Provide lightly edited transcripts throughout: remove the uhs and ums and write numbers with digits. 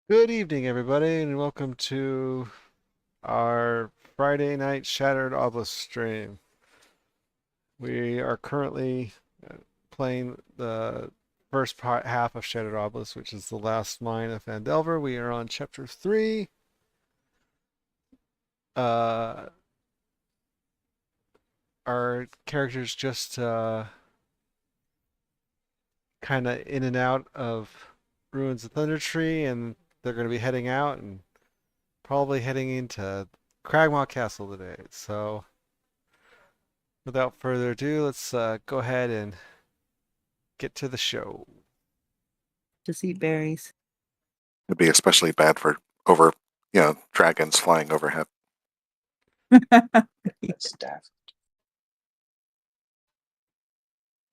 Good evening, everybody, and welcome to our Friday night Shattered Obelisk stream. We are currently playing the half of Shattered Obelisk, which is the last mine of Phandelver. We are on chapter 3. Uh, our characters just kind of in and out of Ruins of Thunder Tree, and they're going to be heading out and probably heading into Cragmaw Castle today. So without further ado, let's go ahead and get to the show. Just eat berries. It'd be especially bad for dragons flying overhead.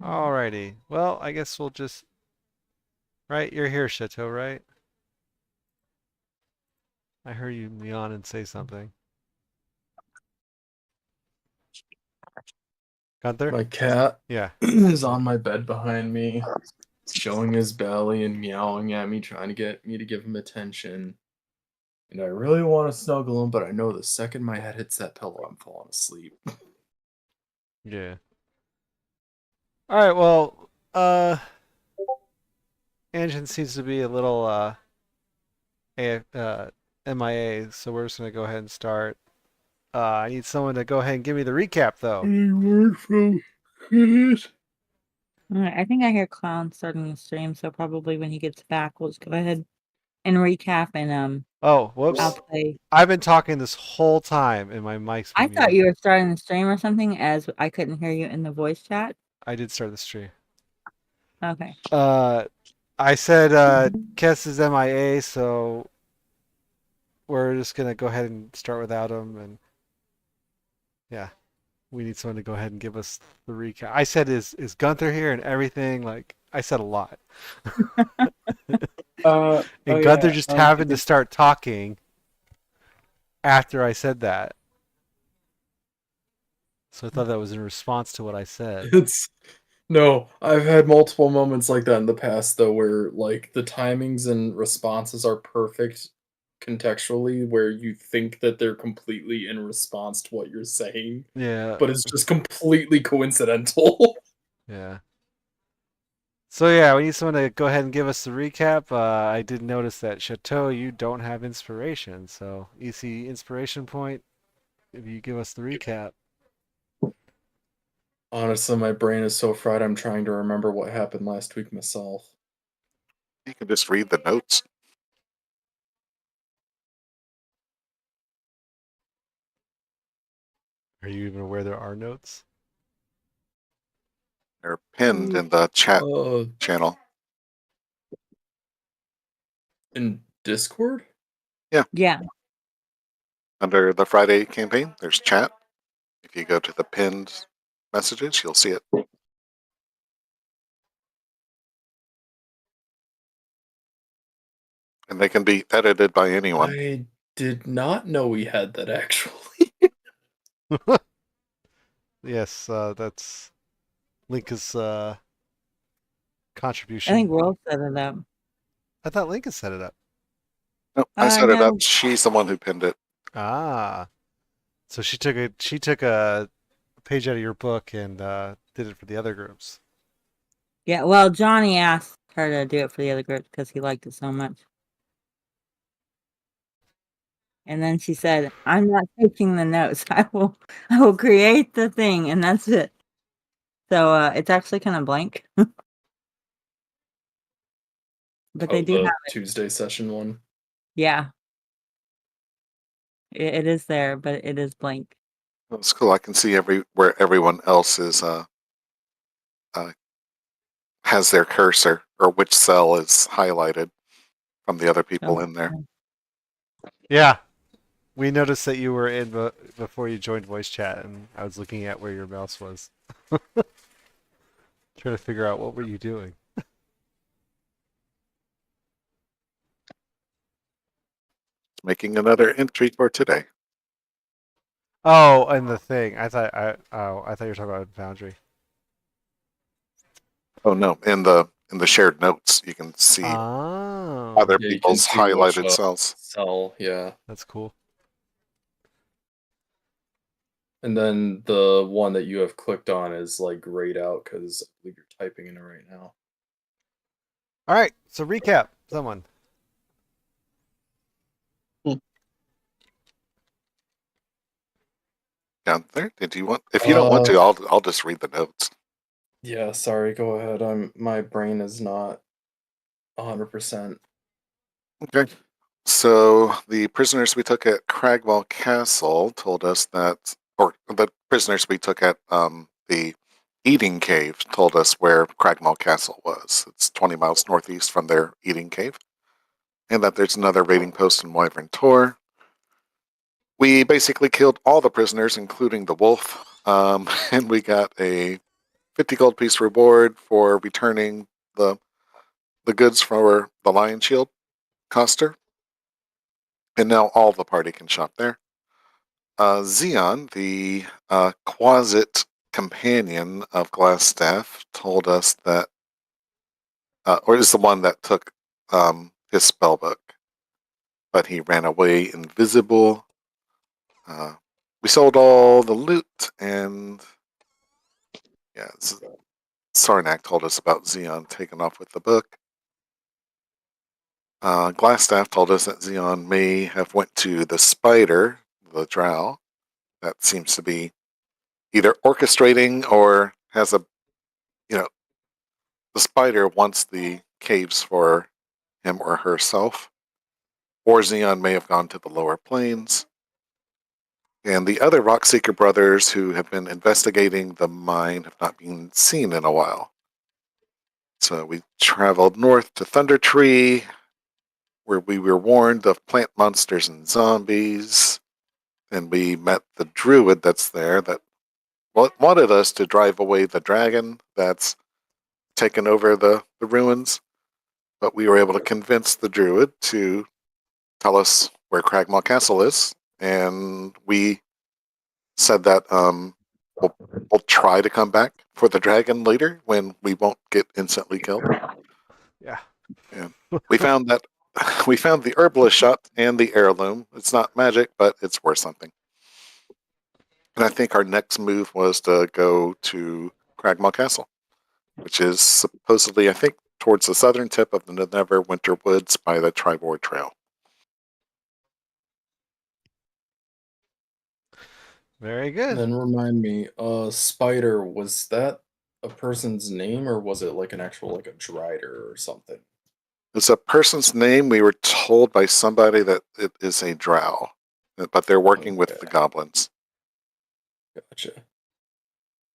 Alrighty. Well, I guess we'll just. Right, you're here, Chateau, right? I heard you yawn and say something. Gunther? My cat Yeah. is on my bed behind me, showing his belly and meowing at me, trying to get me to give him attention. And I really want to snuggle him, but I know the second my head hits that pillow, I'm falling asleep. Yeah. Alright, well, Anjin seems to be a little MIA, so we're just gonna go ahead and start. I need someone to go ahead and give me the recap, though. I think I hear Clown starting the stream, so probably when he gets back, we'll just go ahead and recap and Oh, whoops. I'll play. I've been talking this whole time, and my mic's been I thought muted. you were starting the stream or something, as I couldn't hear you in the voice chat. I did start the stream. Okay. I said Kess is MIA, so we're just gonna go ahead and start without him, and yeah, we need someone to go ahead and give us the recap. I said is Gunther here and everything, like I said a lot. And Gunther just happened to start talking after I said that. So I thought that was in response to what I said. No, I've had multiple moments like that in the past, though, where like the timings and responses are perfect contextually, where you think that they're completely in response to what you're saying, Yeah. but it's just completely coincidental. Yeah. So yeah, we need someone to go ahead and give us the recap. I did notice that Chateau, you don't have inspiration, so EC inspiration point. If you give us the recap. Honestly, my brain is so fried, I'm trying to remember what happened last week myself. You can just read the notes. Are you even aware there are notes? They're pinned in the chat channel. In Discord? Yeah. Under the Friday campaign, there's chat. If you go to the pinned messages, you'll see it. And they can be edited by anyone. I did not know we had that, actually. Yes, that's Linka's contribution. I think World set it up. I thought Linka set it up. No, I set it up. She's the one who pinned it. Ah, so she took a page out of your book and did it for the other groups. Yeah, well, Johnny asked her to do it for the other group because he liked it so much. And then she said, "I'm not taking the notes. I will create the thing, and that's it." So it's actually kind of blank. But they do have it. Tuesday session one. Yeah. It is there, but it is blank. That's cool. I can see where everyone else is has their cursor or which cell is highlighted from the other people in there. Yeah, we noticed that you were in before you joined voice chat, and I was looking at where your mouse was, trying to figure out what were you doing. Making another entry for today. Oh, and the thing. I thought you were talking about Foundry. Oh no, in the in the shared notes, you can see Oh, other Yeah, you can people's see which highlighted cells. cell, yeah. that's cool. And then the one that you have clicked on is like grayed out because I believe you're typing in it right now. All right, so recap, someone. Down there. Did you want? If you don't want to, I'll just read the notes. Yeah, sorry, go ahead. My brain is not 100%. Okay. So the prisoners we took at Cragwell Castle told us that, or the prisoners we took at the eating cave told us where Cragwell Castle was. It's 20 miles northeast from their eating cave, and that there's another raiding post in Wyvern Tor. We basically killed all the prisoners, including the wolf, and we got a 50 gold piece reward for returning the goods for the lion shield coster. And now all the party can shop there. Xeon, the Quasit companion of Glassstaff, told us that, or is the one that took his spellbook, but he ran away invisible. We sold all the loot, and yeah, Sarnak told us about Xeon taking off with the book. Glassstaff told us that Xeon may have went to the spider, the drow, that seems to be either orchestrating or has a, you know, the spider wants the caves for him or herself, or Xeon may have gone to the lower planes. And the other Rockseeker brothers who have been investigating the mine have not been seen in a while. So we traveled north to Thunder Tree, where we were warned of plant monsters and zombies. And we met the druid that's there that wanted us to drive away the dragon that's taken over the ruins. But we were able to convince the druid to tell us where Cragmaw Castle is. And we said that we'll try to come back for the dragon later when we won't get instantly killed. Yeah. And we found that we found the herbalist shop and the heirloom. It's not magic, but it's worth something. And I think our next move was to go to Cragmaw Castle, which is supposedly, I think, towards the southern tip of the Neverwinter Woods by the Tribord Trail. Very good. And then remind me, Spider, was that a person's name or was it like an actual like a drider or something? It's a person's name. We were told by somebody that it is a drow, but they're working with the goblins. Gotcha.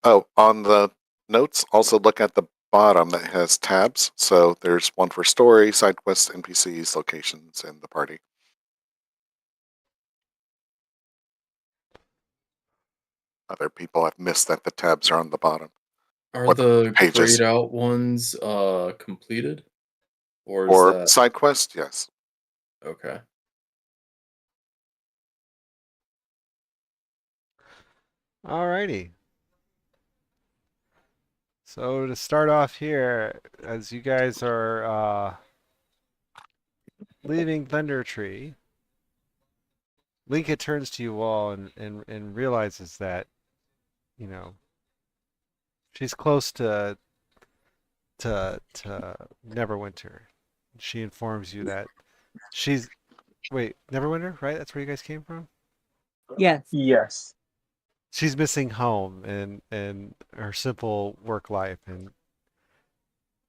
Oh, on the notes, also look at the bottom that has tabs. So there's one for story, side quests, NPCs, locations, and the party. Other people have missed that the tabs are on the bottom. Are Or the the pages. grayed out ones completed? Or is Or that side quest, yes. okay? Alrighty. So to start off here, as you guys are leaving Thunder Tree, Linka turns to you all and realizes that, you know, she's close to Neverwinter. She informs you that she's wait, Neverwinter, right? That's where you guys came from? Yes. Yes. She's missing home and her simple work life, and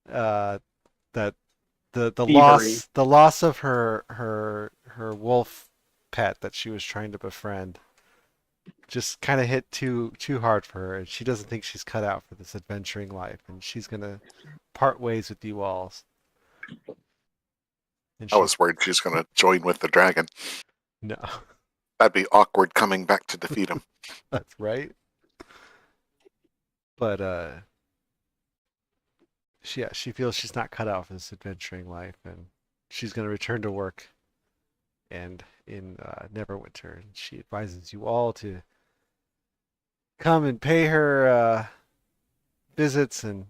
that the Thievery. loss of her wolf pet that she was trying to befriend just kind of hit too hard for her, and she doesn't think she's cut out for this adventuring life, and she's gonna part ways with you all. And I she was worried she was going to join with the dragon. no, That'd be awkward coming back to defeat him. that's right. But she feels she's not cut out for this adventuring life, and she's gonna return to work and in Neverwinter, and she advises you all to come and pay her visits and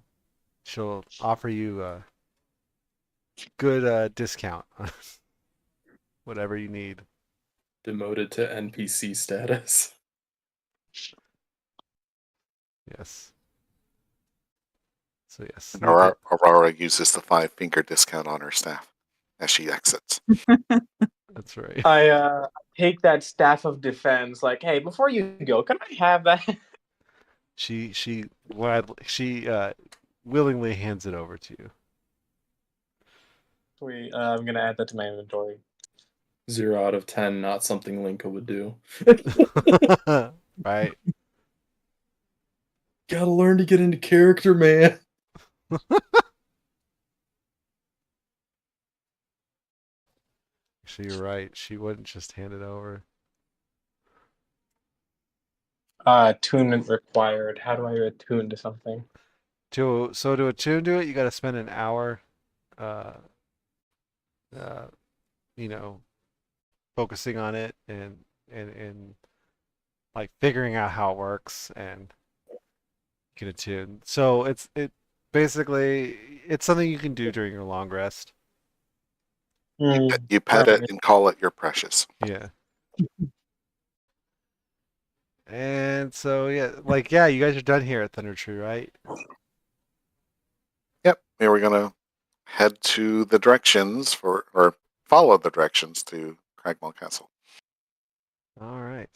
she'll offer you a good discount on whatever you need. Demoted to NPC status. Yes. So yes, And you get. Aurora uses the 5-finger discount on her staff as she exits. That's right. I take that staff of defense. Like, hey, before you go, can I have that? She willingly hands it over to you. Sweet. I'm gonna add that to my inventory. 0 out of 10, not something Linka would do. Right. Gotta learn to get into character, man. Actually, you're right. She wouldn't just hand it over. Attunement required. How do I attune to something? To attune to it, you got to spend an hour, uh, uh, you know, focusing on it and like figuring out how it works and get attuned. So it basically it's something you can do during your long rest. You pet it and call it your precious. Yeah. And so yeah, you guys are done here at Thunder Tree, right? Yep. We were gonna head to the directions or follow the directions to Cragwell Castle. All right.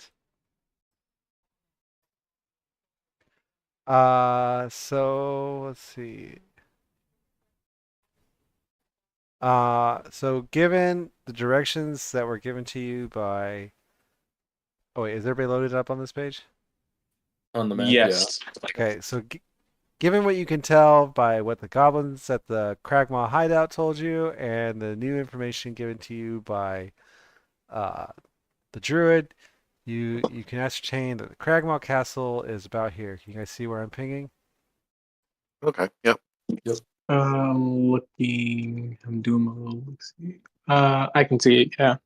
So let's see. So given the directions that were given to you by, oh wait, is everybody loaded up on this page? On the map, Yes. Okay, so given what you can tell by what the goblins at the Cragmaw hideout told you, and the new information given to you by the druid, you can ascertain that the Cragmaw Castle is about here. Can you guys see where I'm pinging? Okay. Yep. Looking. I'm doing my little look-see. I can see it. Yeah.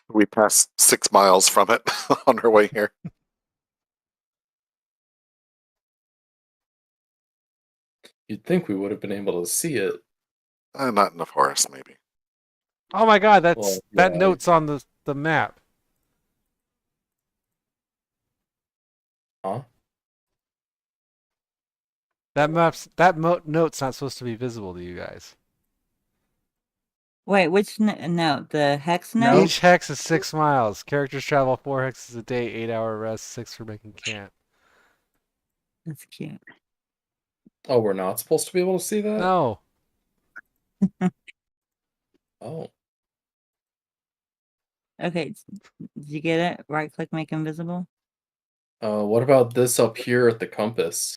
We passed 6 miles from it on our way here. You'd think we would have been able to see it. Not in the forest, maybe. Oh my God, that yeah. note's on the map. Huh? That note's not supposed to be visible to you guys. Wait, which note? The hex note? Each hex is 6 miles. Characters travel 4 hexes a day, 8-hour rest, 6 for making camp. That's cute. Oh, we're not supposed to be able to see that? No. Oh. Okay, did you get it? Right click, make invisible. What about this up here at the compass?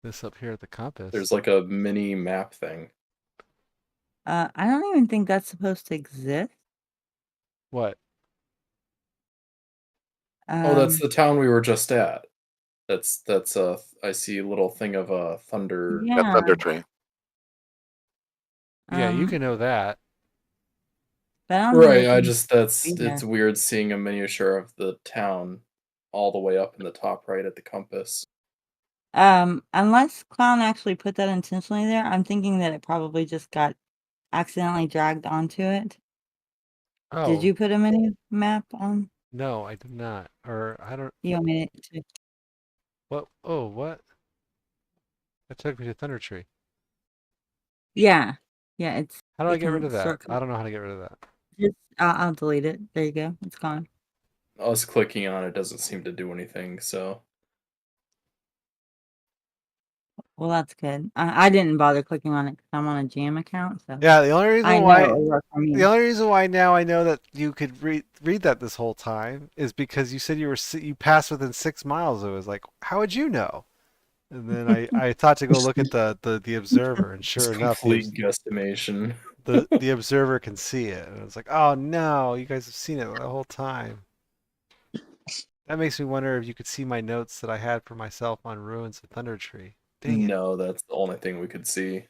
This up here at the compass. There's like a mini map thing. I don't even think that's supposed to exist. What? Oh, that's the town we were just at. That's I see a little thing of a thunder. At Yeah. Thunder Tree. Yeah, you can know that. But I don't think Right, it I can just be there. it's weird seeing a miniature of the town all the way up in the top right at the compass. Unless Clown actually put that intentionally there, I'm thinking that it probably just got accidentally dragged onto it. Oh. Did you put a mini map on? No, I did not. Or I don't. You want me to? What? Oh, what? That took me to Thunder Tree. Yeah, it's. How do you I get rid can of that? shortcut. I don't know how to get rid of that. Just, I'll delete it. There you go. It's gone. Us clicking on it doesn't seem to do anything, so. Well, that's good. I didn't bother clicking on it because I'm on a Jam account. So Yeah, the only reason I know why it'll work for me. the only reason why now I know that you could read that this whole time is because you said you passed within 6 miles. It was like, how would you know? And then I thought to go look at the observer, and sure It's enough, complete guesstimation. the observer can see it. And it's like, oh no, you guys have seen it the whole time. That makes me wonder if you could see my notes that I had for myself on Ruins of Thunder Tree. Dang it. No, that's the only thing we could see.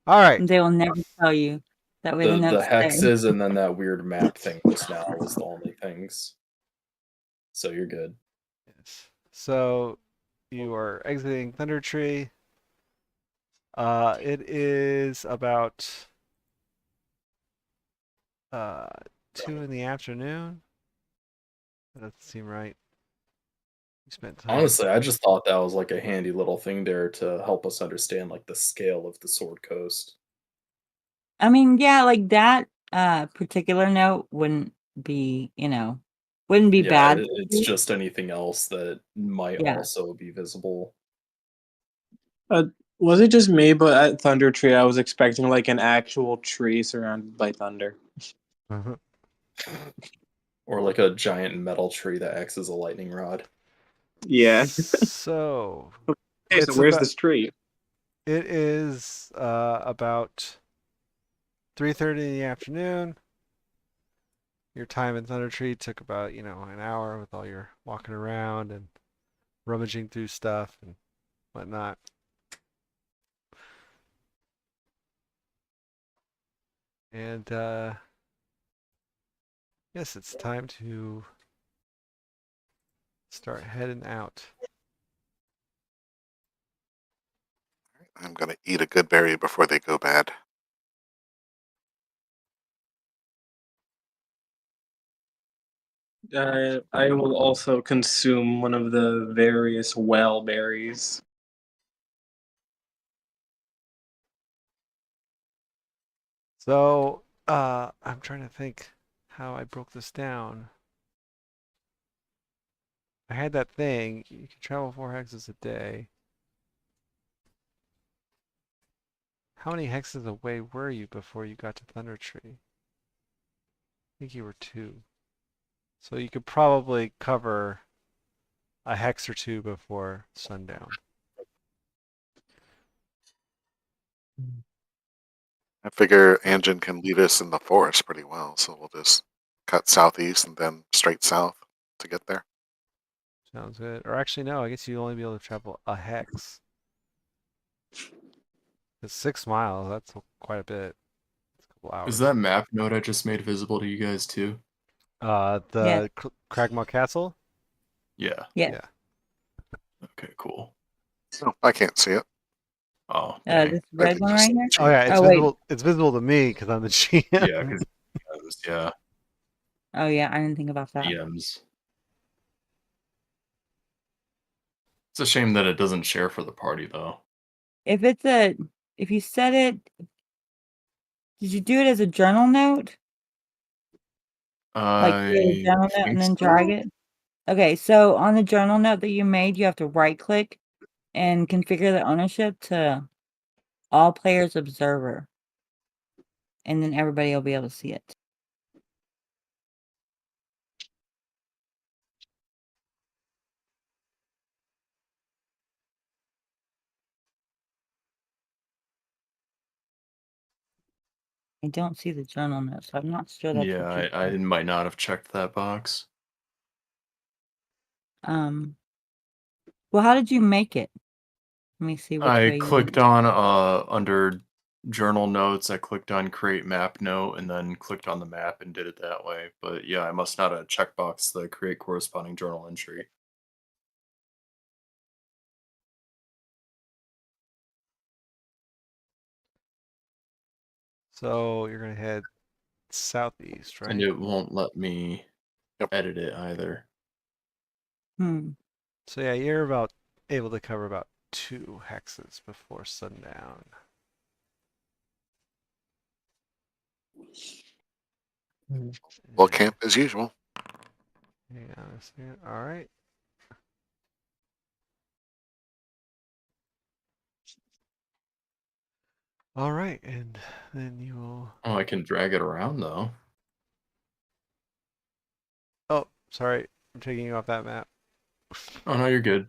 All right. They will never tell you. That way the The notes stay. hexes and then that weird map thing just now was the only things. So you're good. Yes. So you are exiting Thunder Tree. It is about 2 in the afternoon. That doesn't seem right. You spent time. Honestly, I just thought that was like a handy little thing there to help us understand like the scale of the Sword Coast. I mean, yeah, like that particular note wouldn't be, wouldn't be Yeah, bad. it's just anything else that might Yeah. also be visible. Was it just me, but at Thunder Tree, I was expecting like an actual tree surrounded by thunder. Or like a giant metal tree that acts as a lightning rod. Yeah. So Hey, so it's where's about- this tree? it is about 3:30 in the afternoon. Your time in Thunder Tree took about, an hour with all your walking around and rummaging through stuff and whatnot. And yes, it's time to start heading out. I'm going to eat a good berry before they go bad. I will also consume one of the various well berries. So, I'm trying to think how I broke this down. I had that thing. You can travel 4 hexes a day. How many hexes away were you before you got to Thunder Tree? I think you were 2. So you could probably cover a hex or 2 before sundown. I figure Anjin can lead us in the forest pretty well, so we'll just cut southeast and then straight south to get there. Sounds good. Or actually, no, I guess you'd only be able to travel a hex. It's 6 miles. That's quite a bit. It's a couple hours. Is that map node I just made visible to you guys too? The Cragmaw Castle? Yeah. Yeah. Okay, cool. No, I can't see it. Oh, dang. This I red can one just right here? see Oh yeah, it's Oh, wait. visible. It's visible to me because I'm the GM. Yeah, because yeah, Oh, yeah, I didn't think about that. DMs. It's a shame that it doesn't share for the party though. If you set it, did you do it as a journal note? Like create a I journal note think and then so. drag it? Okay, so on the journal note that you made, you have to right click and configure the ownership to all players observer. And then everybody will be able to see it. I don't see the journal note, so I'm not sure that's Yeah, what you I might not have checked that box. Well, how did you make it? Let me see which I way you clicked went. on under journal notes, I clicked on create map note and then clicked on the map and did it that way. But yeah, I must not have checkbox the create corresponding journal entry. So you're gonna head southeast, right? And it won't let me Yep. edit it either. So yeah, you're about able to cover about 2 hexes before sundown. Well, camp as usual. Hang on a second. All right. All right, and then you will. Oh, I can drag it around though. Oh, sorry, I'm taking you off that map. Oh no, you're good.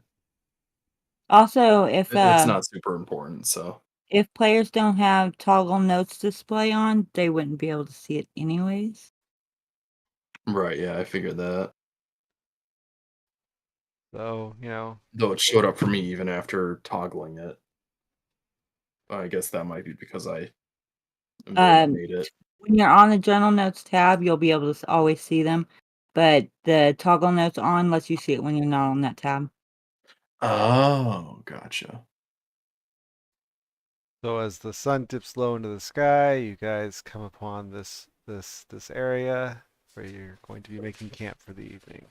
Also, if It's not super important, so if players don't have toggle notes display on, they wouldn't be able to see it anyways. right, yeah, I figured that. So Though it showed up for me even after toggling it. I guess that might be because I am the one that made it. When you're on the journal notes tab, you'll be able to always see them, but the toggle notes on lets you see it when you're not on that tab. Oh, gotcha. So as the sun dips low into the sky, you guys come upon this area where you're going to be making camp for the evening.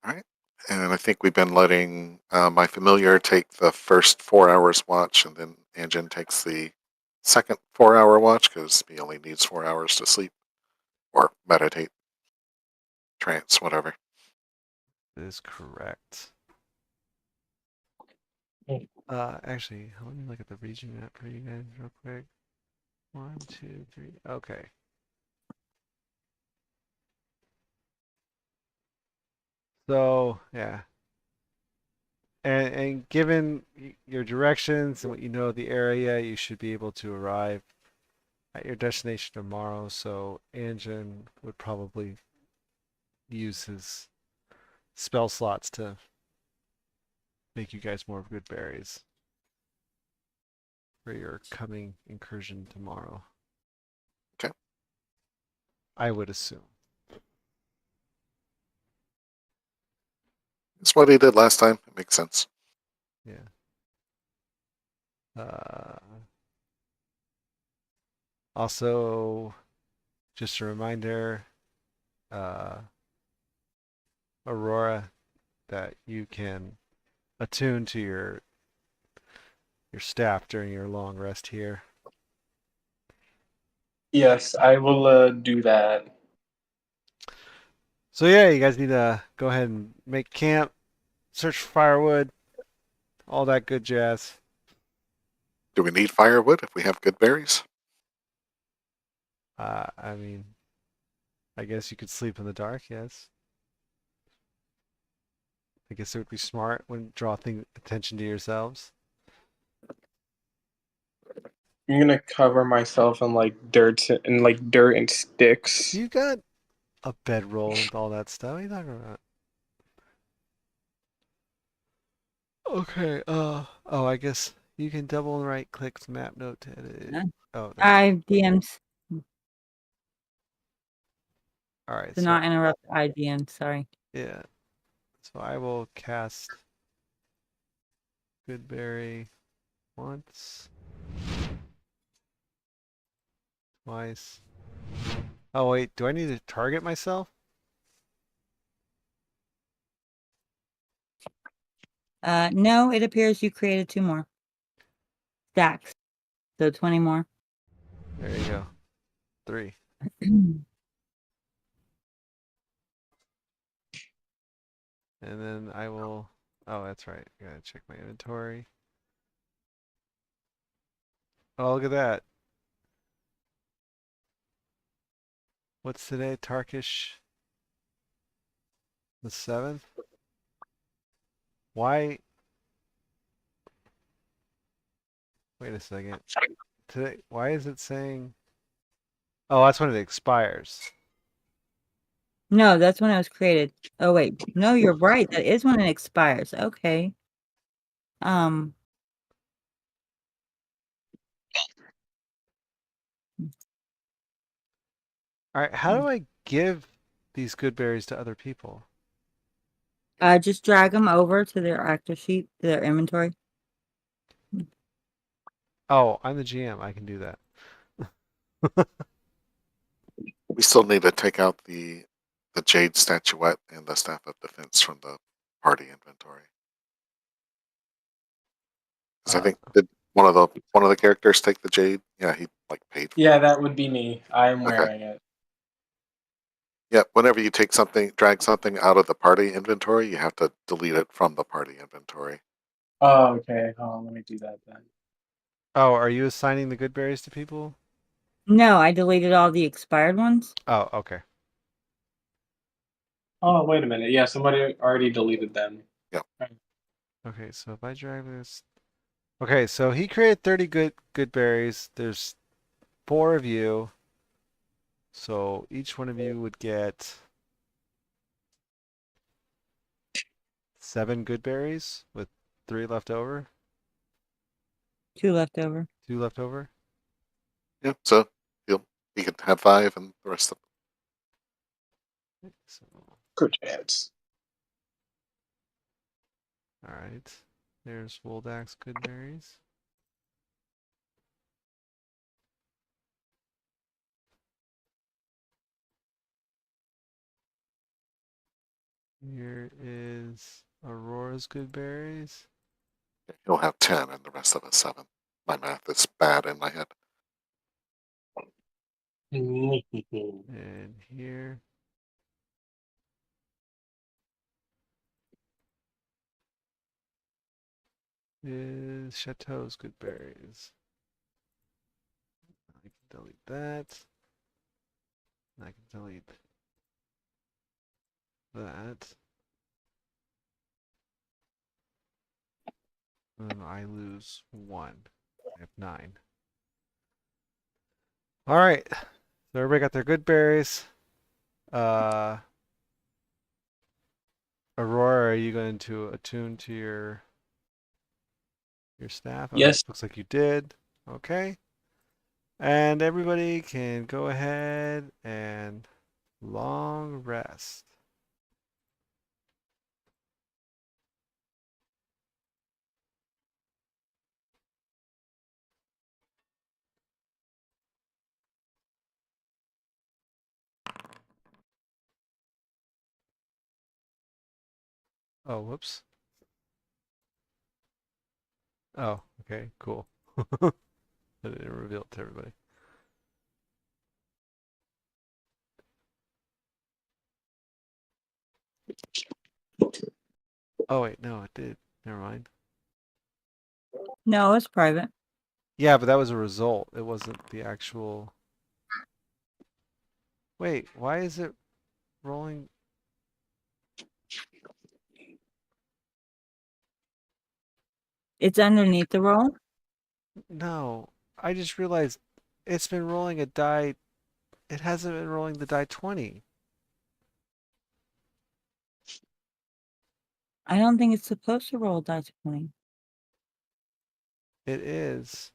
All right. And I think we've been letting my familiar take the first 4 hours watch, and then Anjin takes the second 4 hour watch because he only needs 4 hours to sleep or meditate, trance, whatever. That is correct. Mm. Actually, let me look at the region map for you guys real quick. 1, 2, 3. Okay. So yeah, and given your directions and what you know of the area, you should be able to arrive at your destination tomorrow. So Anjin would probably use his spell slots to make you guys more good berries for your coming incursion tomorrow. Okay. I would assume. It's what he did last time. It makes sense. Yeah. Also, just a reminder, Aurora, that you can attune to your staff during your long rest here. Yes, I will do that. So yeah, you guys need to go ahead and make camp, search for firewood, all that good jazz. Do we need firewood if we have good berries? I mean, I guess you could sleep in the dark, yes. I guess it would be smart when draw attention to yourselves. I'm gonna cover myself in dirt and sticks. You got a bedroll and all that stuff. What are you talking about? Okay, oh, I guess you can double right click the map note to edit. Oh, there you go. DMs. All right, Do so not interrupt IDM. Sorry. yeah, so I will cast Goodberry once, twice. Oh wait, do I need to target myself? No, it appears you created 2 more stacks, so 20 more. There you go. 3. And then I will. Oh, that's right. I gotta check my inventory. Oh, look at that. What's today? Tarkish the 7th? Why? Wait a second. Today, why is it saying? Oh, that's when it expires. No, that's when it was created. Oh wait, no, you're right. That is when it expires. Okay. Um. All right, how do I give these good berries to other people? Just drag them over to their active sheet, to their inventory. Oh, I'm the GM. I can do that. We still need to take out the jade statuette and the staff of defense from the party inventory. Because I think did one of the characters take the jade? Yeah, he like paid for Yeah, it. that would be me. I'm Okay. wearing it. Yeah, whenever you drag something out of the party inventory, you have to delete it from the party inventory. Oh, okay. Oh, let me do that then. Oh, are you assigning the good berries to people? No, I deleted all the expired ones. Oh, okay. Oh, wait a minute. Yeah, somebody already deleted them. Yeah. Okay, so if I drag this. Okay, so he created 30 good berries. There's 4 of you. So each one of you would get 7 good berries with 3 left over. 2 left over. 2 left over. Yeah, so you can have 5 and the rest of So Good chance. All right. There's Woldak's good berries. Here is Aurora's good berries. You'll have 10 and the rest of us 7. My math is bad in my head. And here is Chateau's good berries. I can delete that. I can delete that. And I lose 1. I have 9. All right. So everybody got their good berries. Aurora, are you going to attune to your staff? Oh, Yes. looks like you did. Okay. And everybody can go ahead and long rest. Oh, whoops. Oh, okay, cool. I didn't reveal it to everybody. Oh, wait, no, it did. Never mind. No, it's private. Yeah, but that was a result. It wasn't the actual. Wait, why is it rolling? It's underneath the roll. No, I just realized it's been rolling a die. It hasn't been rolling the die 20. I don't think it's supposed to roll die 20. It is.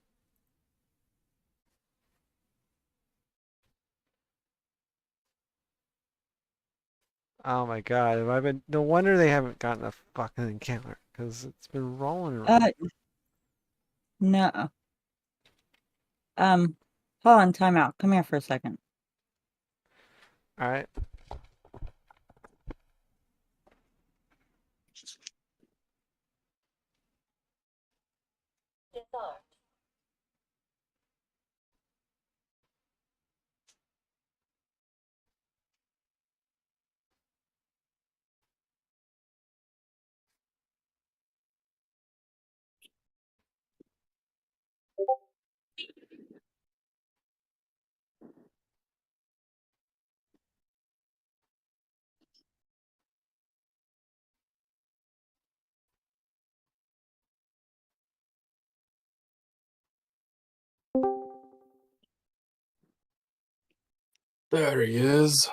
Oh my god, have I been. No wonder they haven't gotten a fucking encounter, because it's been rolling and rolling. No. Hold on, time out. Come here for a second. Alright. There he is.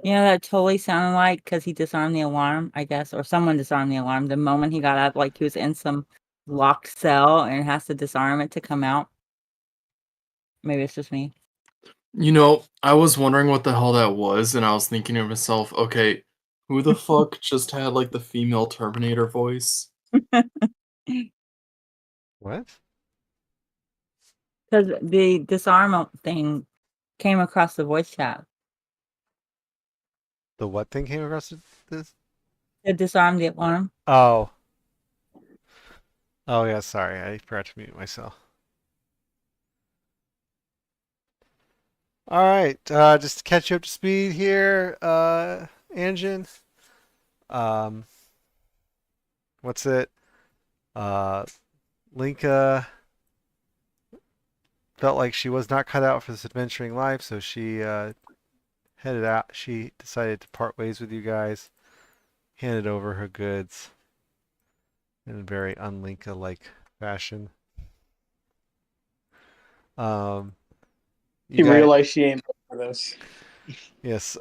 You know, that totally sounded like because he disarmed the alarm, I guess, or someone disarmed the alarm. The moment he got out, like he was in some locked cell and has to disarm it to come out. Maybe it's just me. You know, I was wondering what the hell that was, and I was thinking to myself, okay, who the fuck just had like the female Terminator voice? What? Because the disarm thing came across the voice chat. The what thing came across this? To disarm the alarm. Oh. Oh, yeah, sorry. I forgot to mute myself. Alright, just to catch you up to speed here, Anjin. Um, what's it? Linka felt like she was not cut out for this adventuring life, so she headed out. She decided to part ways with you guys, handed over her goods in a very unlinka-like fashion. You She guys, realized she ain't built for this. yes.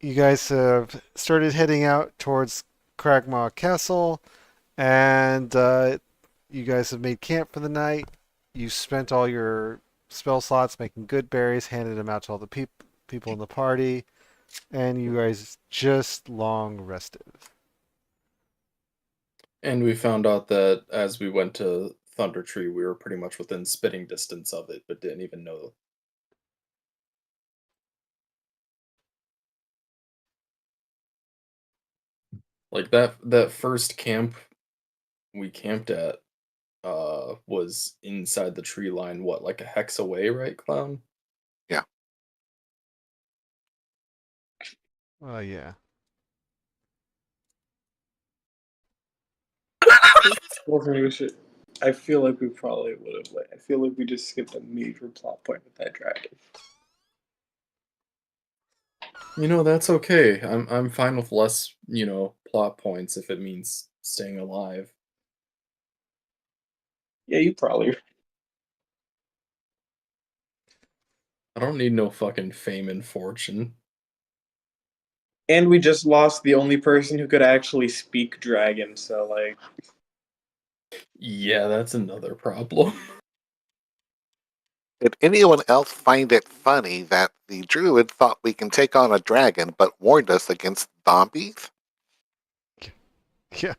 you guys have started heading out towards Cragmaw Castle, and you guys have made camp for the night. You spent all your spell slots making good berries, handed them out to all the people in the party, and you guys just long rested. And we found out that as we went to Thunder Tree, we were pretty much within spitting distance of it, but didn't even know. Like that first camp we camped at was inside the tree line, what, like a hex away, right, Clown? Yeah. Oh yeah. Well, we should. I feel like we probably would have. Like, I feel like we just skipped a major plot point with that dragon. You know, that's okay. I'm fine with less, plot points if it means staying alive. Yeah, you probably. I don't need no fucking fame and fortune. And we just lost the only person who could actually speak dragon. So like, Yeah, that's another problem. Did anyone else find it funny that the druid thought we can take on a dragon but warned us against zombies? Yeah.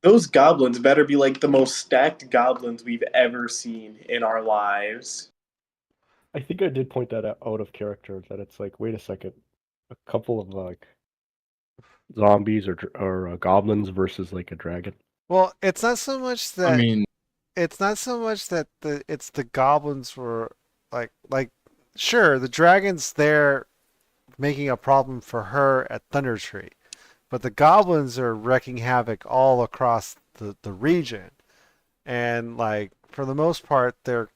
those goblins better be like the most stacked goblins we've ever seen in our lives. I think I did point that out of character. That it's like, wait a second, a couple of like zombies or goblins versus like a dragon. Well, it's not so much I that mean, it's the goblins were like sure the dragon's there making a problem for her at Thunder Tree, but the goblins are wreaking havoc all across the region, and like for the most part they're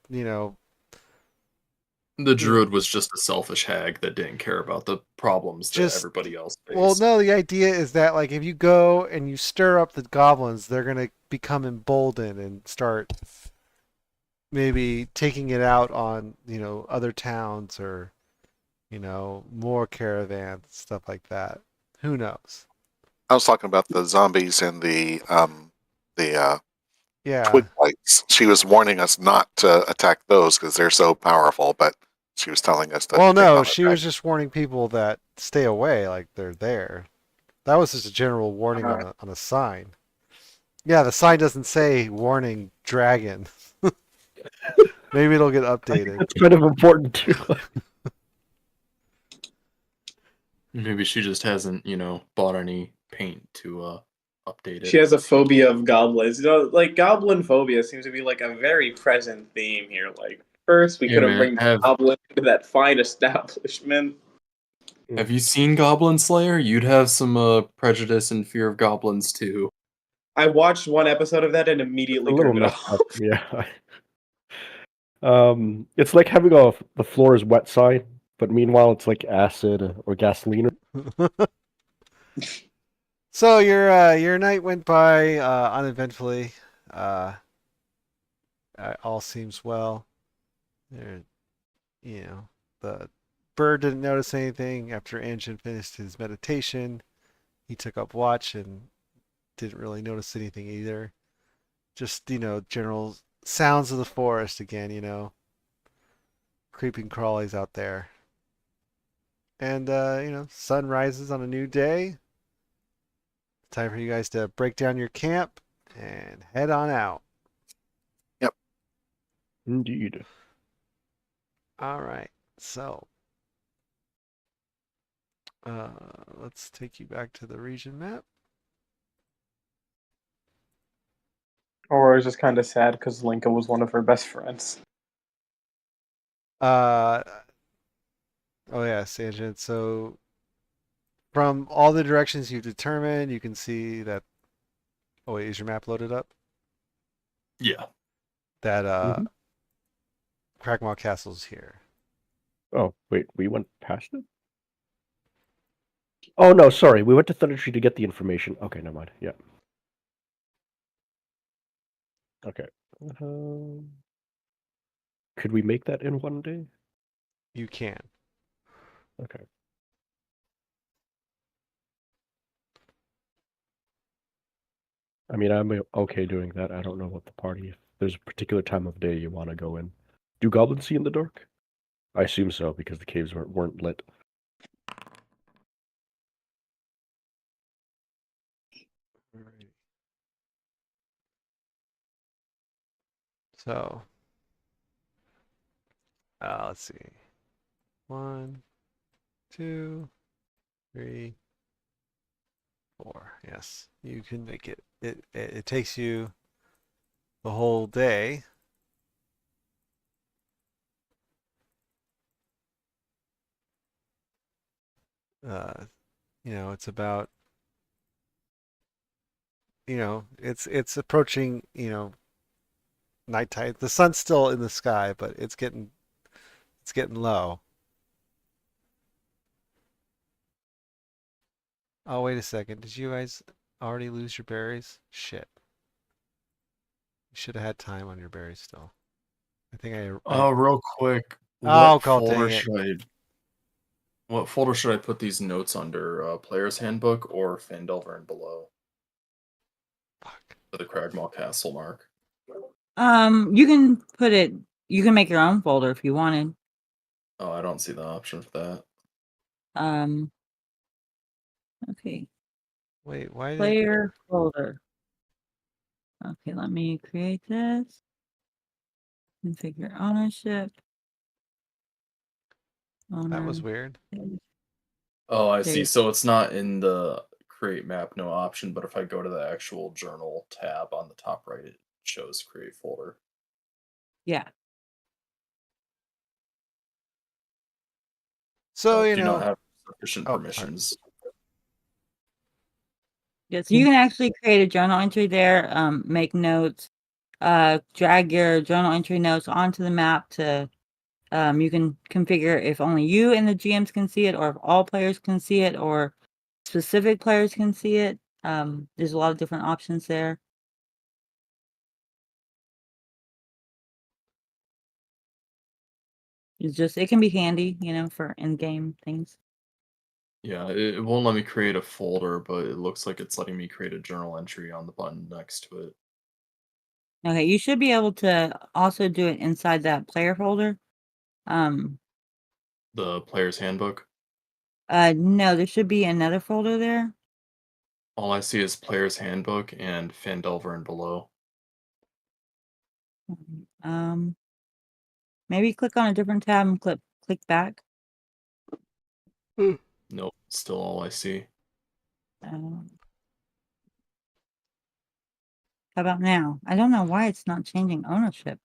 you know the you know druid was just a selfish hag that didn't care about the problems that just everybody else well faced. no the idea is that like if you go and you stir up the goblins they're gonna become emboldened and start maybe taking it out on other towns or more caravans, stuff like that. Who knows? I was talking about the zombies and the twig Yeah. lights. She was warning us not to attack those because they're so powerful, but she was telling us to Well, take no, on a she was dragon. just warning people that stay away, like they're there. That was just a general warning Uh, on a sign. Yeah, the sign doesn't say warning dragon. Maybe it'll get I think updated. that's kind of important too. Maybe she just hasn't, bought any paint to update she it. has a phobia of goblins. Like goblin phobia seems to be like a very present theme here. Like first we Hey couldn't man, bring have goblin into that fine establishment. have you seen Goblin Slayer? You'd have some prejudice and fear of goblins too. I watched one episode of that and It's a immediately little turned it messed off. up. Yeah. It's like having the floor is wet sign, but meanwhile it's like acid or gasoline. So your night went by uneventfully. Uh, all seems well. There, the bird didn't notice anything after Anjin finished his meditation. He took up watch and didn't really notice anything either. Just, general sounds of the forest again, creeping crawlies out there. And, sun rises on a new day. Time for you guys to break down your camp and head on out. Yep. Indeed. All right. So, let's take you back to the region map. Or I was just kind of sad because Linka was one of her best friends. Oh yeah, Sanjin. So from all the directions you've determined, you can see that. Oh wait, is your map loaded up? Yeah. That Mhm. Crackmaw Castle's here. Oh wait, we went past it. Oh no, sorry, we went to Thunder Tree to get the information. Okay, never mind. Yeah. Okay. Could we make that in one day? You can. Okay. I mean, I'm okay doing that. I don't know what the party. If there's a particular time of day you want to go in. Do goblins see in the dark? I assume so because the caves weren't lit. Alright. So, let's see. 1, 2, 3, 4. Yes, you can make it. It takes you the whole day. It's about, it's approaching, nighttime. The sun's still in the sky, but it's getting low. Oh, wait a second. Did you guys already lose your berries? Shit. You should have had time on your berries still. I think I Real quick, oh, god dang it. what folder should I put these notes under? Player's Handbook or Phandelver and below Fuck. for the Cragmaw Castle mark? You can put it. You can make your own folder if you wanted. Oh, I don't see the option for that. Okay. Wait, why did Player folder. Okay, let me create this. Configure ownership. that was Owner. weird? Oh, I There see. you- So it's not in the create map, no option, but if I go to the actual journal tab on the top right, it shows create folder. Yeah. So, Do not have sufficient oh, sorry. permissions. Yeah, so you can actually create a journal entry there, make notes, drag your journal entry notes onto the map to you can configure if only you and the GMs can see it, or if all players can see it, or specific players can see it. There's a lot of different options there. It can be handy, for in-game things. Yeah, it won't let me create a folder, but it looks like it's letting me create a journal entry on the button next to it. Okay, you should be able to also do it inside that player folder. The player's handbook. No, there should be another folder there. All I see is player's handbook and Phandelver and below. Um, maybe click on a different tab and click back. Nope, still all I see. Um, how about now? I don't know why it's not changing ownership.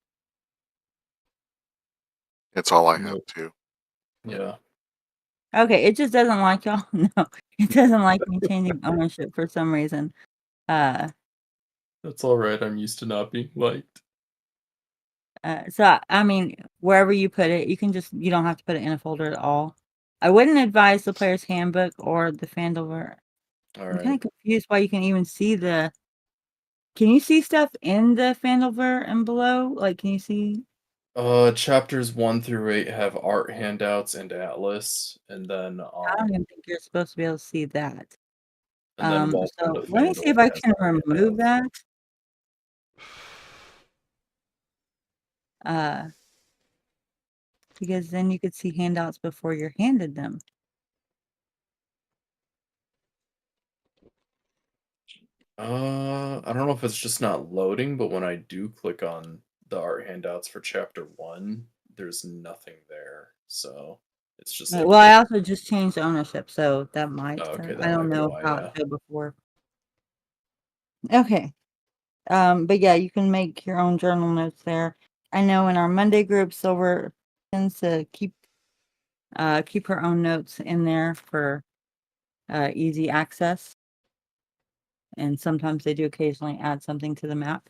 It's all I have Nope. too. Yeah. Okay, it just doesn't like y'all. No, it doesn't like me changing ownership for some reason. That's all right. I'm used to not being liked. So I mean, wherever you put it, you don't have to put it in a folder at all. I wouldn't advise the player's handbook or the Phandelver. All I'm kind right. of confused why you can even see Can you see stuff in the Phandelver and below? Like, can you see? Chapters 1 through 8 have art handouts and atlas, and then I don't even think you're supposed to be able to see that. Welcome to So let me see if I Phandelver has can art remove handouts. that. Because then you could see handouts before you're handed them. I don't know if it's just not loading, but when I do click on the art handouts for chapter 1, there's nothing there. So it's just like Well, I also just changed ownership, so that might. oh, okay, I that don't might be know why, how yeah. it showed before. Okay. But yeah, you can make your own journal notes there. I know in our Monday group, Silver tends to keep her own notes in there for easy access. And sometimes they do occasionally add something to the map.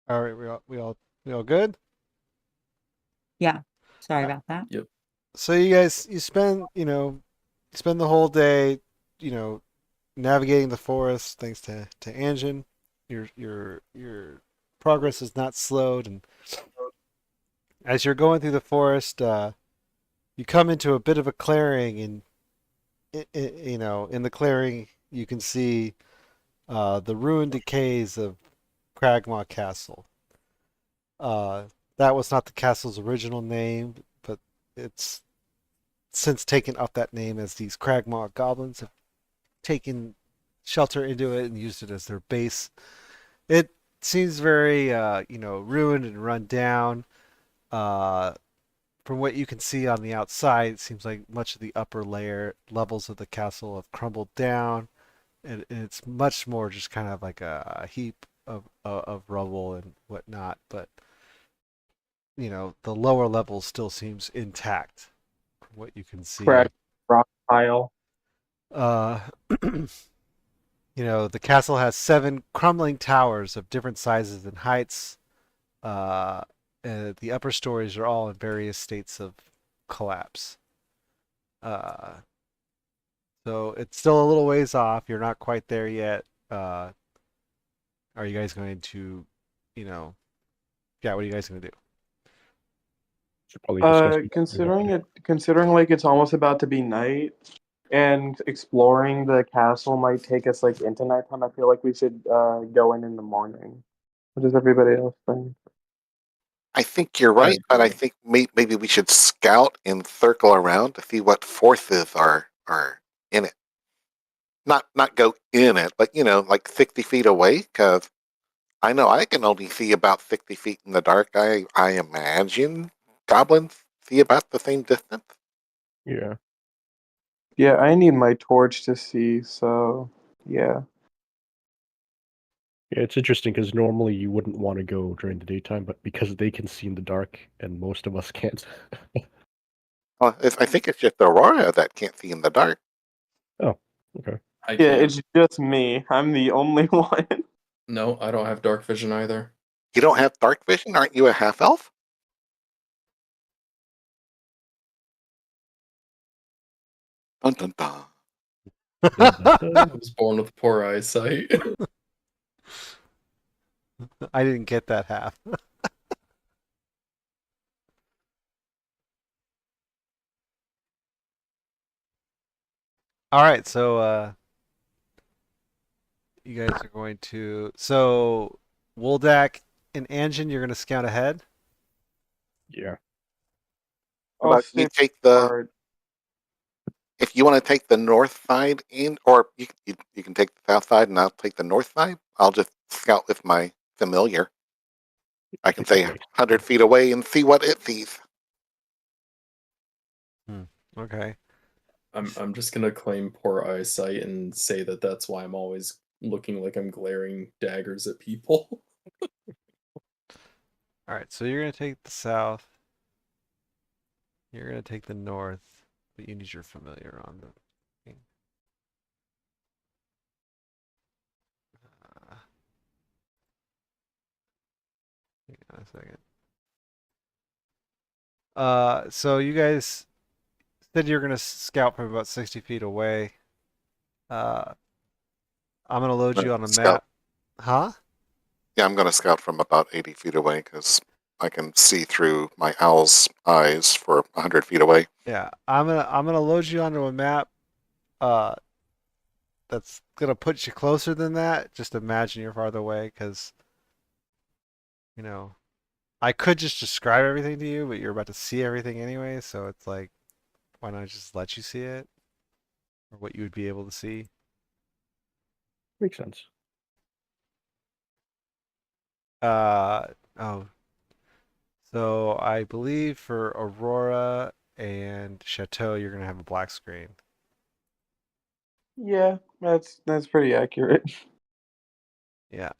All right, we all good? Yeah. Sorry about that. Yep. So you guys you spend the whole day, navigating the forest thanks to Anjin. Your progress is not slowed, and as you're going through the forest, you come into a bit of a clearing, and in the clearing you can see the ruined decays of Cragmaw Castle. Uh, that was not the castle's original name, but it's since taken up that name as these Cragmaw goblins have taken shelter into it and used it as their base. It seems very, ruined and run down. Uh, from what you can see on the outside, it seems like much of the upper layer levels of the castle have crumbled down, and it's much more just kind of like a heap of rubble and whatnot. But the lower level still seems intact from what you can see. Crack rock pile. Uh, the castle has 7 crumbling towers of different sizes and heights. Uh, and the upper stories are all in various states of collapse. Uh, so it's still a little ways off. You're not quite there yet. Are you guys going to, yeah, what are you guys going to do? Should probably discuss. Considering like it's almost about to be night, and exploring the castle might take us like into nighttime, I feel like we should go in the morning. What does everybody else think? I think you're I right, but I agree. think maybe we should scout and circle around to see what forces are in it. Not go in it, but like 60 feet away, because I know I can only see about 60 feet in the dark. I imagine goblins see about the same distance. Yeah. Yeah, I need my torch to see, so yeah. Yeah, it's interesting because normally you wouldn't want to go during the daytime, but because they can see in the dark and most of us can't. Well, I think it's just Aurora that can't see in the dark. Oh, okay. I Yeah, can't. it's just me. I'm the only one. No, I don't have dark vision either. You don't have dark vision? Aren't you a half elf? Dun dun dun. I was born with poor eyesight. I didn't get that half. All right, so you guys are going to Woldak and Anjin, you're going to scout ahead. Yeah. How I'll about stay you take the guard. if you want to take the north side or you can take the south side and I'll take the north side. I'll just scout with my familiar. I can think that say makes 100 feet away and see what it sees. Okay. I'm just gonna claim poor eyesight and say that that's why I'm always looking like I'm glaring daggers at people. All right, so you're going to take the south. You're going to take the north, but you need your familiar on the thing. Hang on a second. So you guys said you're going to scout from about 60 feet away. Uh, I'm going to load you on a Scout. map. Huh? Yeah, I'm going to scout from about 80 feet away because I can see through my owl's eyes for 100 feet away. Yeah, I'm gonna load you onto a map. Uh, that's gonna put you closer than that. Just imagine you're farther away, because you know I could just describe everything to you, but you're about to see everything anyway. So it's like, why not just let you see it, or what you would be able to see? Makes sense. Uh oh. So I believe for Aurora and Chateau, you're gonna have a black screen. Yeah, that's pretty accurate. Yeah.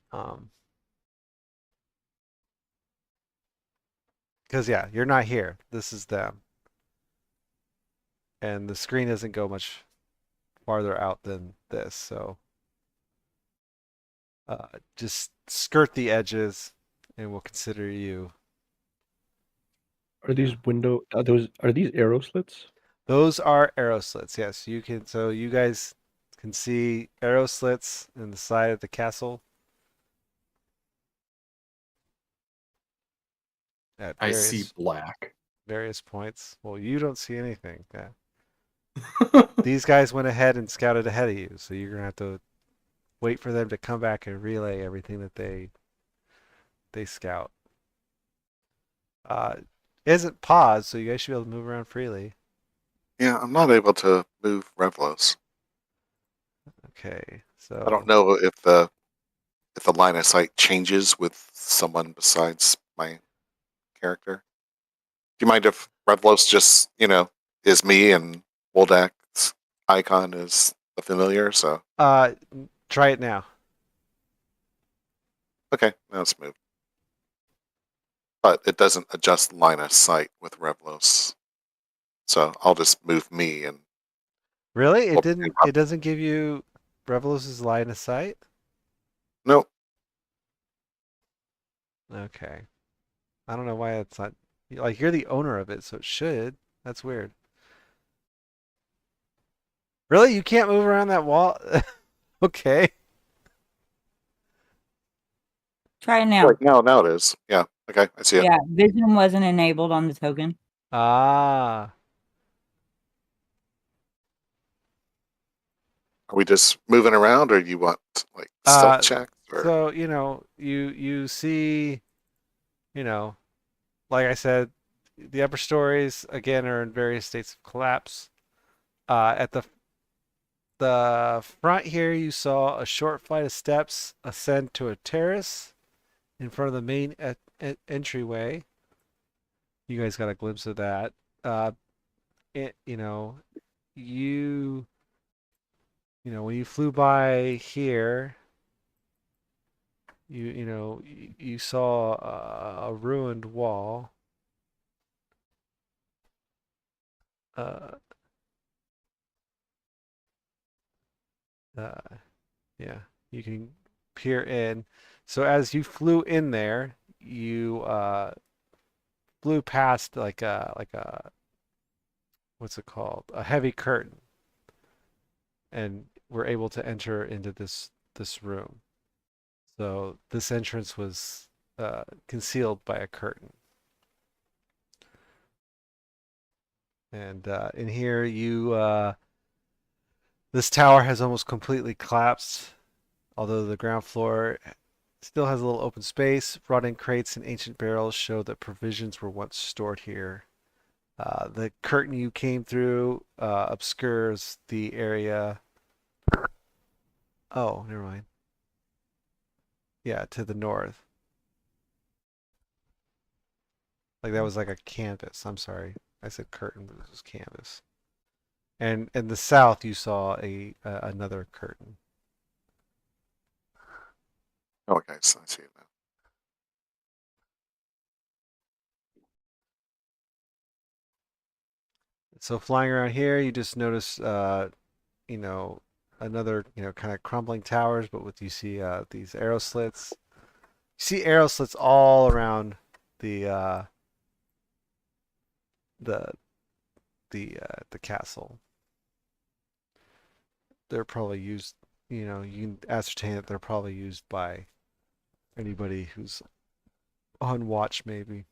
Because yeah, you're not here. This is them, and the screen doesn't go much farther out than this. So just skirt the edges, and we'll consider you. Are these are these arrow slits? Those are arrow slits. Yes, you can. So you guys can see arrow slits in the side of the castle. at I see various black. points. Well, you don't see anything. Yeah. These guys went ahead and scouted ahead of you, so you're gonna have to wait for them to come back and relay everything that they scout. It isn't paused, so you guys should be able to move around freely. Yeah, I'm not able to move Revlos. Okay, I don't so know if the line of sight changes with someone besides my character. Do you mind if Revlos just, is me and Woldak's icon is the familiar? So, uh, try it now. okay, now it's moved. But it doesn't adjust line of sight with Revlos. So I'll just move me and Really? It we'll didn't. It doesn't give you Revelos's line of sight. Nope. Okay. I don't know why it's not. Like you're the owner of it, so it should. That's weird. Really? You can't move around that wall? Okay. Try it now. Like now it is. Yeah. Okay, I see it. Yeah, vision wasn't enabled on the token. Ah. Are we just moving around, or do you want like stealth Uh. checks? Or So you see, you know, like I said, the upper stories again are in various states of collapse. At the front here, you saw a short flight of steps ascend to a terrace in front of the main entryway. You guys got a glimpse of that. Uh, you know, you when you flew by here, you saw a ruined wall. Uh, uh, yeah, you can peer in. So as you flew in there, you flew past like a what's it called? A heavy curtain, and were able to enter into this room. So this entrance was concealed by a curtain. And in here, this tower has almost completely collapsed, although the ground floor still has a little open space. Rotting crates and ancient barrels show that provisions were once stored here. The curtain you came through obscures the area. Oh, never mind. Yeah, to the north. Like that was like a canvas. I'm sorry. I said curtain, but this was canvas. And in the south, you saw another curtain. okay, so I see it now. So flying around here, you just notice, you know, another, kind of crumbling towers, but with you see these arrow slits. You see arrow slits all around the the the castle. They're probably used. You can ascertain that they're probably used by anybody who's on watch, maybe.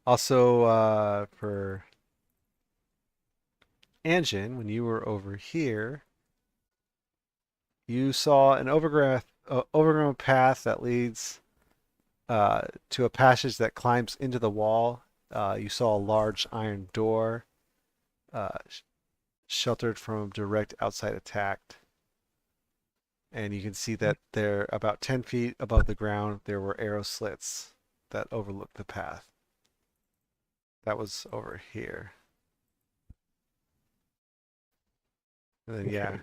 Also, for Anjin, when you were over here, you saw an overgrown path that leads to a passage that climbs into the wall. You saw a large iron door sheltered from direct outside attack. And you can see that there, about 10 feet above the ground, there were arrow slits that overlooked the path. That was over here. And then, yeah,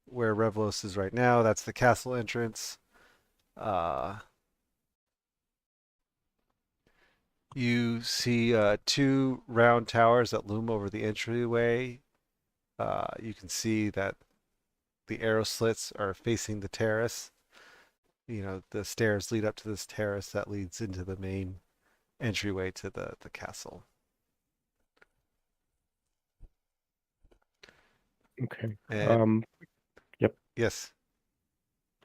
where Revlos is right now, that's the castle entrance. You see two round towers that loom over the entryway. You can see that the arrow slits are facing the terrace. The stairs lead up to this terrace that leads into the main entryway to the castle. Okay. And Yep. yes.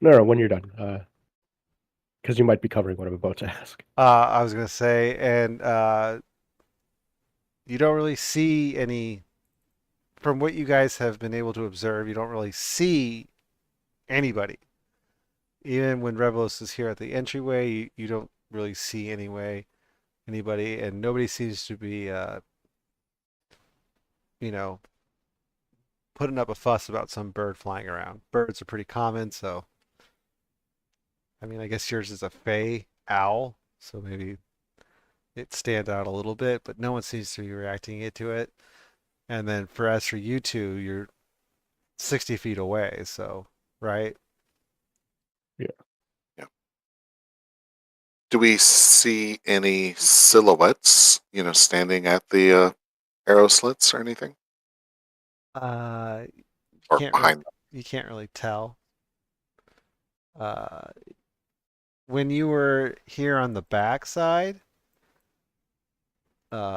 No, when you're done. Because you might be covering what I'm about to ask. I was gonna say, and you don't really see any, from what you guys have been able to observe, you don't really see anybody. Even when Revelos is here at the entryway, you don't really see anybody, and nobody seems to be, you know, putting up a fuss about some bird flying around. Birds are pretty common, so I mean, I guess yours is a fey owl, so maybe it stands out a little bit, but no one seems to be reacting to it. And then as for you two, you're 60 feet away, so right? Do we see any silhouettes, standing at the arrow slits or anything? You Or can't really, behind them? you can't really tell. Uh, when you were here on the back side,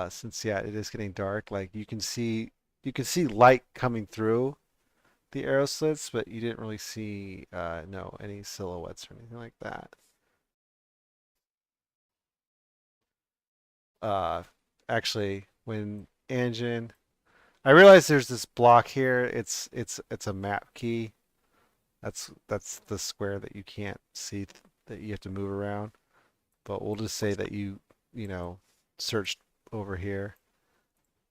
since yeah, it is getting dark, like you can see light coming through the arrow slits, but you didn't really see no any silhouettes or anything like that. Uh, Actually, when Anjin, I realize there's this block here. It's a map key. That's the square that you can't see that you have to move around. But we'll just say that you searched over here.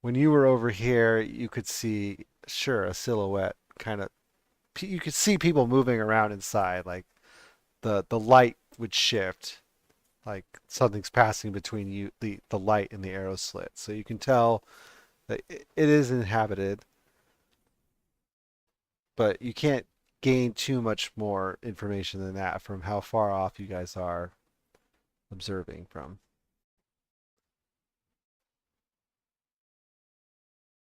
When you were over here, you could see sure a silhouette kind of. You could see people moving around inside. Like the light would shift. Like something's passing between you the light and the arrow slit. So you can tell that it is inhabited, but you can't gain too much more information than that from how far off you guys are observing from.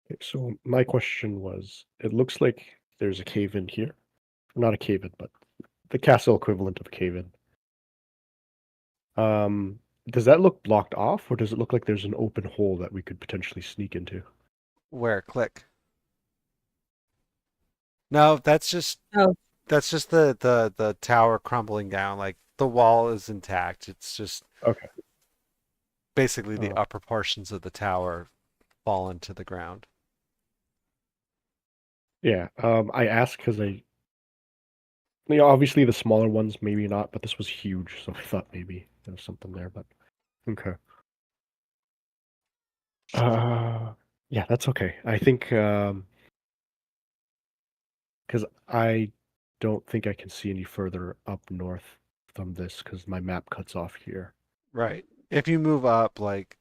Okay, so my question was, it looks like there's a cave in here. Not a cave in, but the castle equivalent of a cave in. Does that look blocked off, or does it look like there's an open hole that we could potentially sneak into? Where? Click. No, that's just Oh, the tower crumbling down. Like the wall is intact. It's just Okay. basically the Uh, upper portions of the tower fallen to the ground. yeah. I asked because obviously the smaller ones maybe not, but this was huge, so I thought maybe there was something there. But okay. Yeah, that's okay. I think because I don't think I can see any further up north from this because my map cuts off here. Right. If you move up, like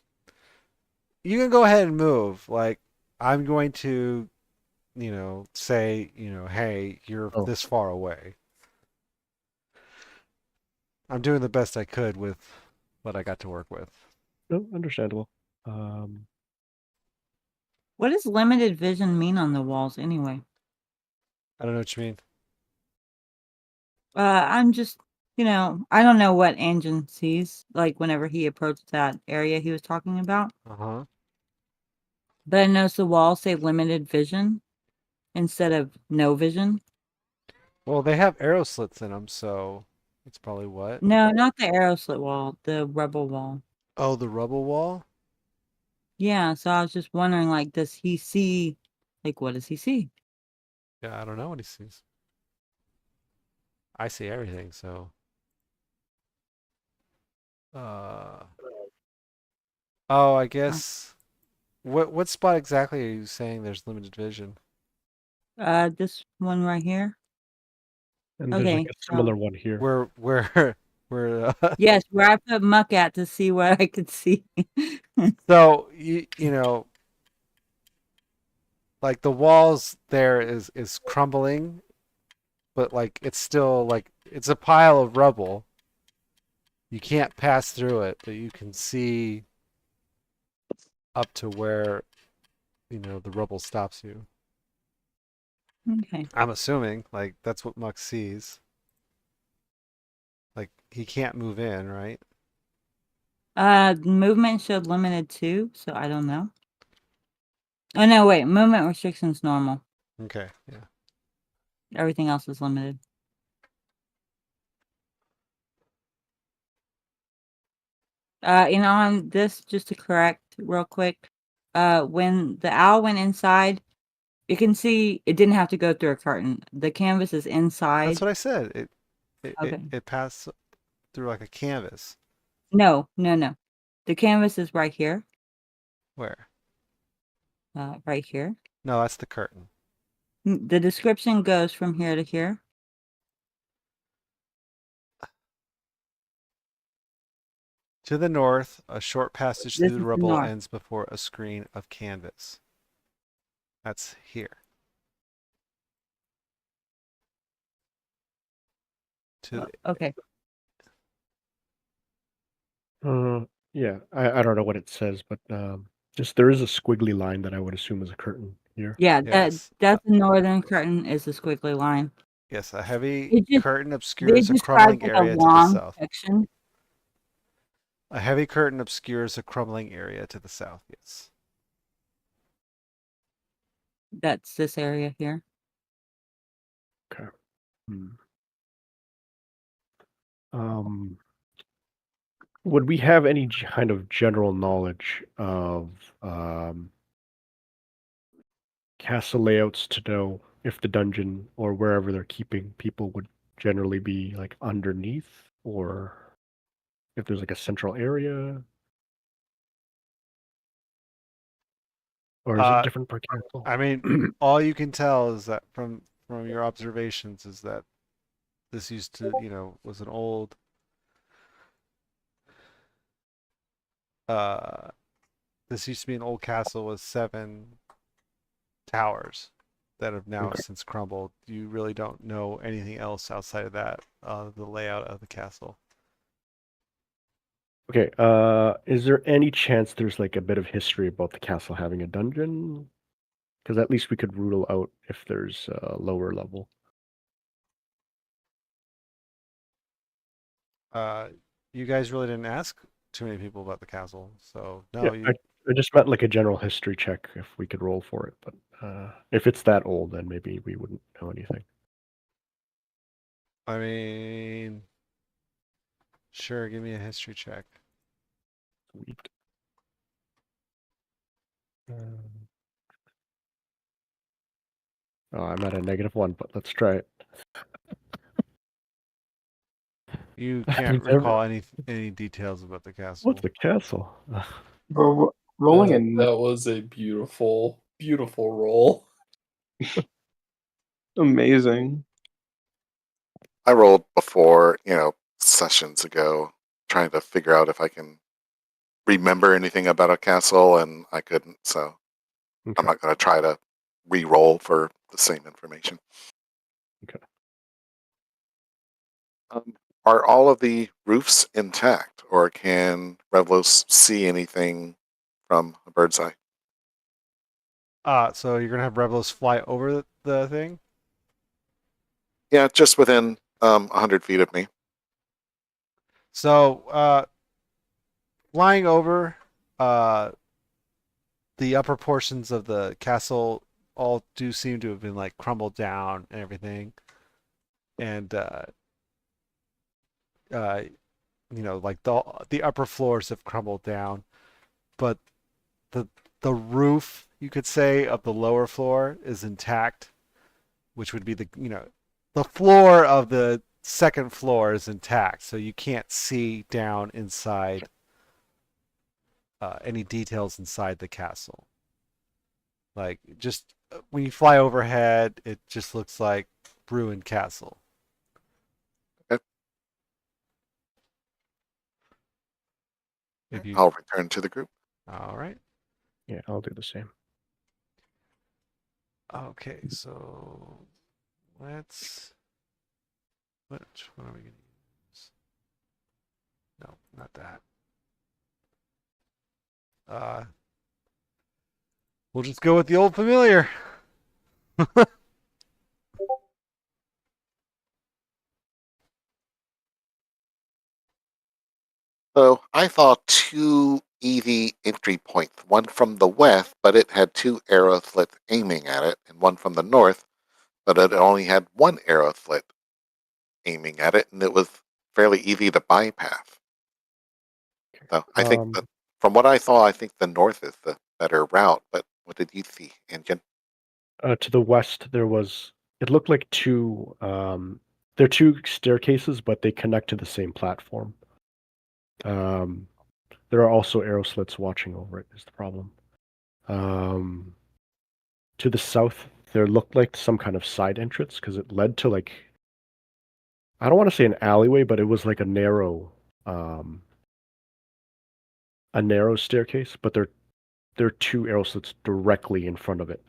you can go ahead and move. Like I'm going to, say, hey, you're Oh, this far away. I'm doing the best I could with what I got to work with. no, understandable. Um, what does limited vision mean on the walls anyway? I don't know what you mean. I'm just, I don't know what Anjin sees, like whenever he approached that area he was talking about. Uh-huh. But I noticed the walls say limited vision instead of no vision. Well, they have arrow slits in them, so it's probably what? No, not the arrow slit wall, the rebel wall. Oh, the rubble wall? Yeah, so I was just wondering, like, does he see, like, what does he see? Yeah, I don't know what he sees. I see everything, so uh oh, I guess what spot exactly are you saying there's limited vision? This one right here. and there's like Okay, a so similar one here. Where yes, where I put muck at to see what I could see. so you know like the walls there is crumbling, but like it's still like it's a pile of rubble. You can't pass through it, but you can see up to where, the rubble stops you. Okay. I'm assuming like that's what Muck sees. Like he can't move in, right? Movement showed limited too, so I don't know. Oh no, wait, movement restrictions normal. Okay, yeah. Everything else is limited. And on this, just to correct real quick, when the owl went inside, you can see it didn't have to go through a curtain. The canvas is inside. That's what I said. Okay. It passed through like a canvas. No. The canvas is right here. Where? Right here. No, that's the curtain. The description goes from here to here. To the north, a short passage This through the is the rubble north. ends before a screen of canvas. That's here. Okay. Yeah, I don't know what it says, but just there is a squiggly line that I would assume is a curtain here. Yeah, Yes. that's the northern curtain is the squiggly line. Yes, a heavy It just curtain they obscures a described crumbling like a area to the long south. section. A heavy curtain obscures a crumbling area to the south. Yes. That's this area here. Okay. Um, would we have any kind of general knowledge of castle layouts to know if the dungeon or wherever they're keeping people would generally be like underneath, or if there's like a central area, or is it different per castle? I mean, all you can tell is that from your observations is that this used to, was an old this used to be an old castle with 7 towers that have now Okay. since crumbled. You really don't know anything else outside of that, the layout of the castle. Okay, is there any chance there's like a bit of history about the castle having a dungeon? Because at least we could rule out if there's a lower level. You guys really didn't ask too many people about the castle, so no. Yeah, I just meant like a general history check if we could roll for it, but if it's that old, then maybe we wouldn't know anything. I mean, sure, give me a history check. Sweet. Oh, I'm at a -1, but let's try it. You can't recall any details about the castle. What's the castle? Bro, rolling in That was a beautiful, beautiful roll. amazing. I rolled before, sessions ago, trying to figure out if I can remember anything about a castle, and I couldn't. So Okay. I'm not going to try to re-roll for the same information. Okay. Are all of the roofs intact, or can Revlos see anything from a bird's eye? So you're gonna have Revlos fly over the thing? Yeah, just within 100 feet of me. So flying over the upper portions of the castle all do seem to have been like crumbled down and everything, and like the upper floors have crumbled down, but the roof, you could say, of the lower floor is intact, which would be the floor of the second floor is intact, so you can't see down inside any details inside the castle. Like, just when you fly overhead, it just looks like ruined castle. Okay. I'll return to the group. All right. Yeah, I'll do the same. Okay, so which one are we going to use? No, not that. We'll just go with the old familiar. So I saw 2 EV entry points, one from the west, but it had 2 arrow slits aiming at it, and one from the north, but it only had 1 arrow slit aiming at it, and it was fairly easy to bypass. though. I think Um, that from what I saw, I think the north is the better route. But what did you see, Engine? To the west, there was. It looked like two. They're two staircases, but they connect to the same platform. Um, there are also arrow slits watching over it. Is the problem? Um, to the south, there looked like some kind of side entrance because it led to like I don't want to say an alleyway, but it was like um, a narrow staircase. But there are two arrow slits directly in front of it.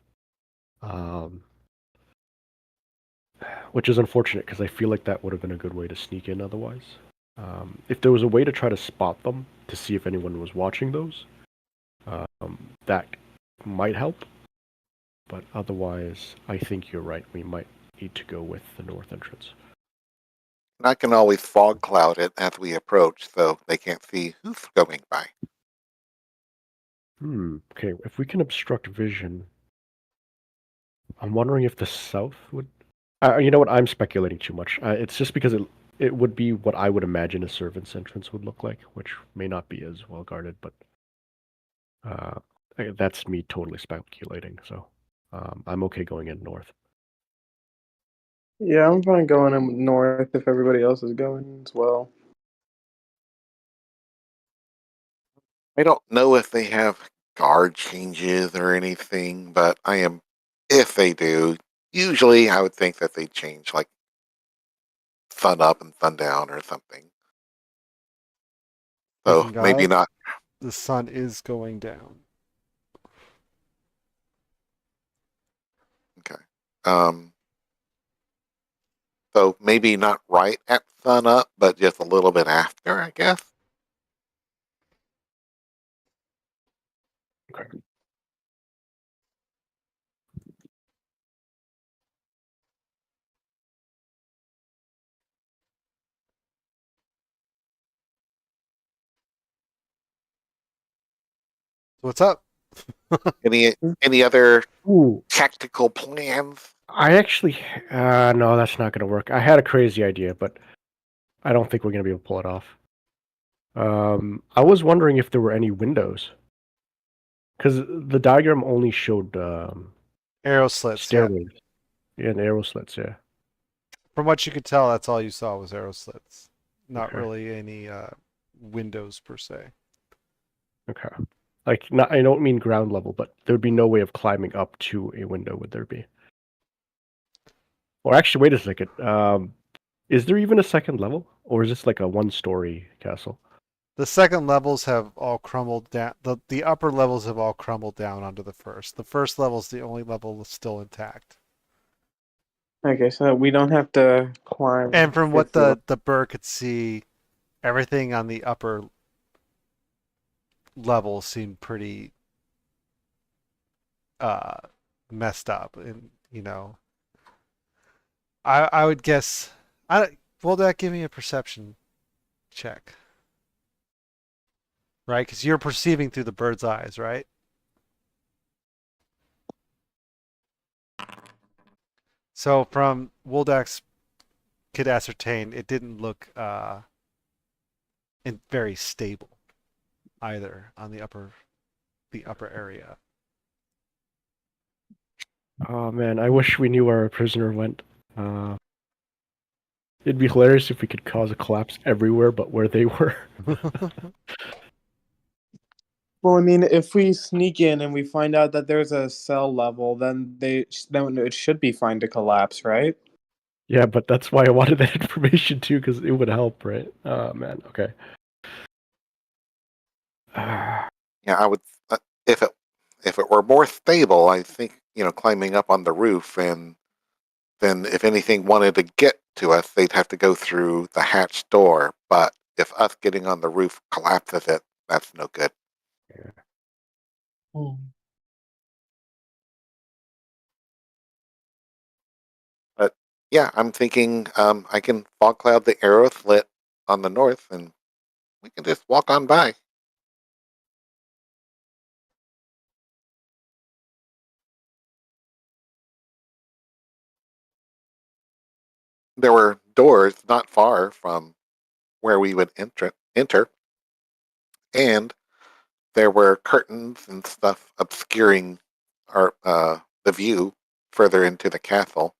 Um, which is unfortunate because I feel like that would have been a good way to sneak in otherwise. If there was a way to try to spot them to see if anyone was watching those, that might help. But otherwise, I think you're right. We might need to go with the north entrance. And I can always fog cloud it as we approach, so they can't see who's going by. Okay, if we can obstruct vision, I'm wondering if the south would. You know what? I'm speculating too much. It's just because it would be what I would imagine a servant's entrance would look like, which may not be as well guarded, but uh, that's me totally speculating. So I'm okay going in north. Yeah, I'm fine going in north if everybody else is going as well. I don't know if they have guard changes or anything, but I am. If they do, usually I would think that they change like sun up and sun down or something. So Speaking maybe of, not. the sun is going down. Okay. Um, so maybe not right at sun up, but just a little bit after, I guess. Okay. What's up? Any other Ooh, tactical plans? I actually. No, that's not going to work. I had a crazy idea, but I don't think we're going to be able to pull it off. I was wondering if there were any windows. Because the diagram only showed Arrow slits, yeah. stairways and arrow slits, yeah. From what you could tell, that's all you saw was arrow slits. Not Okay. really any windows per se. Okay. Like, not, I don't mean ground level, but there'd be no way of climbing up to a window, would there be? Or actually, wait a second. Is there even a second level? Or is this like a one-story castle? The second levels have all crumbled down. The upper levels have all crumbled down onto the first. The first level is the only level that's still intact. Okay, so we don't have to climb. And from what It's the the bird could see, everything on the upper level seemed pretty uh messed up. And I would guess. Will that give me a perception check? Right, because you're perceiving through the bird's eyes, right? So from Woldak's could ascertain, it didn't look very stable either on the upper area. Oh man, I wish we knew where our prisoner went. It'd be hilarious if we could cause a collapse everywhere but where they were. well, I mean, if we sneak in and we find out that there's a cell level, then then it should be fine to collapse, right? Yeah, but that's why I wanted that information too, because it would help, right? Oh man, okay. Yeah, I would. If it were more stable, I think climbing up on the roof, and then if anything wanted to get to us, they'd have to go through the hatch door. But if us getting on the roof collapses it, that's no good. But yeah, I'm thinking I can fog cloud the arrow slit on the north, and we can just walk on by. There were doors not far from where we would enter. and there were curtains and stuff obscuring the view further into the castle.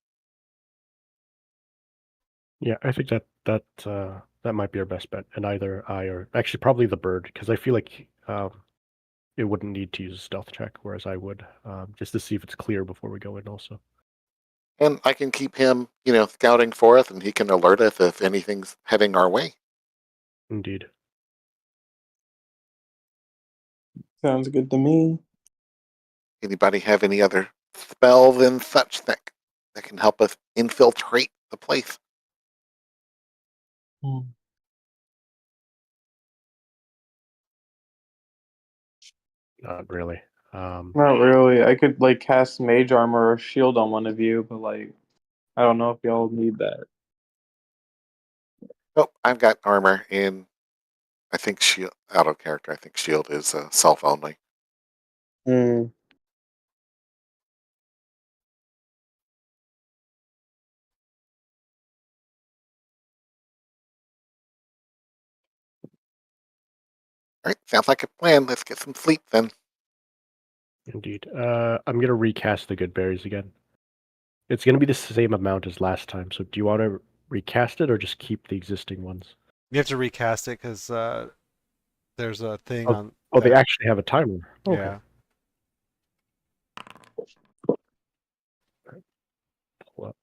Yeah, I think that might be our best bet, and either I or actually probably the bird, because I feel like it wouldn't need to use a stealth check, whereas I would, just to see if it's clear before we go in. Also, And I can keep him, scouting for us, and he can alert us if anything's heading our way. indeed. Sounds good to me. Anybody have any other spells and such that can help us infiltrate the place? Not really. Not really. I could like cast mage armor or shield on one of you, but like I don't know if y'all need that. Oh, I've got armor in. I think shield out of character. I think shield is self only. Hmm. All right, sounds like a plan. Let's get some sleep then. Indeed. I'm gonna recast the good berries again. It's gonna be the same amount as last time. So, do you want to recast it or just keep the existing ones? You have to recast it because there's a thing on. Oh, they that- actually have a timer. Okay. Yeah. Pull up.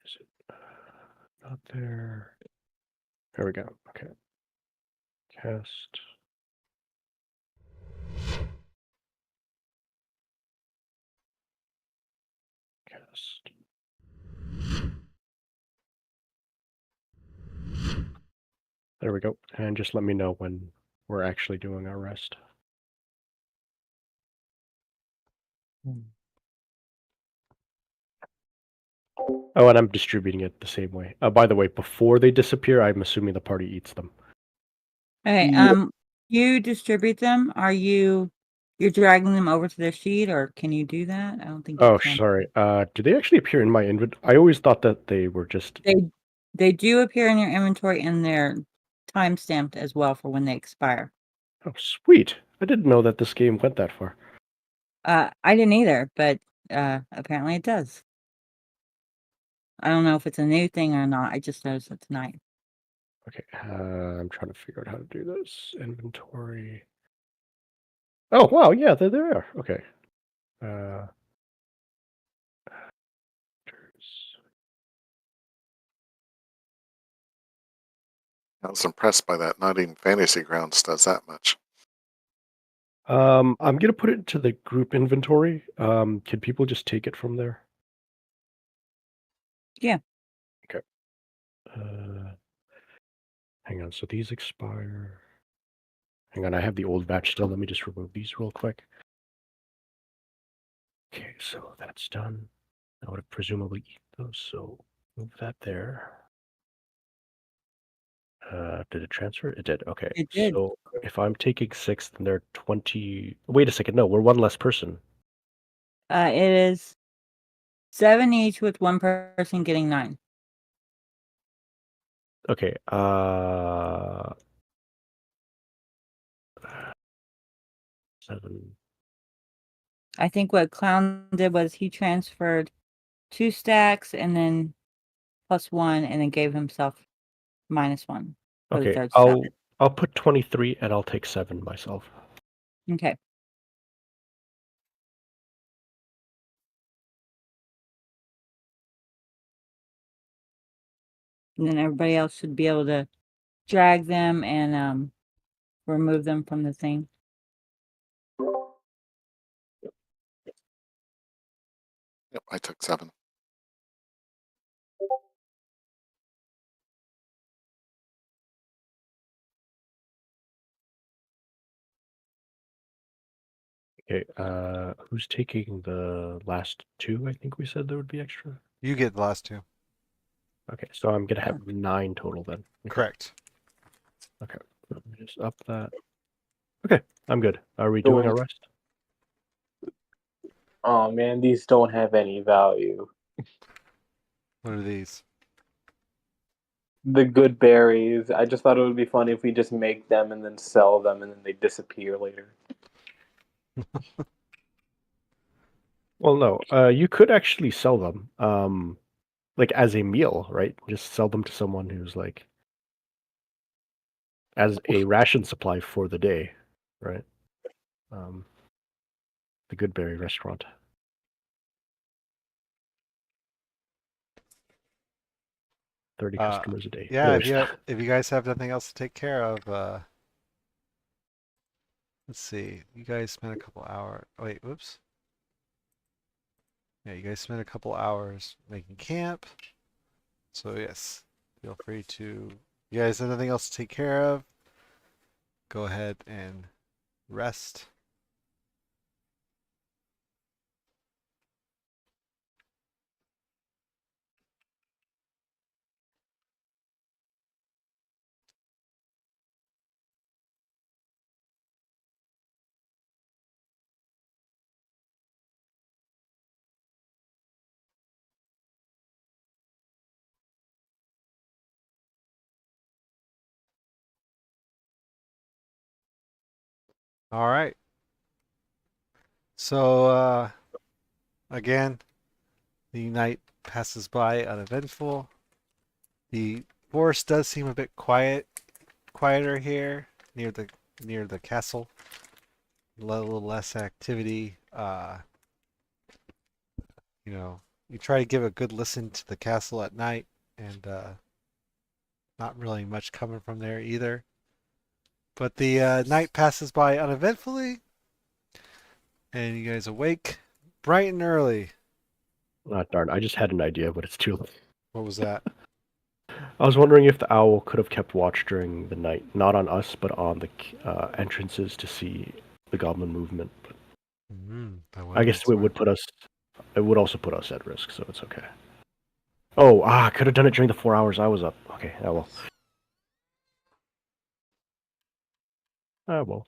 Is it not there? There we go. Okay. Cast. Cast. There we go. And just let me know when we're actually doing our rest. Oh, and I'm distributing it the same way. By the way, before they disappear, I'm assuming the party eats them. Okay, Yeah. you distribute them. You're dragging them over to their sheet, or can you do that? I don't think you Oh, can. sorry. Do they actually appear in my inventory? I always thought that they were just. They do appear in your inventory, and they're time stamped as well for when they expire. Oh, sweet. I didn't know that this game went that far. I didn't either, but apparently it does. I don't know if it's a new thing or not. I just noticed it tonight. Okay, I'm trying to figure out how to do this. Inventory. Oh, wow, yeah, there they are. Okay. I was impressed by that. Not even Fantasy Grounds does that much. I'm gonna put it into the group inventory. Can people just take it from there? Yeah. Okay. Hang on. So these expire. Hang on. I have the old batch still. Let me just remove these real quick. Okay, so that's done. I would have presumably eat those. So move that there. Did it transfer? It did. Okay. It did. So if I'm taking 6, then there are 20. Wait a second. No, we're one less person. It is 7 each, with one person getting 9. Okay. 7. I think what Clown did was he transferred 2 stacks and then +1, and then gave himself -1 for the Okay. third stack. I'll put 23 and I'll take 7 myself. Okay. And then everybody else should be able to drag them and remove them from the thing. Yep, I took 7. Okay. Who's taking the last 2? I think we said there would be extra. You get the last 2. Okay, so I'm gonna have 9 total then. Okay. Correct. Okay. Let me just up that. Okay, I'm good. Are we doing our rest? Oh man, these don't have any value. What are these? the good berries. I just thought it would be funny if we just make them and then sell them and then they disappear later. Well, no. You could actually sell them, like as a meal, right? Just sell them to someone who's like as a ration supply for the day, right? The Goodberry restaurant. Thirty customers a day. Yeah, Anyways, if you guys have nothing else to take care of, let's see. You guys spent a couple hours. Oh, wait, whoops. Yeah, you guys spent a couple hours making camp. So yes, feel free to. You guys have nothing else to take care of. Go ahead and rest. All right. So again, the night passes by uneventful. The forest does seem a bit quieter here near the castle. A little less activity. You try to give a good listen to the castle at night, and not really much coming from there either. But the night passes by uneventfully, and you guys awake bright and early. darn, I just had an idea, but it's too late. What was that? I was wondering if the owl could have kept watch during the night, not on us, but on the entrances to see the goblin movement. But That would I have guess been it would smart. put us. It would also put us at risk, so it's okay. Oh, I could have done it during the 4 hours I was up. Okay, I will. I will.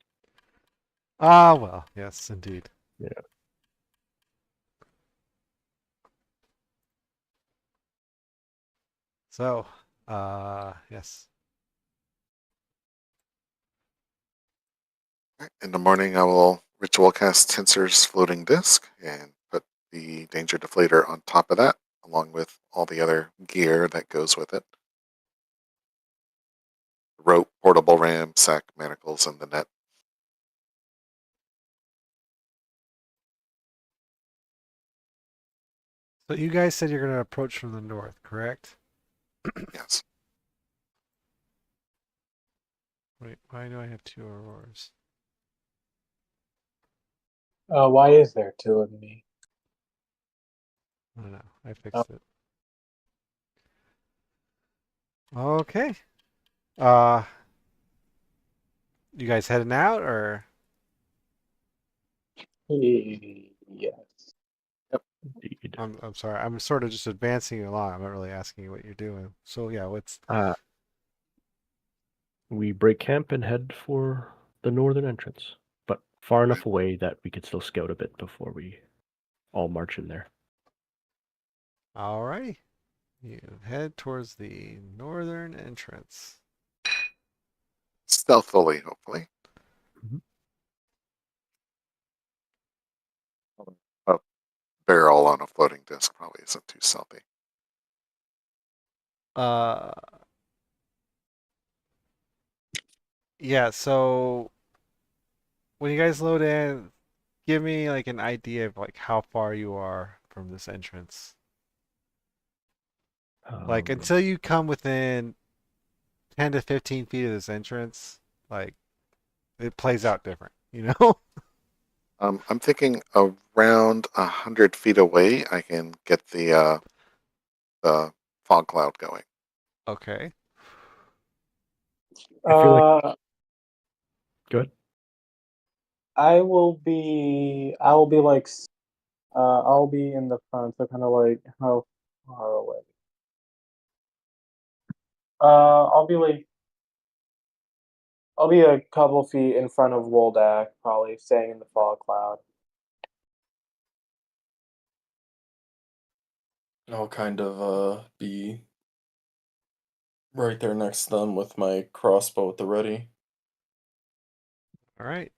Ah, well, yes, indeed. Yeah. So, yes. In the morning, I will ritual cast Tensor's floating disc and put the danger deflator on top of that, along with all the other gear that goes with it. Rope, portable ram, sack, manacles, and the net. So you guys said you're going to approach from the north, correct? Yes. Wait, why do I have two auroras? Why is there two of me? I don't know. I Oh. fixed it. Okay. Uh, you guys heading out, or? Yes. Indeed. I'm sorry. I'm sort of just advancing you along. I'm not really asking you what you're doing. So yeah, what's? We break camp and head for the northern entrance, but far enough away that we could still scout a bit before we all march in there. All right. You head towards the northern entrance. Stealthily, hopefully. Mhm. A barrel on a floating disc probably isn't too stealthy. Uh, yeah. So when you guys load in, give me like an idea of like how far you are from this entrance. Like until you come within 10 to 15 feet of this entrance, like it plays out different, you know? I'm thinking around 100 feet away, I can get the fog cloud going. Okay. I feel like good. I'll be in the front, so kind of like how far away? I'll be like, I'll be a couple feet in front of Woldak, probably staying in the fog cloud. I'll kind of be right there next to them with my crossbow at the ready. All right.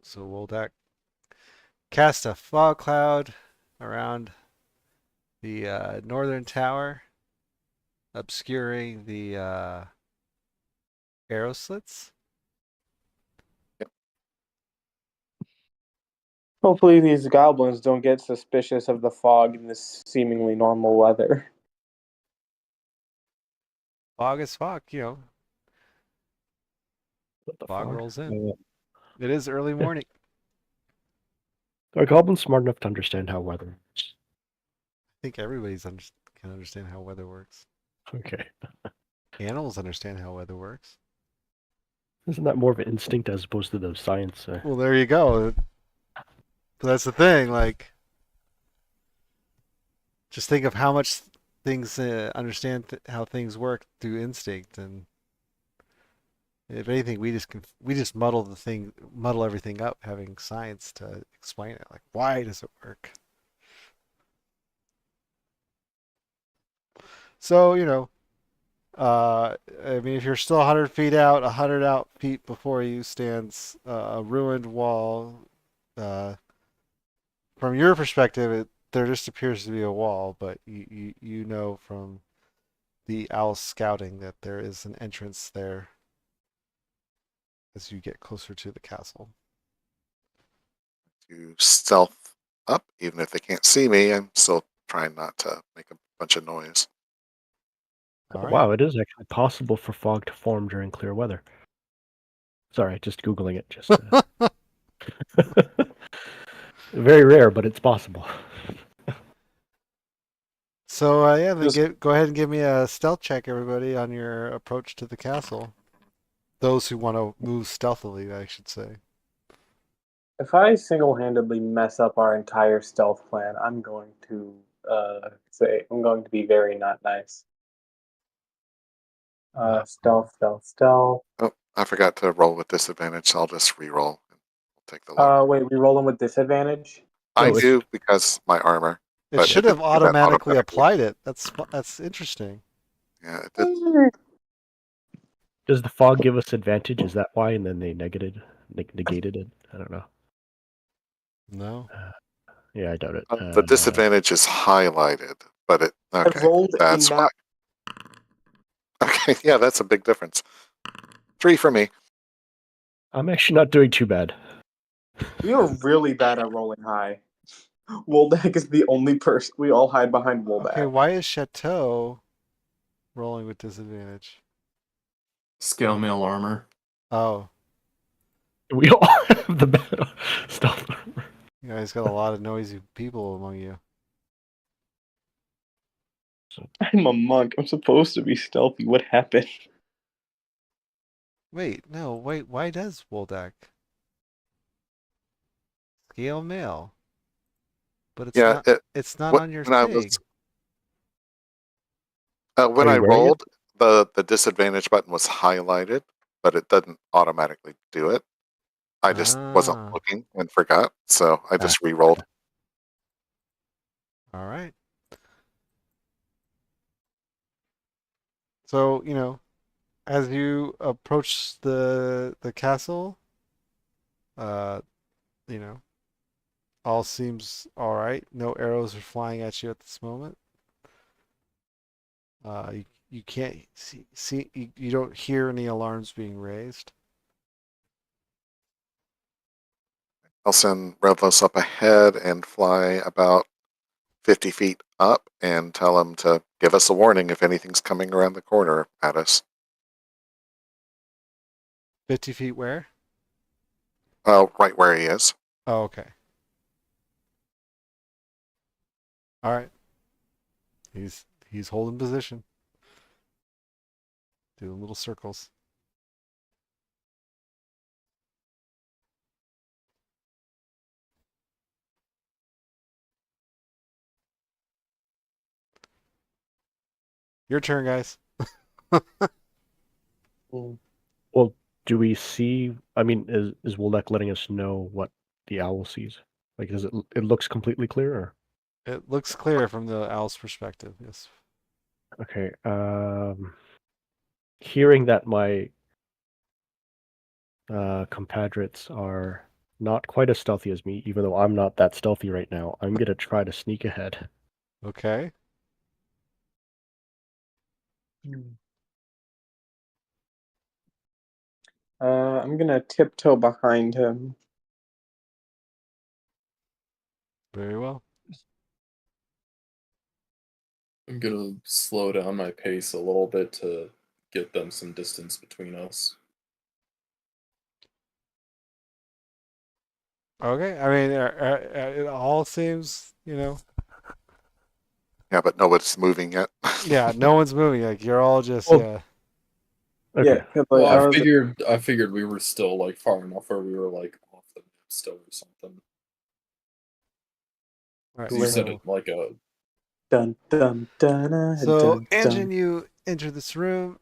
So Woldak cast a fog cloud around the northern tower, obscuring the arrow slits. Hopefully, these goblins don't get suspicious of the fog in this seemingly normal weather. Fog is fog, What the fog fog? rolls in. It is early morning. Are goblins smart enough to understand how weather works? I think everybody's can understand how weather works. Okay. Animals understand how weather works. Isn't that more of an instinct as opposed to the science? Well, there you go. But that's the thing. Like, just think of how much things understand how things work through instinct, and if anything, we just muddle everything up, having science to explain it. Like, why does it work? So, I mean, if you're still 100 feet out, 100 out feet before you stands a ruined wall. From your perspective, there just appears to be a wall, but you know from the owl scouting that there is an entrance there as you get closer to the castle. To stealth up, even if they can't see me. I'm still trying not to make a bunch of noise. All right. Wow, it is actually possible for fog to form during clear weather. Sorry, just Googling it. Just very rare, but it's possible. So yeah, then Just- go ahead and give me a stealth check, everybody, on your approach to the castle. Those who want to move stealthily, I should say. If I single-handedly mess up our entire stealth plan, I'm going to be very not nice. Stealth. Oh, I forgot to roll with disadvantage, so I'll just re-roll. And we'll take the luck. Wait, we rolling with disadvantage? I No, it's- do because my armor. It But should it have didn't do that automatically applied it. That's interesting. Yeah, it did. Does the fog give us advantage? Is that why? And then they negated it? I don't know. No. Yeah, I doubt it. The disadvantage is highlighted, but it okay. rolled That's a why. Okay, yeah, that's a big difference. 3 for me. I'm actually not doing too bad. We are really bad at rolling high. Woldak is the only person. We all hide behind Woldak. Okay, why is Chateau rolling with disadvantage? Scale mail armor. Oh, We all have the battle stuff. you guys got a lot of noisy people among you. I'm a monk. I'm supposed to be stealthy. What happened? Wait, no, wait, why does Woldak? Scale mail. But Yeah, it's not on your when I thing. was when Are I you wearing it? rolled, the disadvantage button was highlighted, but it doesn't automatically do it. I just wasn't Ah, looking and forgot, so I Ah, just re-rolled. all right. So, as you approach the castle, uh, you know, all seems all right. No arrows are flying at you at this moment. You can't see you don't hear any alarms being raised. I'll send Redlos up ahead and fly about 50 feet up and tell him to give us a warning if anything's coming around the corner at us. 50 feet where? Right where he is. Oh, okay. All right. He's holding position. Doing little circles. Your turn, guys. Well, do we see? I mean, is Woldak letting us know what the owl sees? Like, does it looks completely clear? Or? It looks clear from the owl's perspective. Yes. Okay. hearing that my compatriots are not quite as stealthy as me, even though I'm not that stealthy right now, I'm gonna try to sneak ahead. Okay. I'm gonna tiptoe behind him. Very well. I'm gonna slow down my pace a little bit to get them some distance between us. Okay. I mean, it all seems, Yeah, but nobody's moving yet. yeah, no one's moving. Like you're all just, Well, yeah. Okay. Yeah, 'cause, Well, like, I figured we were still like far enough where we were like off the map still or something. All right. You said So, it like a dun dun dun dun Anjin, dun. you enter this room,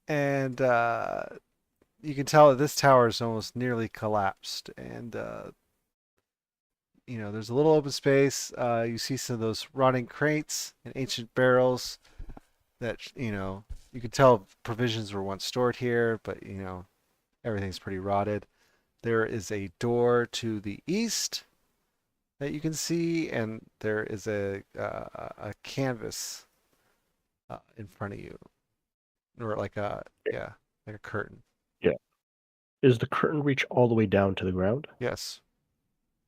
and you can tell that this tower is almost nearly collapsed, and there's a little open space. You see some of those rotting crates and ancient barrels that you can tell provisions were once stored here, but everything's pretty rotted. There is a door to the east that you can see, and there is a canvas in front of you, or like a curtain. Yeah. Is the curtain reach all the way down to the ground Yes,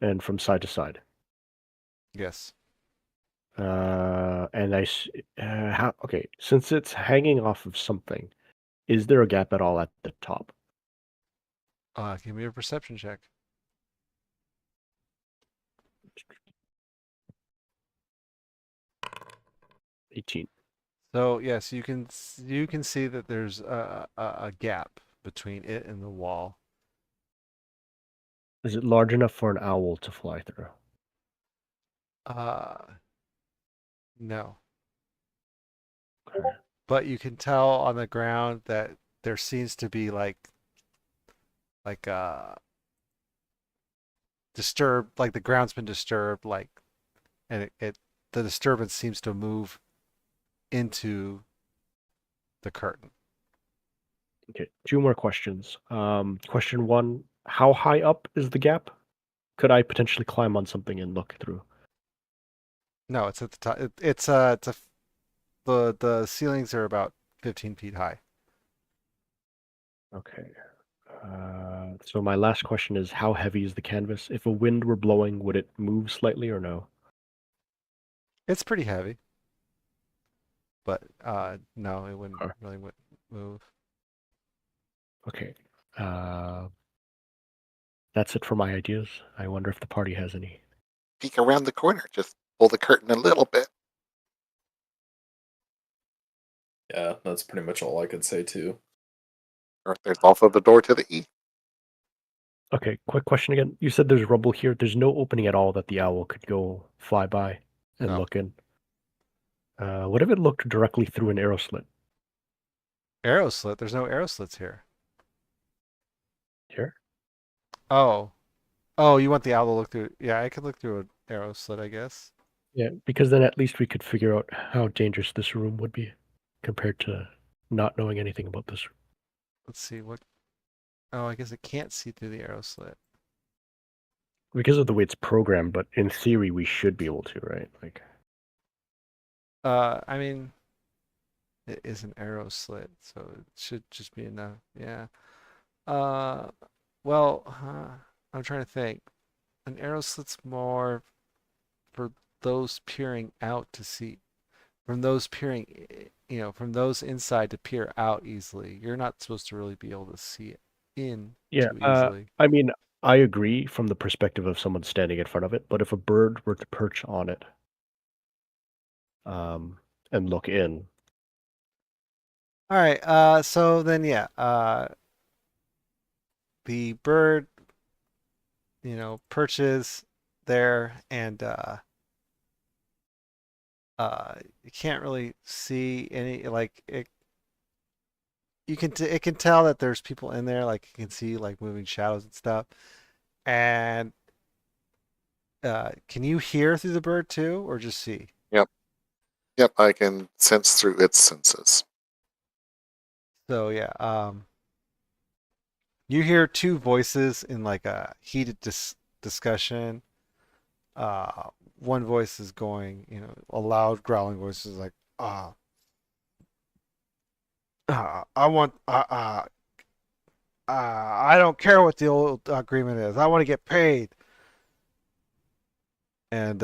and from side to side? yes. And okay, since it's hanging off of something, is there a gap at all at the top? Give me a perception check. 18. So yes, you can see that there's a gap between it and the wall. Is it large enough for an owl to fly through? Uh, no, Okay. but you can tell on the ground that there seems to be like disturbed, like the ground's been disturbed, and the disturbance seems to move into the curtain. Okay, two more questions. Question one, how high up is the gap? Could I potentially climb on something and look through? No, it's at the top. The ceilings are about 15 feet high. Okay. So my last question is, how heavy is the canvas? If a wind were blowing, would it move slightly or no? It's pretty heavy, but no, it wouldn't Okay. really move. Okay. That's it for my ideas. I wonder if the party has any. Peek around the corner. Just pull the curtain a little bit. yeah, that's pretty much all I could say too. Or there's also the door to the east. Okay, quick question again. You said there's rubble here. There's no opening at all that the owl could go fly by and No. look in. What if it looked directly through an arrow slit? Arrow slit? There's no arrow slits here. Here? Oh. Oh, you want the owl to look through? Yeah, I could look through an arrow slit, I guess. Yeah, because then at least we could figure out how dangerous this room would be compared to not knowing anything about this room. Let's see what. Oh, I guess it can't see through the arrow slit. Because of the way it's programmed, but in theory we should be able to, right? Like, I mean, it is an arrow slit, so it should just be enough. Yeah. Uh, well, I'm trying to think. An arrow slit's more for those peering out to see. From those peering, from those inside to peer out easily. You're not supposed to really be able to see it in yeah, too easily. I mean, I agree from the perspective of someone standing in front of it, but if a bird were to perch on it, and look in, All right. So then, yeah. The bird, perches there, and you can't really see any like it. It can tell that there's people in there. Like you can see like moving shadows and stuff. And can you hear through the bird too, or just see? Yep. Yep, I can sense through its senses. So yeah, you hear two voices in like a heated discussion. Uh, One voice is going, a loud growling voice is like, I want, I don't care what the old agreement is. I want to get paid. And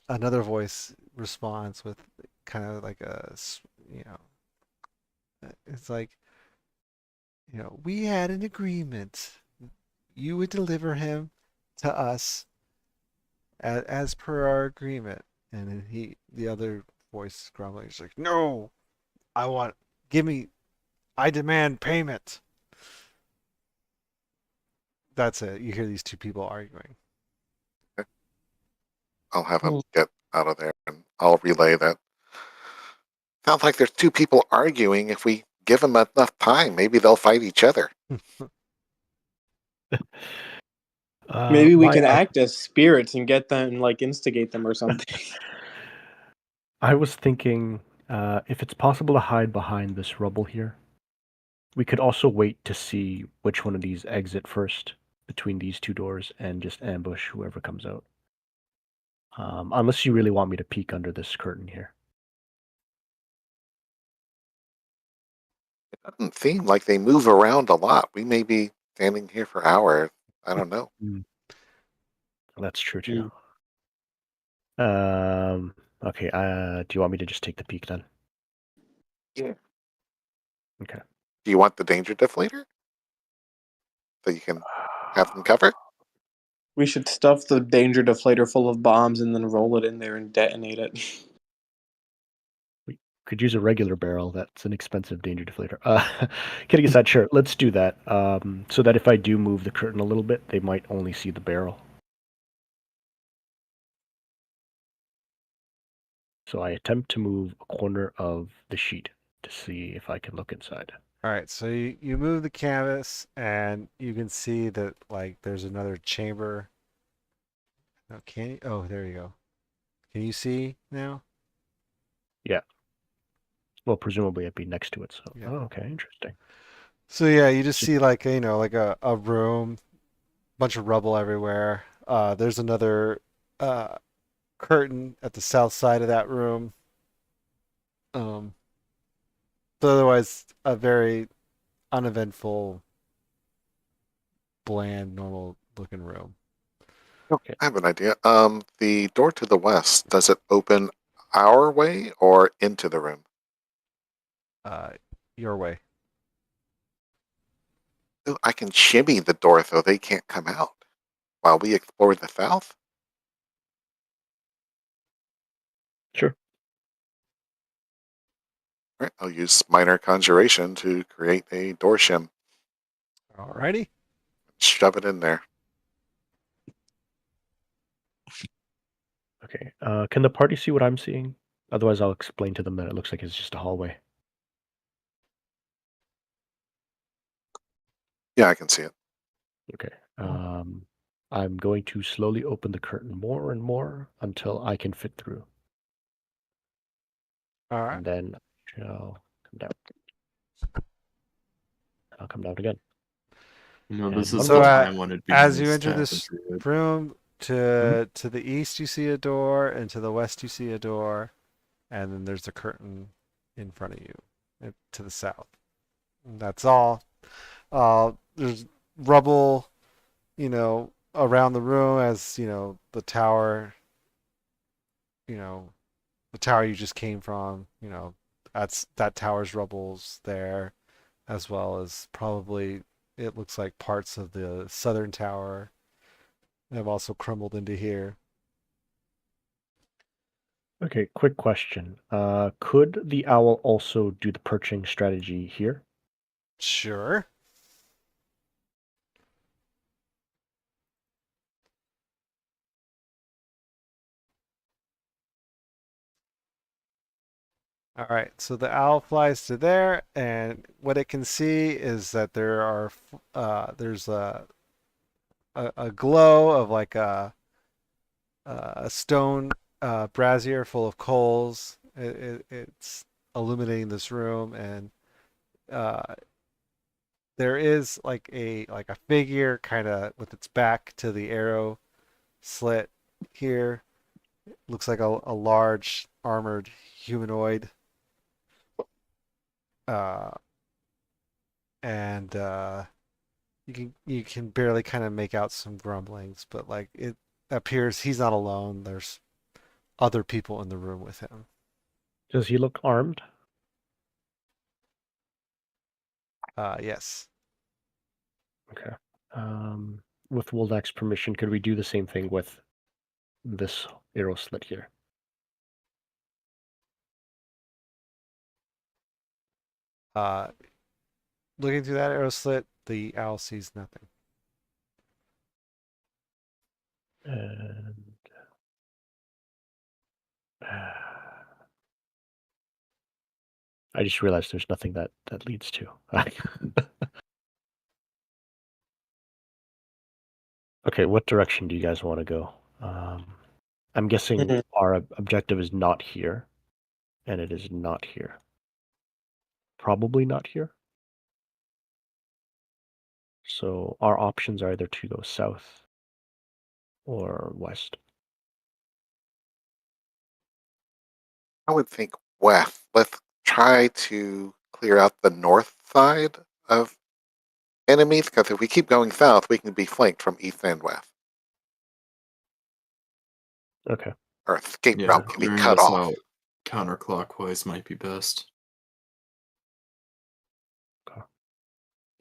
another voice responds with kind of like you know, it's like, we had an agreement. You would deliver him to us as per our agreement. And then the other voice grumbling is like, no, I want, give me, I demand payment. That's it. You hear these two people arguing. I'll have him get out of there, and I'll relay that. Sounds like there's two people arguing. If we give them enough time, maybe they'll fight each other. Maybe we My can act as spirits and get them, like, instigate them or something. I was thinking, if it's possible to hide behind this rubble here, we could also wait to see which one of these exit first between these two doors and just ambush whoever comes out. Unless you really want me to peek under this curtain here. It doesn't seem like they move around a lot. We may be standing here for hours. I don't know. That's true Mm. too. Okay, do you want me to just take the peek then? Yeah. Okay. Do you want the danger deflator? So you can have them cover? We should stuff the danger deflator full of bombs and then roll it in there and detonate it. We could use a regular barrel. That's an expensive danger deflator. Kidding aside, sure, let's do that. So that if I do move the curtain a little bit, they might only see the barrel. So I attempt to move a corner of the sheet to see if I can look inside. All right, so you move the canvas and you can see that like there's another chamber. Oh, can you? Oh, there you go. Can you see now? Yeah. Well, presumably I'd be next to it. So, Yeah. oh, okay, interesting. So yeah, you just So- see like like a room, bunch of rubble everywhere. There's another curtain at the south side of that room. But otherwise a very uneventful, bland, normal looking room. Okay. I have an idea. The door to the west, does it open our way or into the room? Your way. Ooh, I can shimmy the door so they can't come out while we explore the south. Sure. All right, I'll use minor conjuration to create a door shim. Alrighty. Shove it in there. Okay. Can the party see what I'm seeing? Otherwise, I'll explain to them that it looks like it's just a hallway. Yeah, I can see it. Okay. I'm going to slowly open the curtain more and more until I can fit through. All right. And then I'll come down. I'll come down again. This And is So the time when it as you begins enter to this happen to it. room, to the east you see a door, and to the west you see a door, and then there's a curtain in front of you, to the south. And that's all. There's rubble, around the room as the tower, the tower you just came from. That tower's rubble's there, as well as probably it looks like parts of the southern tower have also crumbled into here. Okay, quick question. Could the owl also do the perching strategy here? Sure. All right, so the owl flies to there, and what it can see is that there's a glow of like a stone brazier full of coals. It's illuminating this room, and uh, there is like a figure kind of with its back to the arrow slit here. Looks like a large armored humanoid. Uh, and you can barely kind of make out some grumblings, but like it appears he's not alone. There's other people in the room with him. Does he look armed? Yes. Okay. With Woldak's permission, could we do the same thing with this arrow slit here? Uh, Looking through that arrow slit, the owl sees nothing. And I just realized there's nothing that leads to. Okay, what direction do you guys want to go? I'm guessing Mhm. our objective is not here, and it is not here. Probably not here. So our options are either to go south or west. I would think west. Let's try to clear out the north side of enemies, because if we keep going south, we can be flanked from east and west. Okay. Our escape Yeah, route can be clearing cut this off. out counterclockwise might be best.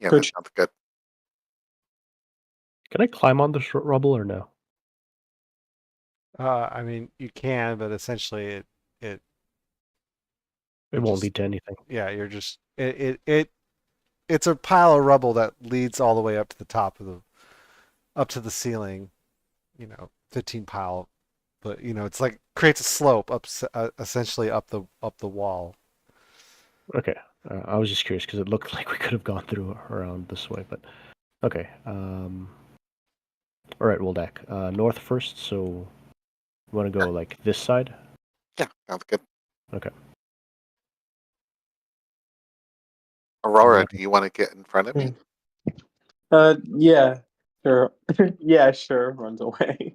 Yeah, that Could sounds good. Can I climb on this rubble or no? I mean, you can, but essentially it It won't just lead to anything. yeah, you're just it's a pile of rubble that leads all the way up to the top of the up to the ceiling. 15 pile, but it's like creates a slope up essentially up the wall. Okay. I was just curious because it looked like we could have gone through around this way, but okay. All right, Woldak. North first. So you want to go like this side? Yeah, sounds good. Okay. Aurora, do you want to get in front of me? Yeah, sure. Yeah, sure. Runs away.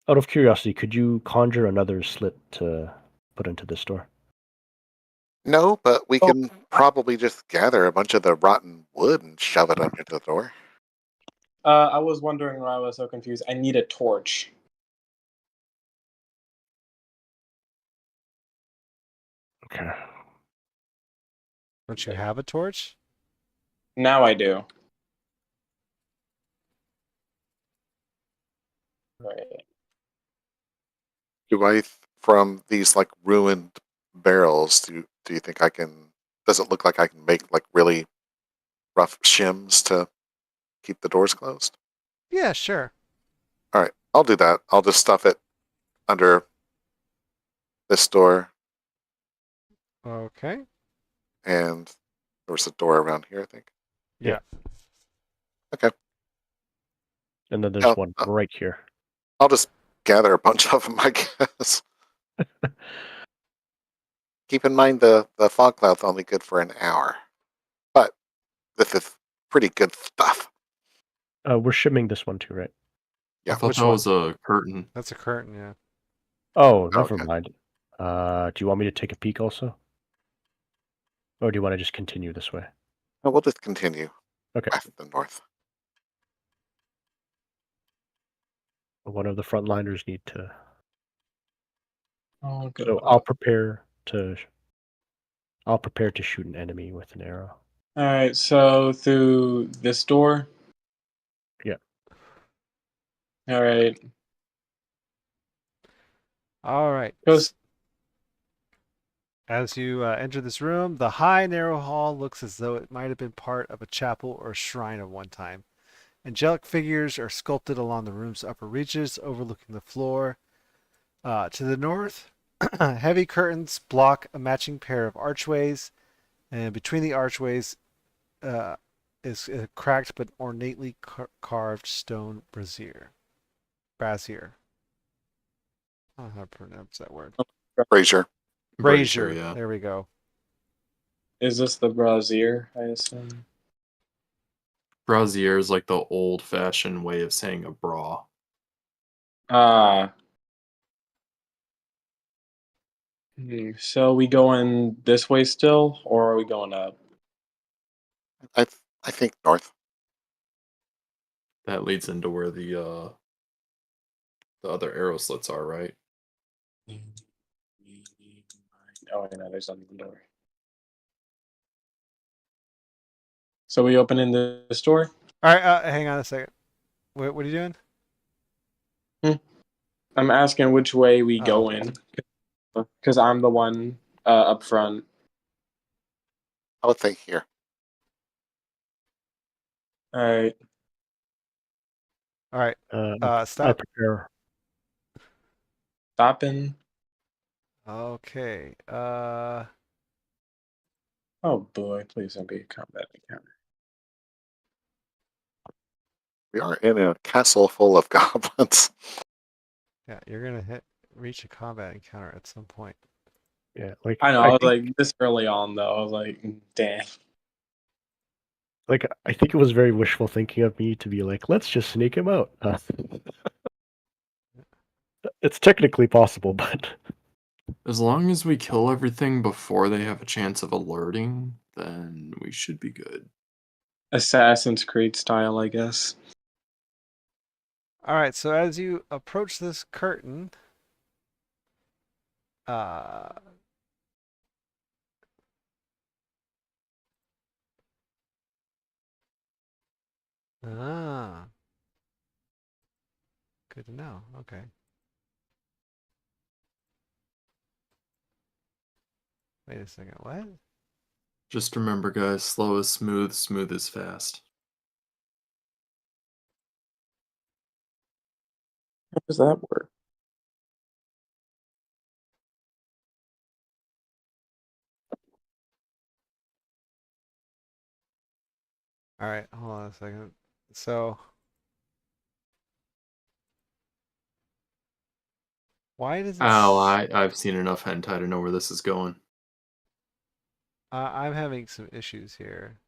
Out of curiosity, could you conjure another slit to put into this door? No, but we Oh. can probably just gather a bunch of the rotten wood and shove it under the door. I was wondering why I was so confused. I need a torch. Okay. Don't you have a torch? Now I do. Right. Do I, from these like ruined barrels, do you think I can? Does it look like I can make like really rough shims to keep the doors closed? Yeah, sure. All right, I'll do that. I'll just stuff it under this door, Okay. and there was a door around here, I think. Yeah. Okay, And then there's I'll, one right here. I'll just gather a bunch of them, I guess. Keep in mind the fog cloud's only good for an hour, but this is pretty good stuff. We're shimming this one too, right? Yeah. I thought Which that one? was a curtain. That's a curtain, yeah. Oh, never Okay. mind. Do you want me to take a peek also? Or do you want to just continue this way? No, we'll just continue Okay. west and north. One of the frontliners need to. Oh, good. So I'll prepare to shoot an enemy with an arrow. All right. So through this door. Yeah. All right. All right. Goes. As you enter this room, the high, narrow hall looks as though it might have been part of a chapel or shrine at one time. Angelic figures are sculpted along the room's upper reaches, overlooking the floor. To the north, heavy curtains block a matching pair of archways, and between the archways is a cracked but ornately carved stone brazier. Brazier. I don't know how to pronounce that word. Fraser. Brazier. Yeah. There we go. Is this the brazier, I assume? Brazier is like the old-fashioned way of saying a bra. Ah. So we going this way still, or are we going up? I think north. That leads into where the other arrow slits are, right? Oh, I know, there's another door. So we open in this door? All right, hang on a second. What are you doing? I'm asking which way we Oh. go in, because I'm the one up front. I would think here. All right. All right. I Stop. prepare. Stopping. Okay. Oh boy, please don't be a combat encounter. We are in a castle full of goblins. Yeah, you're gonna reach a combat encounter at some point. Yeah, like I know, I was think, like this early on though. I was like, damn. like I think it was very wishful thinking of me to be like, let's just sneak him out. It's technically possible, but As long as we kill everything before they have a chance of alerting, then we should be good. Assassin's Creed style, I guess. All right. So as you approach this curtain, uh, ah, good to know. Okay. Wait a second. What? Just remember, guys, slow is smooth, smooth is fast. How does that work? All right. Hold on a second. So why does it? Oh, I've seen enough hentai to know where this is going. I'm having some issues here.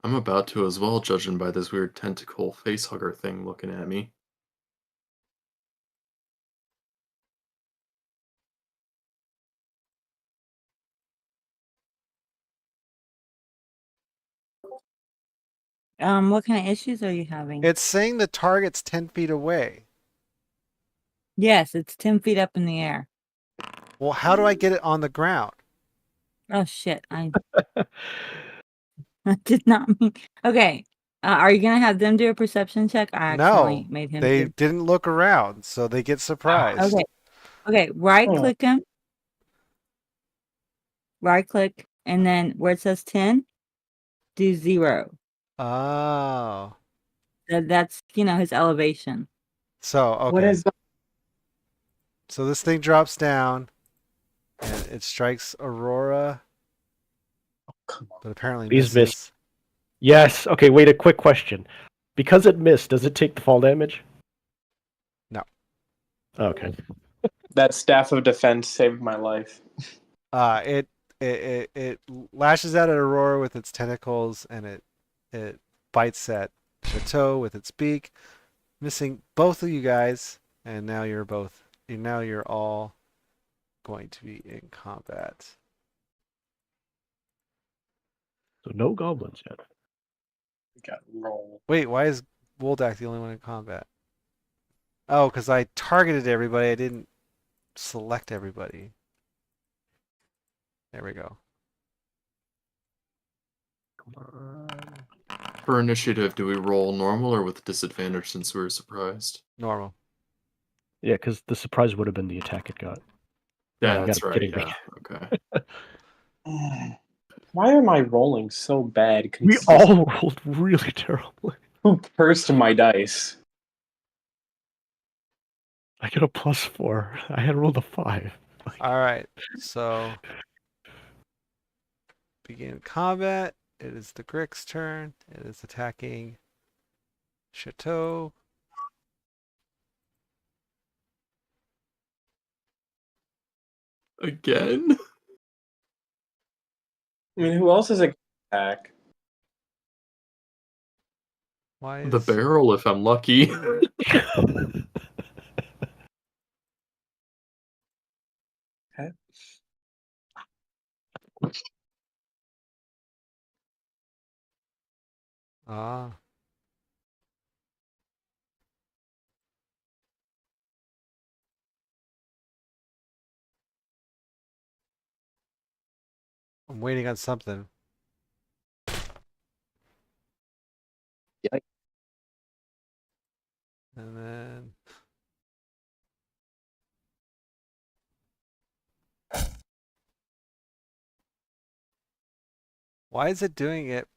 I'm about to as well, judging by this weird tentacle facehugger thing looking at me. What kind of issues are you having? It's saying the target's 10 feet away. Yes, it's 10 feet up in the air. Well, how do I get it on the ground? Oh shit! I did not mean. Okay, are you gonna have them do a perception check? I accidentally No, made him they do. didn't look around, so they get surprised. Okay, okay. Right Oh. click him. Right click, and then where it says 10, do 0. Oh. That's his elevation. So, What okay. is that? So this thing drops down and it strikes Aurora, Come on. but apparently Please misses. miss. Yes. Okay. Wait. A quick question. Because it missed, does it take the fall damage? No. Okay. That staff of defense saved my life. It lashes out at Aurora with its tentacles and it bites at Chateau with its beak, missing both of you guys, and now you're all going to be in combat. So no goblins yet. We got roll. Wait, why is Woldak the only one in combat? Oh, because I targeted everybody. I didn't select everybody. There we go. Come on. For initiative, do we roll normal or with disadvantage since we were surprised? Normal. Yeah, because the surprise would have been the attack it got. Yeah, you that's gotta be right. kidding me. Yeah, okay. Why am I rolling so bad? We all rolled really terribly. Who cursed my dice? I get a +4. I had rolled a 5. All right. So begin combat. It is the Grix's turn. It is attacking Chateau. Again? I mean, who else is a attack? Why The is barrel, if I'm lucky. Okay. ah? I'm waiting on something. Yikes. And then why is it doing it?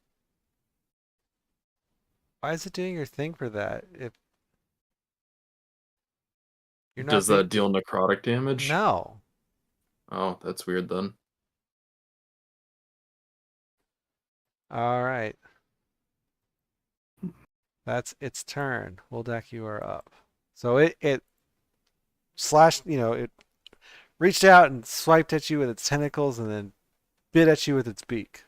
Why is it doing your thing for that? If you're not Does doing that deal necrotic damage? no. Oh, that's weird then. All right. That's its turn. Woldak, you are up. So it slashed, it reached out and swiped at you with its tentacles and then bit at you with its beak.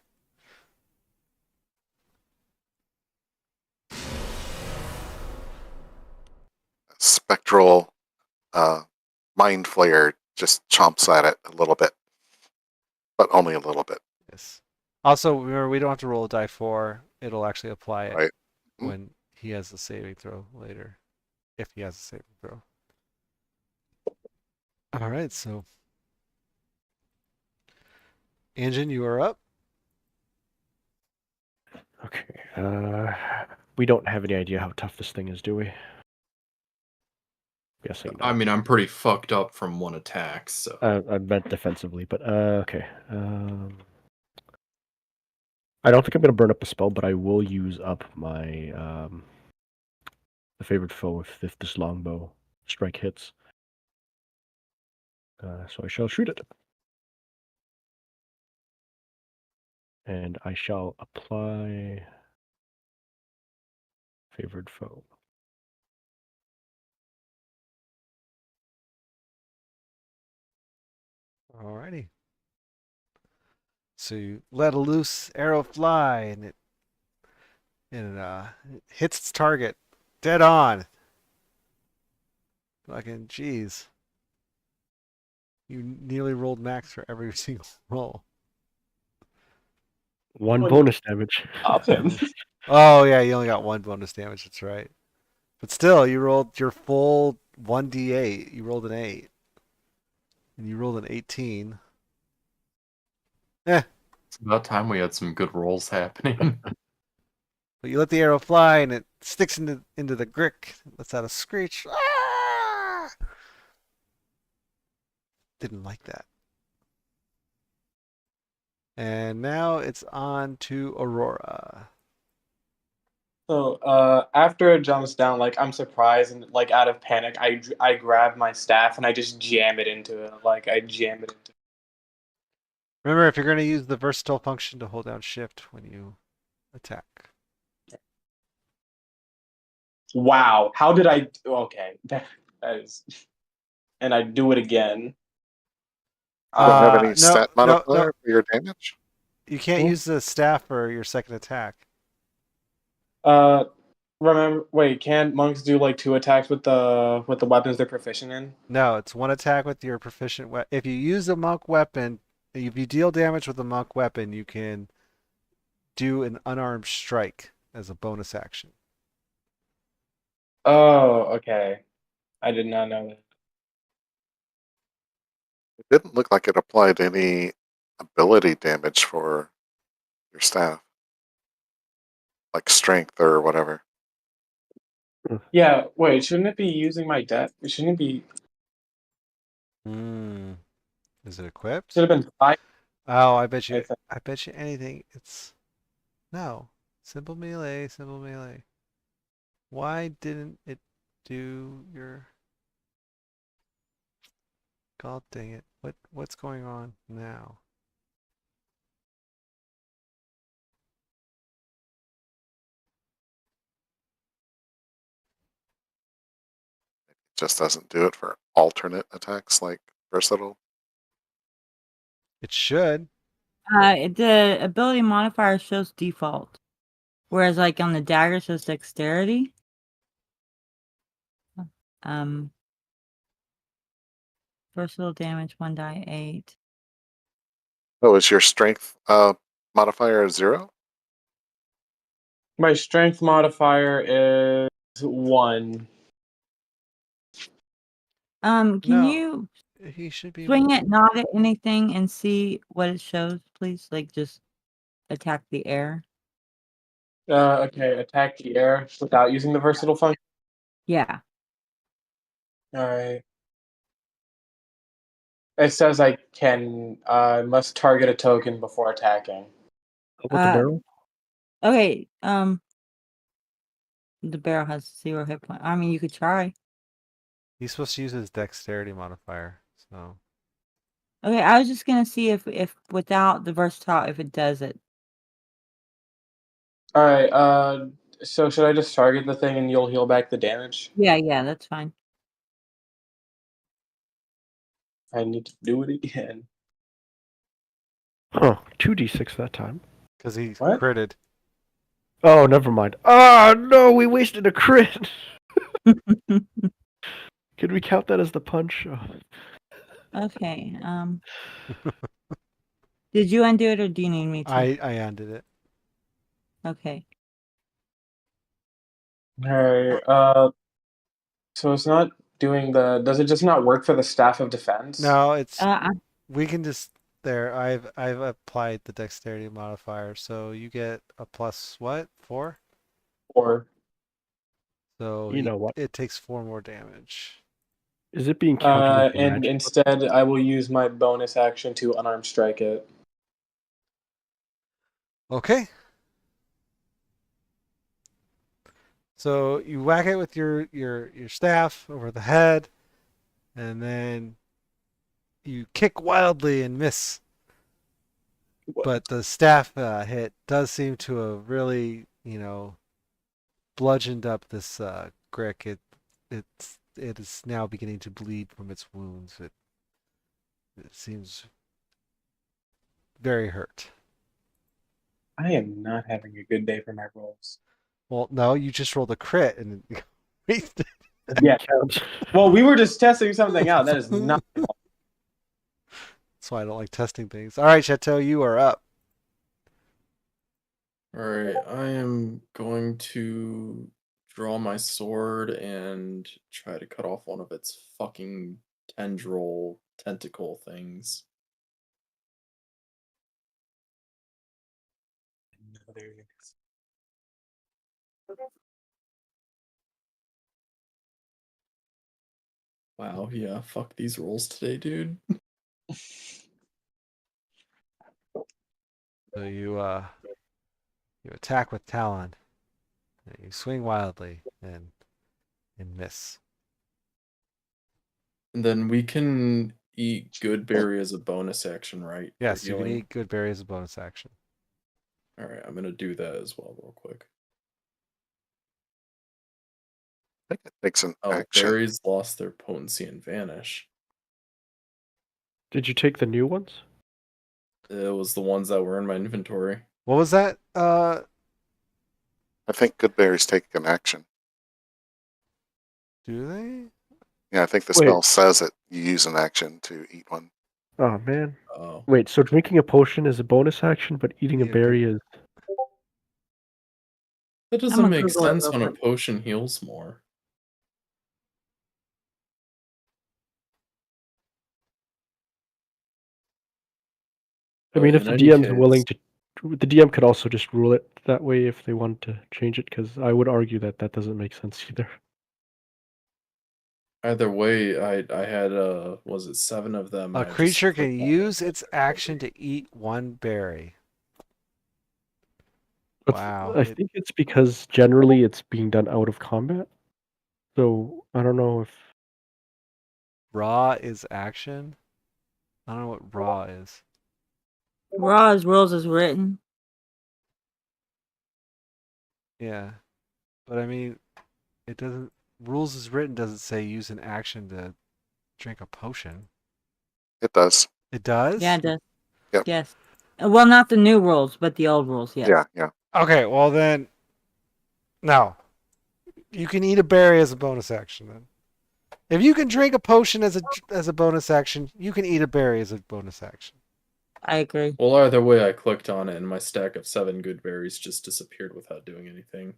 Spectral mind flayer just chomps at it a little bit, but only a little bit, Yes. Also, remember we don't have to roll a die 4. It'll actually apply it right? Mm. when he has a saving throw later, if he has a saving throw. All right, so Engine, you are up. Okay. We don't have any idea how tough this thing is, do we? Guessing I not. mean, I'm pretty fucked up from one attack, so. I meant defensively, but okay. I don't think I'm gonna burn up a spell, but I will use up my the favored foe if this longbow strike hits. So I shall shoot it. And I shall apply favored foe. Alrighty. So you let a loose arrow fly, and it hits its target dead on. Fucking jeez. You nearly rolled max for every single roll. One Well, bonus damage. Stop him. Oh yeah, you only got 1 bonus damage. That's right. But still, you rolled your full 1d8. You rolled an 8, and you rolled an 18. Eh. It's about time we had some good rolls happening. But you let the arrow fly, and it sticks into the grick. Lets out a screech. Ah! Didn't like that. And now it's on to Aurora. So after it jumps down, like I'm surprised and like out of panic, I grab my staff and I just jam it into it. Like I jam it into. Remember, if you're going to use the versatile function to hold down shift when you attack. Wow, how did I? Okay, that is, and I do it again. Don't have any No, stat no, modifier no. for your damage. You can't Hmm? use the staff for your second attack. Uh, remember? Wait, can monks do like 2 attacks with the weapons they're proficient in? No, it's 1 attack with your proficient weapon. If you use a monk weapon, if you deal damage with a monk weapon, you can do an unarmed strike as a bonus action. Oh, okay. I did not know that. It didn't look like it applied any ability damage for your staff, like strength or whatever. Yeah, wait, shouldn't it be using my deck? Shouldn't it be? Hmm. Is it equipped? Should have been 5. Oh, I think. I bet you anything. It's no. Simple melee, simple melee. Why didn't it do your God dang it. What's going on now? It just doesn't do it for alternate attacks like versatile. It should. The ability modifier shows default, whereas like on the dagger shows dexterity. Versatile damage 1d8. Oh, is your strength modifier a 0? My strength modifier is 1. Can No. you He should be able swing to. it not at anything and see what it shows, please? Like just attack the air. Okay, attack the air without using the versatile function. Yeah. Alright. It says I must target a token before attacking. How about the barrel? Okay. The barrel has 0 hit point. I mean, you could try. He's supposed to use his dexterity modifier. So Okay, I was just gonna see if without the versatile, if it does it. Alright, so should I just target the thing and you'll heal back the damage? Yeah, that's fine. I need to do it again. Huh, 2d6 that time. because he What? critted. Oh, never mind. Ah, no, we wasted a crit. Could we count that as the punch? Oh. Okay. Did you undo it or do you need me to? I undid it. Okay. Alright, so it's not doing does it just not work for the staff of defense? No, it's I- we can just there. I've applied the dexterity modifier, so you get a plus what? 4? Or So You know what? it takes 4 more damage. Is it being counted as a and magic? instead I will use my bonus action to unarmed strike it. Okay. So you whack it with your staff over the head, and then you kick wildly and miss. But the staff hit does seem to have really, bludgeoned up this Grick. It is now beginning to bleed from its wounds. It seems very hurt. I am not having a good day for my rolls. Well, no, you just rolled a crit and wasted. Yeah. Count. Well, we were just testing something out. That is not. That's why I don't like testing things. All right, Chateau, you are up. Alright, I am going to draw my sword and try to cut off one of its fucking tendril tentacle things. There it is. Wow, yeah, fuck these rolls today, dude. So you attack with Talon. And you swing wildly and miss. And then we can eat good berry as a bonus action, right? for Yes, you can healing? eat good berry as a bonus action. Alright, I'm gonna do that as well real quick. I think it takes an Oh, action. berries lost their potency and vanish. Did you take the new ones? It was the ones that were in my inventory. What was that? I think good berries take an action. Do they? Yeah, I think the Wait. spell says it. You use an action to eat one. Oh man. Oh. Wait, so drinking a potion is a bonus action, but eating a Yeah, berry is. That I'm doesn't gonna make Google it sense real when a quick. potion heals more. I mean, But if in the any DM's willing case- to, the DM could also just rule it that way if they want to change it. Because I would argue that that doesn't make sense either. Either way, I had was it 7 of them? A and I just creature can clicked on use it. its action to eat one berry. But Wow. I think it's because generally it's being done out of combat. So I don't know if. Raw is action? I don't know what raw is. Raw's rules is written. Yeah. But I mean, it doesn't. Rules is written doesn't say use an action to drink a potion. It does. It does? Yeah, it does. Yep. Yes. Well, not the new rules, but the old rules. Yes. Yeah. Okay, well then, no. You can eat a berry as a bonus action then. If you can drink a potion as a bonus action, you can eat a berry as a bonus action. I agree. Well, either way, I clicked on it, and my stack of 7 good berries just disappeared without doing anything.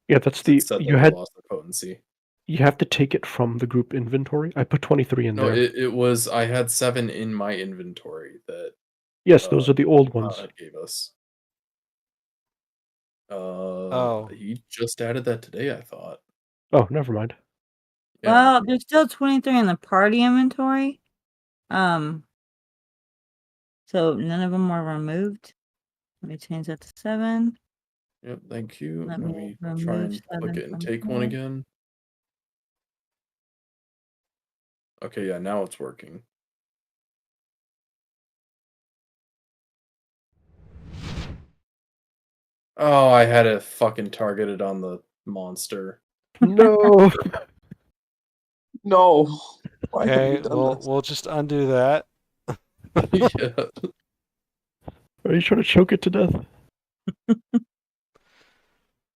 Yeah, that's 'Cause it the said that you they had lost their potency. you have to take it from the group inventory. I put 23 in No, there. it was I had 7 in my inventory that Yes, those are the old ones. Cloud gave us. Oh. He just added that today, I thought. Oh, never mind. Yeah. Well, there's still 23 in the party inventory. So none of them were removed. Let me change that to 7. Yep, thank you. Let Let me me try remove and click 7 it and from take one here. again. Okay, yeah, now it's working. Oh, I had it fucking targeted on the monster. No. No. Why have you Okay, done this? we'll just undo that. Yeah. Are you trying to choke it to death?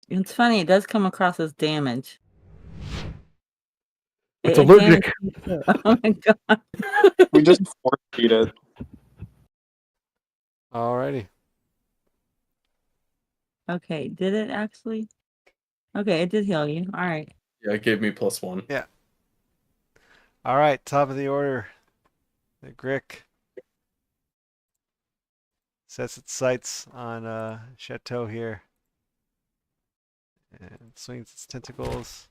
It's funny, it does come across as damage. It's It allergic. damaged me too. Oh my god. We just force feed it. Alrighty. Okay, did it actually? Okay, it did heal you. Alright. Yeah, it gave me +1. Yeah. Alright, top of the order. The Grick sets its sights on Chateau here. And swings its tentacles.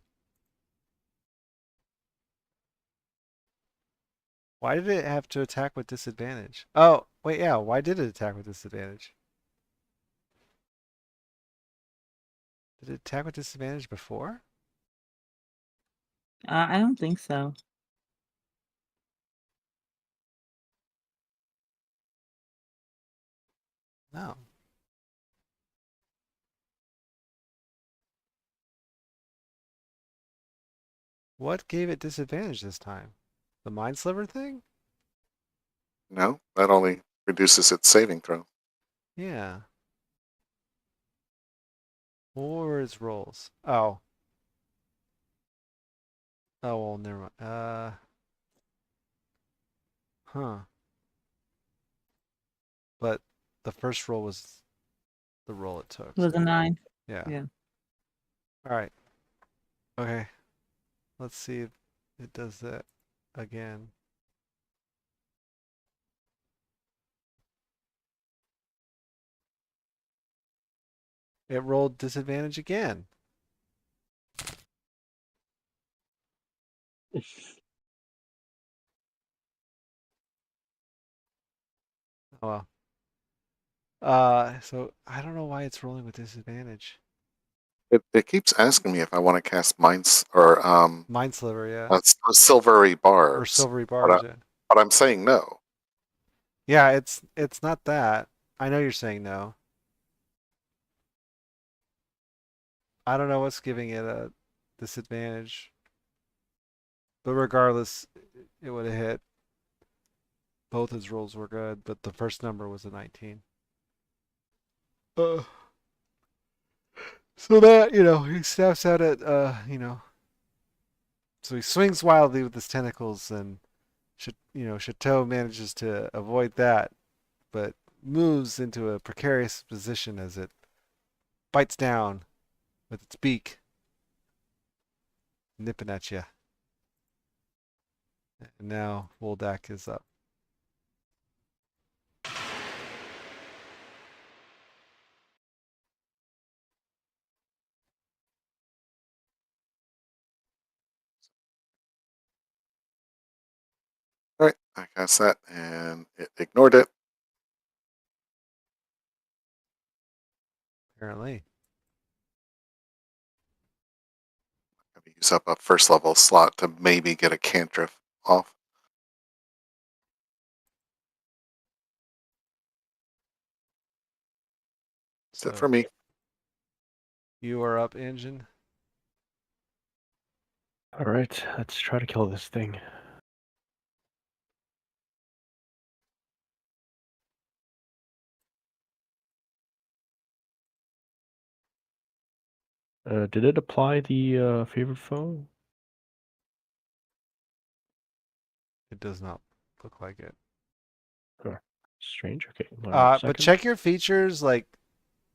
Why did it have to attack with disadvantage? Oh, wait, yeah. Why did it attack with disadvantage? Did it attack with disadvantage before? I don't think so. No. What gave it disadvantage this time? The Mind Sliver thing? No, that only reduces its saving throw. Yeah. What were its rolls? Oh. Oh, well, never mind. Huh. But the first roll was the roll it took. It was So a 9. yeah. Yeah. All right. Okay. Let's see if it does that again. It rolled disadvantage again. Oh well. So I don't know why it's rolling with disadvantage. It keeps asking me if I want to cast mines or Mind Sliver, yeah. silvery Or barbs, silvery but, barbs, yeah. but I'm saying no. Yeah, it's not that. I know you're saying no. I don't know what's giving it a disadvantage. But regardless, it would have hit. Both his rolls were good, but the first number was a 19. So that, he snaps out at, so he swings wildly with his tentacles, and, Chateau manages to avoid that, but moves into a precarious position as it bites down with its beak, nipping at you. And now Voldak is up. All right, I cast that, and it ignored it. Apparently. I'm gonna use up a first level slot to maybe get a cantrip off. That's it for me. You are up, Engine. All right, let's try to kill this thing. Did it apply the favorite foe? It does not look like it. Strange. Okay. Learn in a But second. check your features like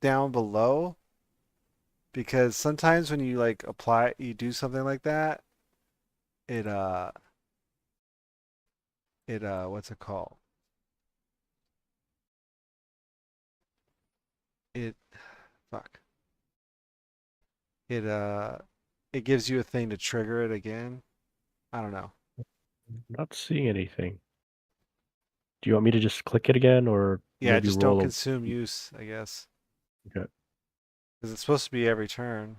down below, because sometimes when you like apply, you do something like that, it what's it called? It fuck. It gives you a thing to trigger it again. I don't know. Not seeing anything. Do you want me to just click it again, or Yeah, maybe just don't roll a... consume use, I guess. Okay. Because it's supposed to be every turn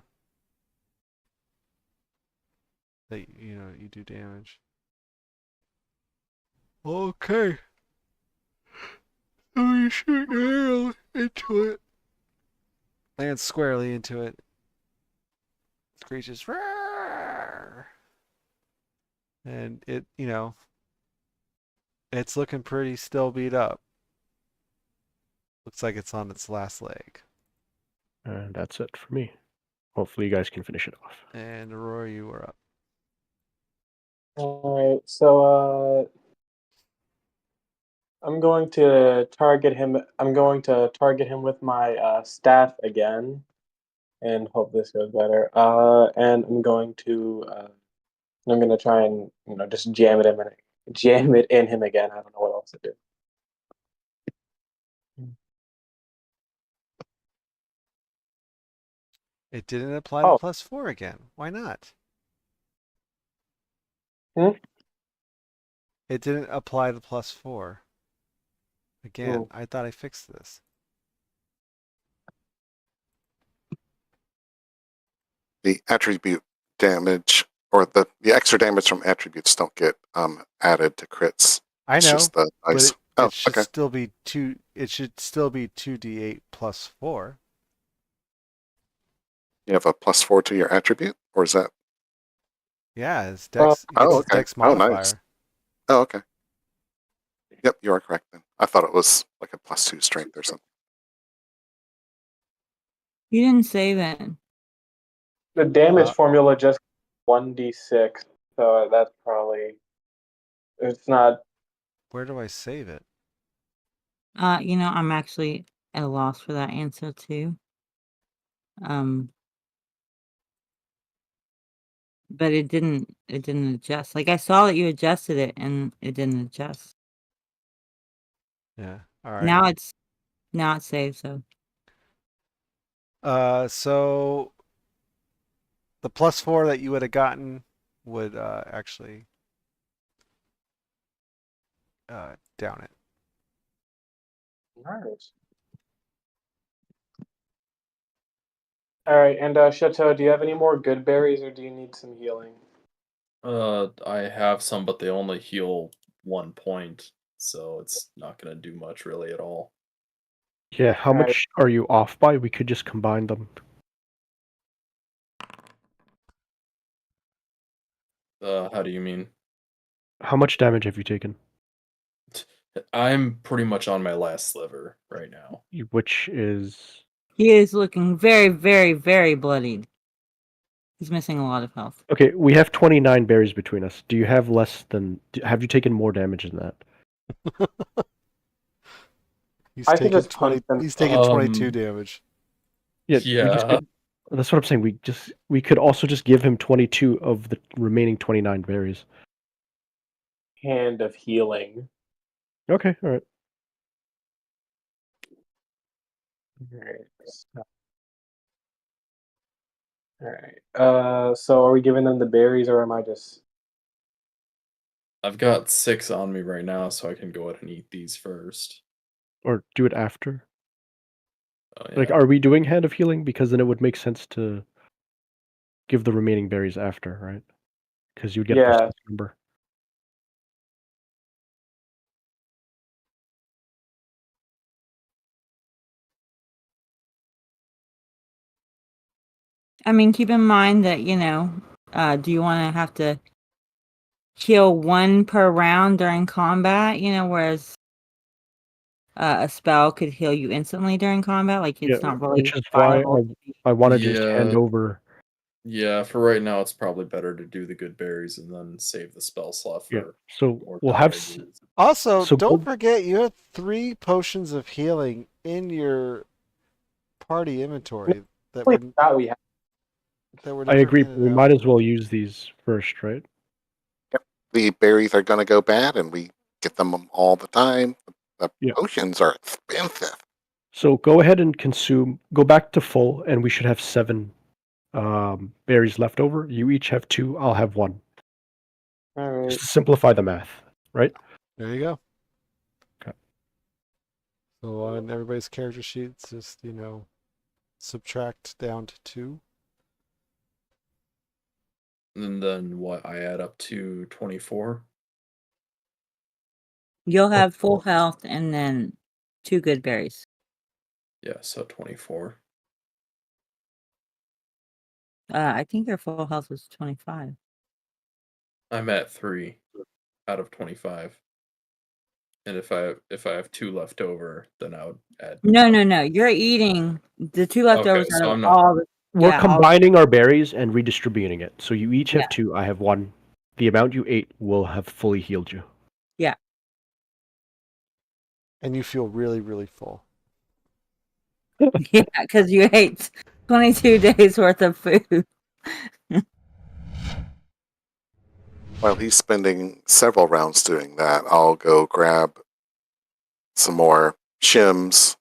that you do damage. Okay. So you shoot an arrow into it. Lands squarely into it. Screeches. "Roar!" And it's looking pretty still beat up. Looks like it's on its last leg. And that's it for me. Hopefully you guys can finish it off. And Aurora, you were up. All right, so I'm going to target him. I'm going to target him with my staff again, and hope this goes better. And I'm going to try and just jam it in him again. I don't know what else to do. It didn't apply the Oh. +4 again. Why not? Hmm? It didn't apply the +4. Again, Ooh. I thought I fixed this. The attribute damage or the extra damage from attributes don't get added to crits. I It's know, just the but dice. it should Okay. still be 2. It should still be 2d8 +4. You have a +4 to your attribute, or is that? Yeah, it's dex. It gets Oh, its okay. dex Oh, modifier. nice. Oh, okay. Yep, you are correct then. I thought it was like a +2 strength or something. You didn't save it. The damage Uh, formula just 1d6, so that's probably it's not. Where do I save it? I'm actually at a loss for that answer too. But it didn't adjust. Like I saw that you adjusted it and it didn't adjust. Yeah. All right. Now it's saved, so So the +4 that you would have gotten would actually down it. Nice. All right, and Chateau, do you have any more good berries, or do you need some healing? I have some, but they only heal 1 point, so it's not gonna do much really at all. Yeah, how All right. much are you off by? We could just combine them. How do you mean? How much damage have you taken? I'm pretty much on my last sliver right now. Which is... he is looking very, very, very bloodied. He's missing a lot of health. Okay, we have 29 berries between us. Do you have less than... Have you taken more damage than that? He's I could taking just punch 20. them. He's taking 22 damage. Yeah, that's what I'm saying. We could also just give him 22 of the remaining 29 berries. Hand of healing. Okay, all right. All right. So are we giving them the berries, or am I just? I've got 6 on me right now, so I can go ahead and eat these first. Or do it after. Oh, yeah. Like, are we doing Hand of Healing? Because then it would make sense to give the remaining berries after, right? Because you'd get a +6 number. I mean, keep in mind that, do you want to have to heal 1 per round during combat, whereas a spell could heal you instantly during combat? Like, it's not really which is why viable. I want to just hand over Yeah, for right now, it's probably better to do the good berries and then save the spell slot Yeah. for So more we'll die have ideas. Also, so don't go, forget you have 3 potions of healing in your party inventory that We were thought we had. I never agree. handed We out. might as well use these first, right? The berries are going to go bad, and we get them all the time. The Yeah. potions are expensive. So go ahead and consume. Go back to full, and we should have 7 berries left over. You each have 2. I'll have 1. All right. Just to simplify the math, right? There you go. Okay. So on everybody's character sheets, just, subtract down to 2. And then what? I add up to 24. You'll have full health and then 2 good berries. Yeah, so 24. I think your full health was 25. I'm at 3 out of 25. And if I have 2 left over, then I would add. No. You're eating the 2 Okay, leftovers out so of I'm not. all the We're yeah, all combining our berries and redistributing it. So you each Yeah. have 2. I have 1. The amount you ate will have fully healed you. And you feel really, really full. yeah, because you ate 22 days worth of food. While he's spending several rounds doing that, I'll go grab some more shims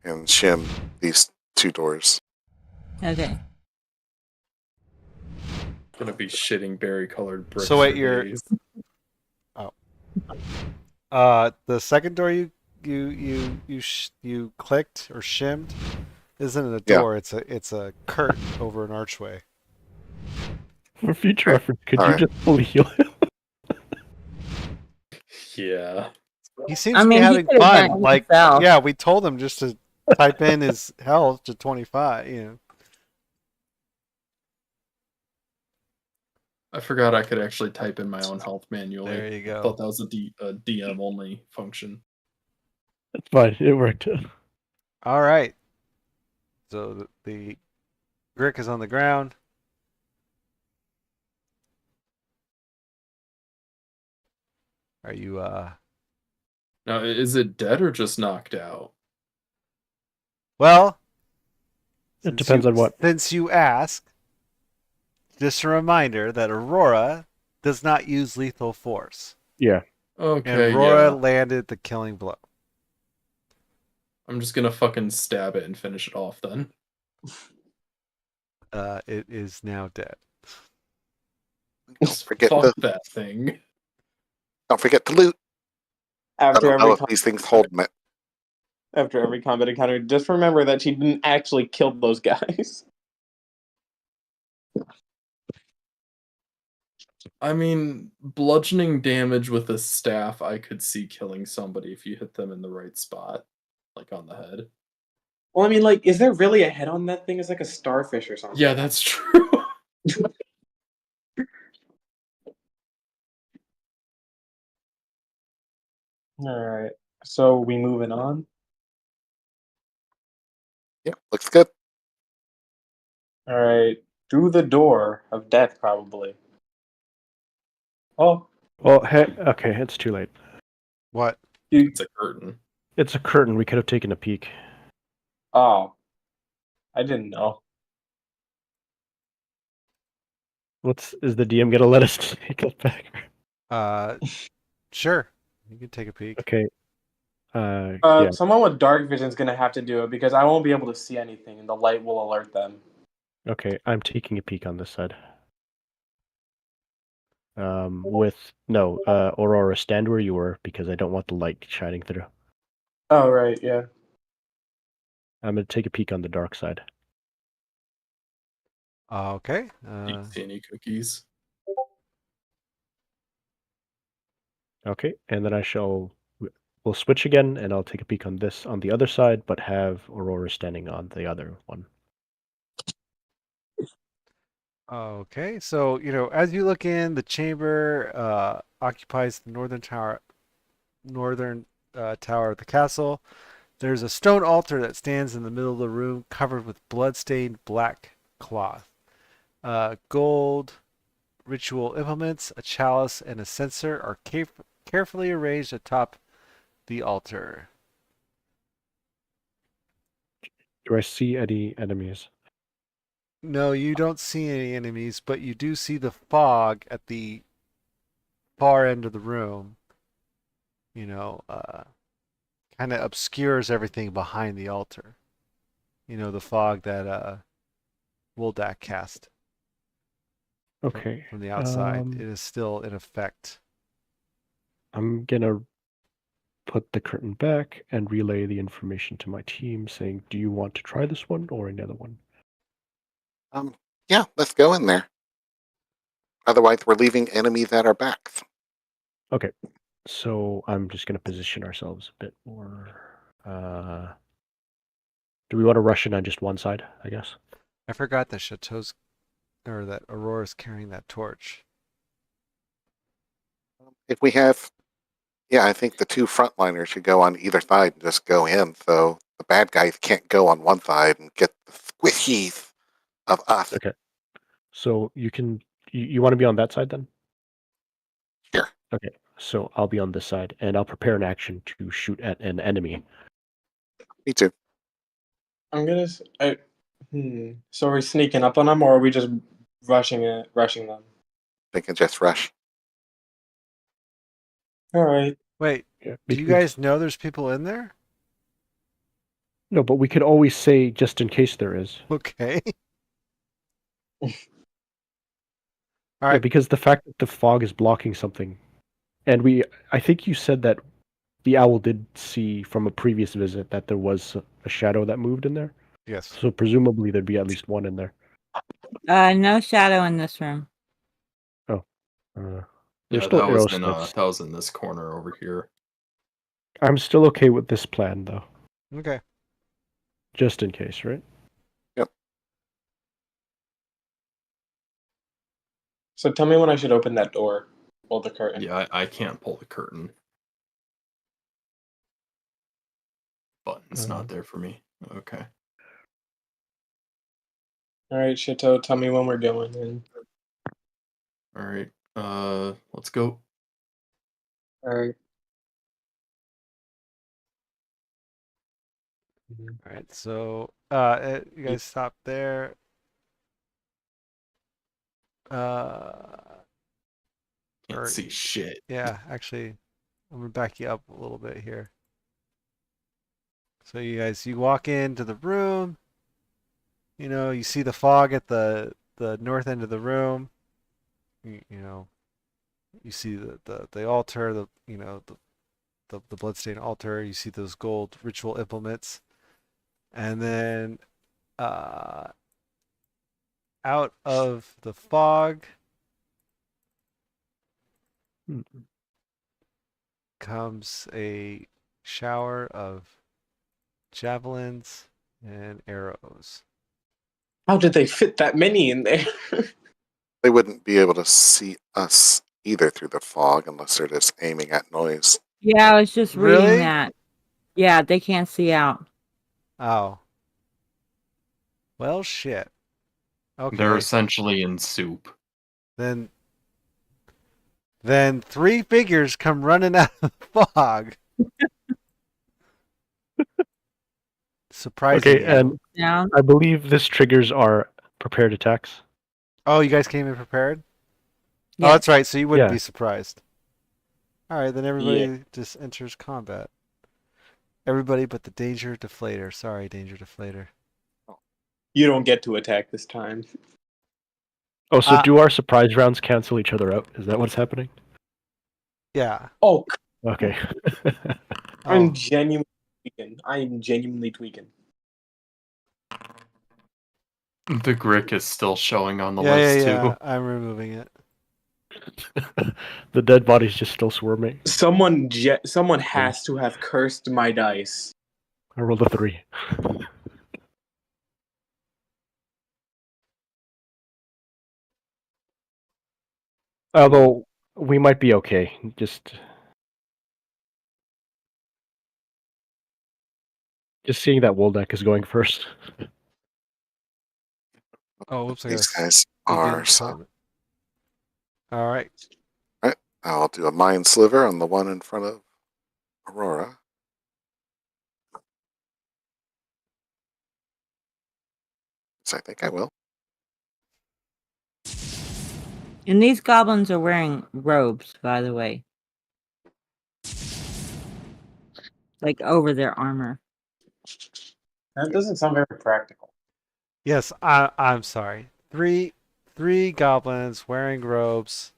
and shim these 2 doors. Okay. Gonna be shitting berry colored bricks So wait, for you're- days. The second door you clicked or shimmed isn't a Yeah. door. It's a curtain over an archway. For future Okay. reference, could All you right. just fully heal him? Yeah. He seems I to be mean, he having could have done fun. it Like, himself. yeah, we told him just to type in his health to 25. I forgot I could actually type in my own health manually. There you go. I thought that was a DM only function. That's fine. It worked. All right. So the Grick is on the ground. Are you Now, is it dead or just knocked out? well? It depends on what. Since you asked, just a reminder that Aurora does not use lethal force, Yeah. Okay, and Aurora yeah. landed the killing blow. I'm just gonna fucking stab it and finish it off then. It is now dead. Don't forget Fuck to that thing. loot. I After don't know every if these things hold me. after every combat encounter, just remember that she didn't actually kill those guys. I mean, bludgeoning damage with a staff, I could see killing somebody if you hit them in the right spot, like on the head. Well, I mean, like, is there really a head on that thing? It's like a starfish or something. Yeah, that's true. All right. So we moving on. Yeah, looks good. All right. Through the door of death, probably. Oh, Well, okay, it's too late. What? It's a curtain. It's a curtain. We could have taken a peek. oh, I didn't know. Is the DM gonna let us take it back? Sure. You can take a peek. Okay. Yeah. Someone with dark vision is gonna have to do it because I won't be able to see anything, and the light will alert them. Okay, I'm taking a peek on this side. Aurora, stand where you were because I don't want the light shining through. Oh, right, yeah. I'm gonna take a peek on the dark side. Okay. Do you see any cookies? Okay, and then we'll switch again, and I'll take a peek on this on the other side, but have Aurora standing on the other one. Okay, so as you look in, the chamber occupies the northern tower of the castle. There's a stone altar that stands in the middle of the room, covered with blood-stained black cloth. Gold ritual implements, a chalice, and a censer are carefully arranged atop the altar. Do I see any enemies? No, you don't see any enemies, but you do see the fog at the far end of the room. Kind of obscures everything behind the altar. The fog that Woldak cast Okay. from the outside. It is still in effect. I'm gonna put the curtain back and relay the information to my team saying, do you want to try this one or another one? Yeah, let's go in there. Otherwise, we're leaving enemies at our backs. Okay. So I'm just gonna position ourselves a bit more. Do we want to rush in on just one side, I guess? I forgot that that Aurora's carrying that torch. If we have, I think the two frontliners should go on either side and just go in, so the bad guys can't go on one side and get the squishies of us. Okay. So you want to be on that side then? Sure. Okay. So I'll be on this side, and I'll prepare an action to shoot at an enemy. Me too. I'm gonna. So are we sneaking up on them, or are we just rushing them? They can just rush. All right. Wait, Yeah, do you guys know there's people in there? No, but we could always say just in case there is. Okay. All Yeah, right. because the fact that the fog is blocking something, and I think you said that the owl did see from a previous visit that there was a shadow that moved in there. Yes. So presumably there'd be at least one in there. No shadow in this room. There's Yeah, still that arrow was slits. that was in this corner over here. I'm still okay with this plan though, Okay. just in case, right? Yep. So tell me when I should open that door or the curtain. Yeah, I can't pull the curtain. Button's not there for me. Okay. All right, Shito, tell me when we're going in. All right. Let's go. All right. All right. So, you guys stop there. Can't see shit. Yeah, actually, I'm gonna back you up a little bit here. So you walk into the room. You see the fog at the north end of the room. You see the altar, the bloodstained altar. You see those gold ritual implements, and then out of the fog comes a shower of javelins and arrows. How did they fit that many in there? They wouldn't be able to see us either through the fog unless they're just aiming at noise. Yeah, I was just reading Really? that. Yeah, they can't see out. Oh. Well, shit. Okay. They're essentially in soup. Then 3 figures come running out of the fog. Surprising. Okay, and Down. I believe this triggers our prepared attacks. Oh, you guys came in prepared? Yeah. Oh, that's right. So you wouldn't Yeah. be surprised. All right, then everybody just enters combat. Everybody but the Danger Deflator. Sorry, Danger Deflator. You don't get to attack this time. Oh, so do our surprise rounds cancel each other out? Is that what's happening? Yeah. Oh, Okay. I'm Oh, genuinely tweaking. I am genuinely tweaking. The Grick is still showing on the yeah, list yeah. too. I'm removing it. The dead body's just still swarming. Someone has to have cursed my dice. I rolled a 3. Although we might be okay. Just Just seeing that Woldeck is going first. Oh, whoops! I These gotta guys begin are so. time. All right. Right. I'll do a mind sliver on the one in front of Aurora. So I think I will. And these goblins are wearing robes, by the way. Like over their armor. That doesn't sound very practical. Yes, I'm sorry. Three goblins wearing robes.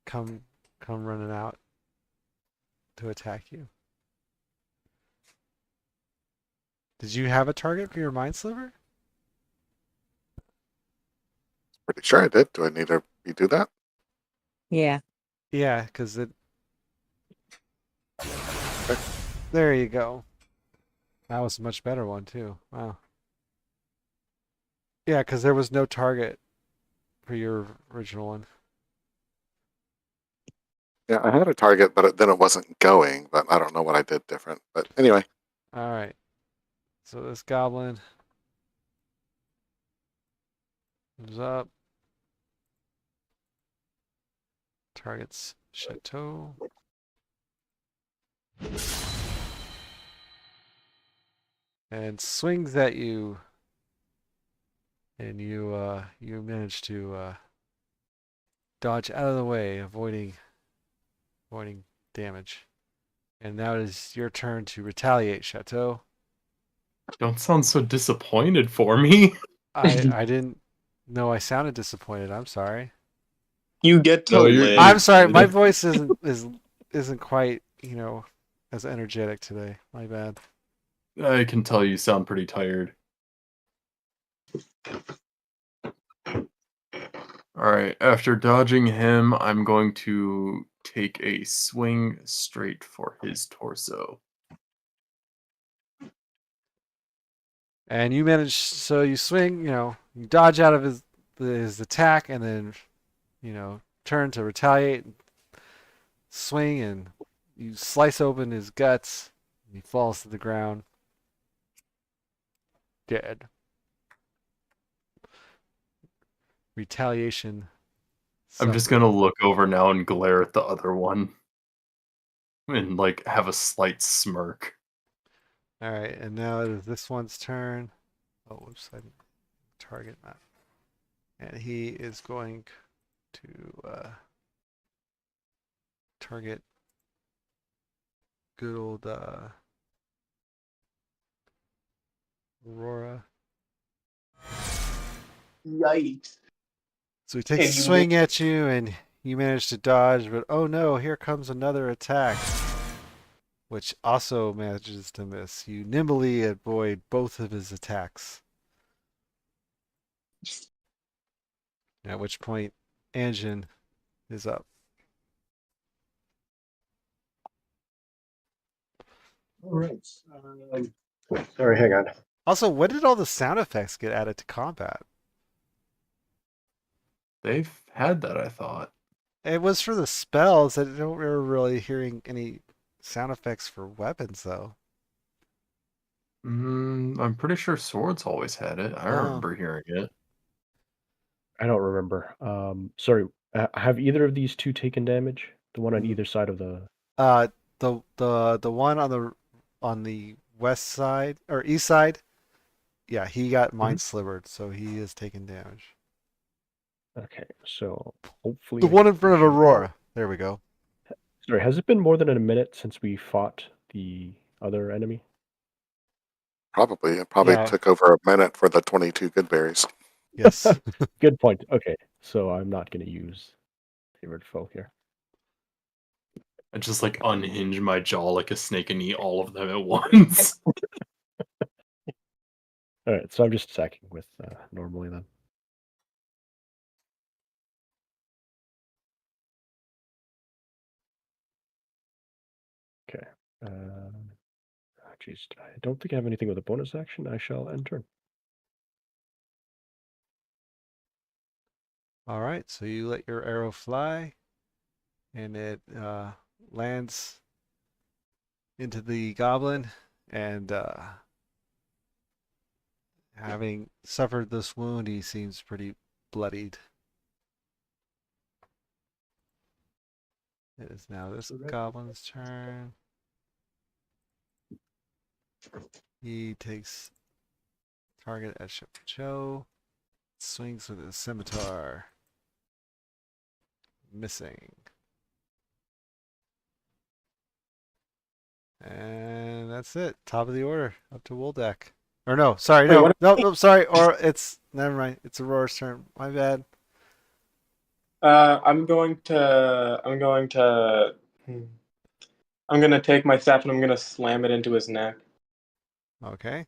Come running out to attack you. Did you have a target for your mind sliver? Pretty sure I did. Do I need to redo that? Yeah. Yeah, because it. There you go. That was a much better one too. Wow. Yeah, because there was no target for your original one. Yeah, I had a target, but then it wasn't going. But I don't know what I did different. But anyway, All right. So this goblin moves up. Targets Chateau. And swings at you. And you manage to dodge out of the way, avoiding damage. And now it is your turn to retaliate, Chateau. Don't sound so disappointed for me. I didn't know I sounded disappointed. I'm sorry. You get to No, live. I'm sorry. My good. voice isn't quite, as energetic today. My bad. I can tell you sound pretty tired. Alright, after dodging him, I'm going to take a swing straight for his torso. And you manage, so you swing, you dodge out of his attack, and then, turn to retaliate, swing, and you slice open his guts. And he falls to the ground, dead. Retaliation. I'm just Suffered. gonna look over now and glare at the other one. And, have a slight smirk. All right, and now it is this one's turn. Oh, whoops! I didn't target that. And he is going to target good old Aurora. Yikes. So he takes a And you swing at you, and you manage to dodge, but oh no, here comes another attack, which also manages to miss. You nimbly avoid both of his attacks. At which point, Anjin is up. All right. Sorry, hang on. Also, when did all the sound effects get added to combat? They've had that, I thought. It was for the spells. I don't remember really hearing any sound effects for weapons, though. I'm pretty sure swords always had it. I Oh. remember hearing it. I don't remember. Sorry. Have either of these two taken damage? The one on Mm. either side of the. The one on the west side or east side, yeah, he got mind slivered, so he is taking damage. Okay, so hopefully. The one in front of Aurora. There we go. Sorry, has it been more than a minute since we fought the other enemy? probably it probably Yeah. took over a minute for the 22 good berries. Yes. Good point. Okay, so I'm not going to use favorite foe here. I just unhinge my jaw like a snake and eat all of them at once. All right, so I'm just attacking with normally then. Okay. Jeez, I don't think I have anything with a bonus action. I shall end turn. All right, so you let your arrow fly, and it lands into the goblin, and having suffered this wound, he seems pretty bloodied. It is now this goblin's turn. He takes target at Joe. Swings with his scimitar. Missing. And that's it. Top of the order. Up to Woldak. Or no, sorry, Wait, no, what? no, sorry. Or it's never mind. It's Aurora's turn. My bad. I'm going to. I'm gonna take my staff and I'm gonna slam it into his neck Okay.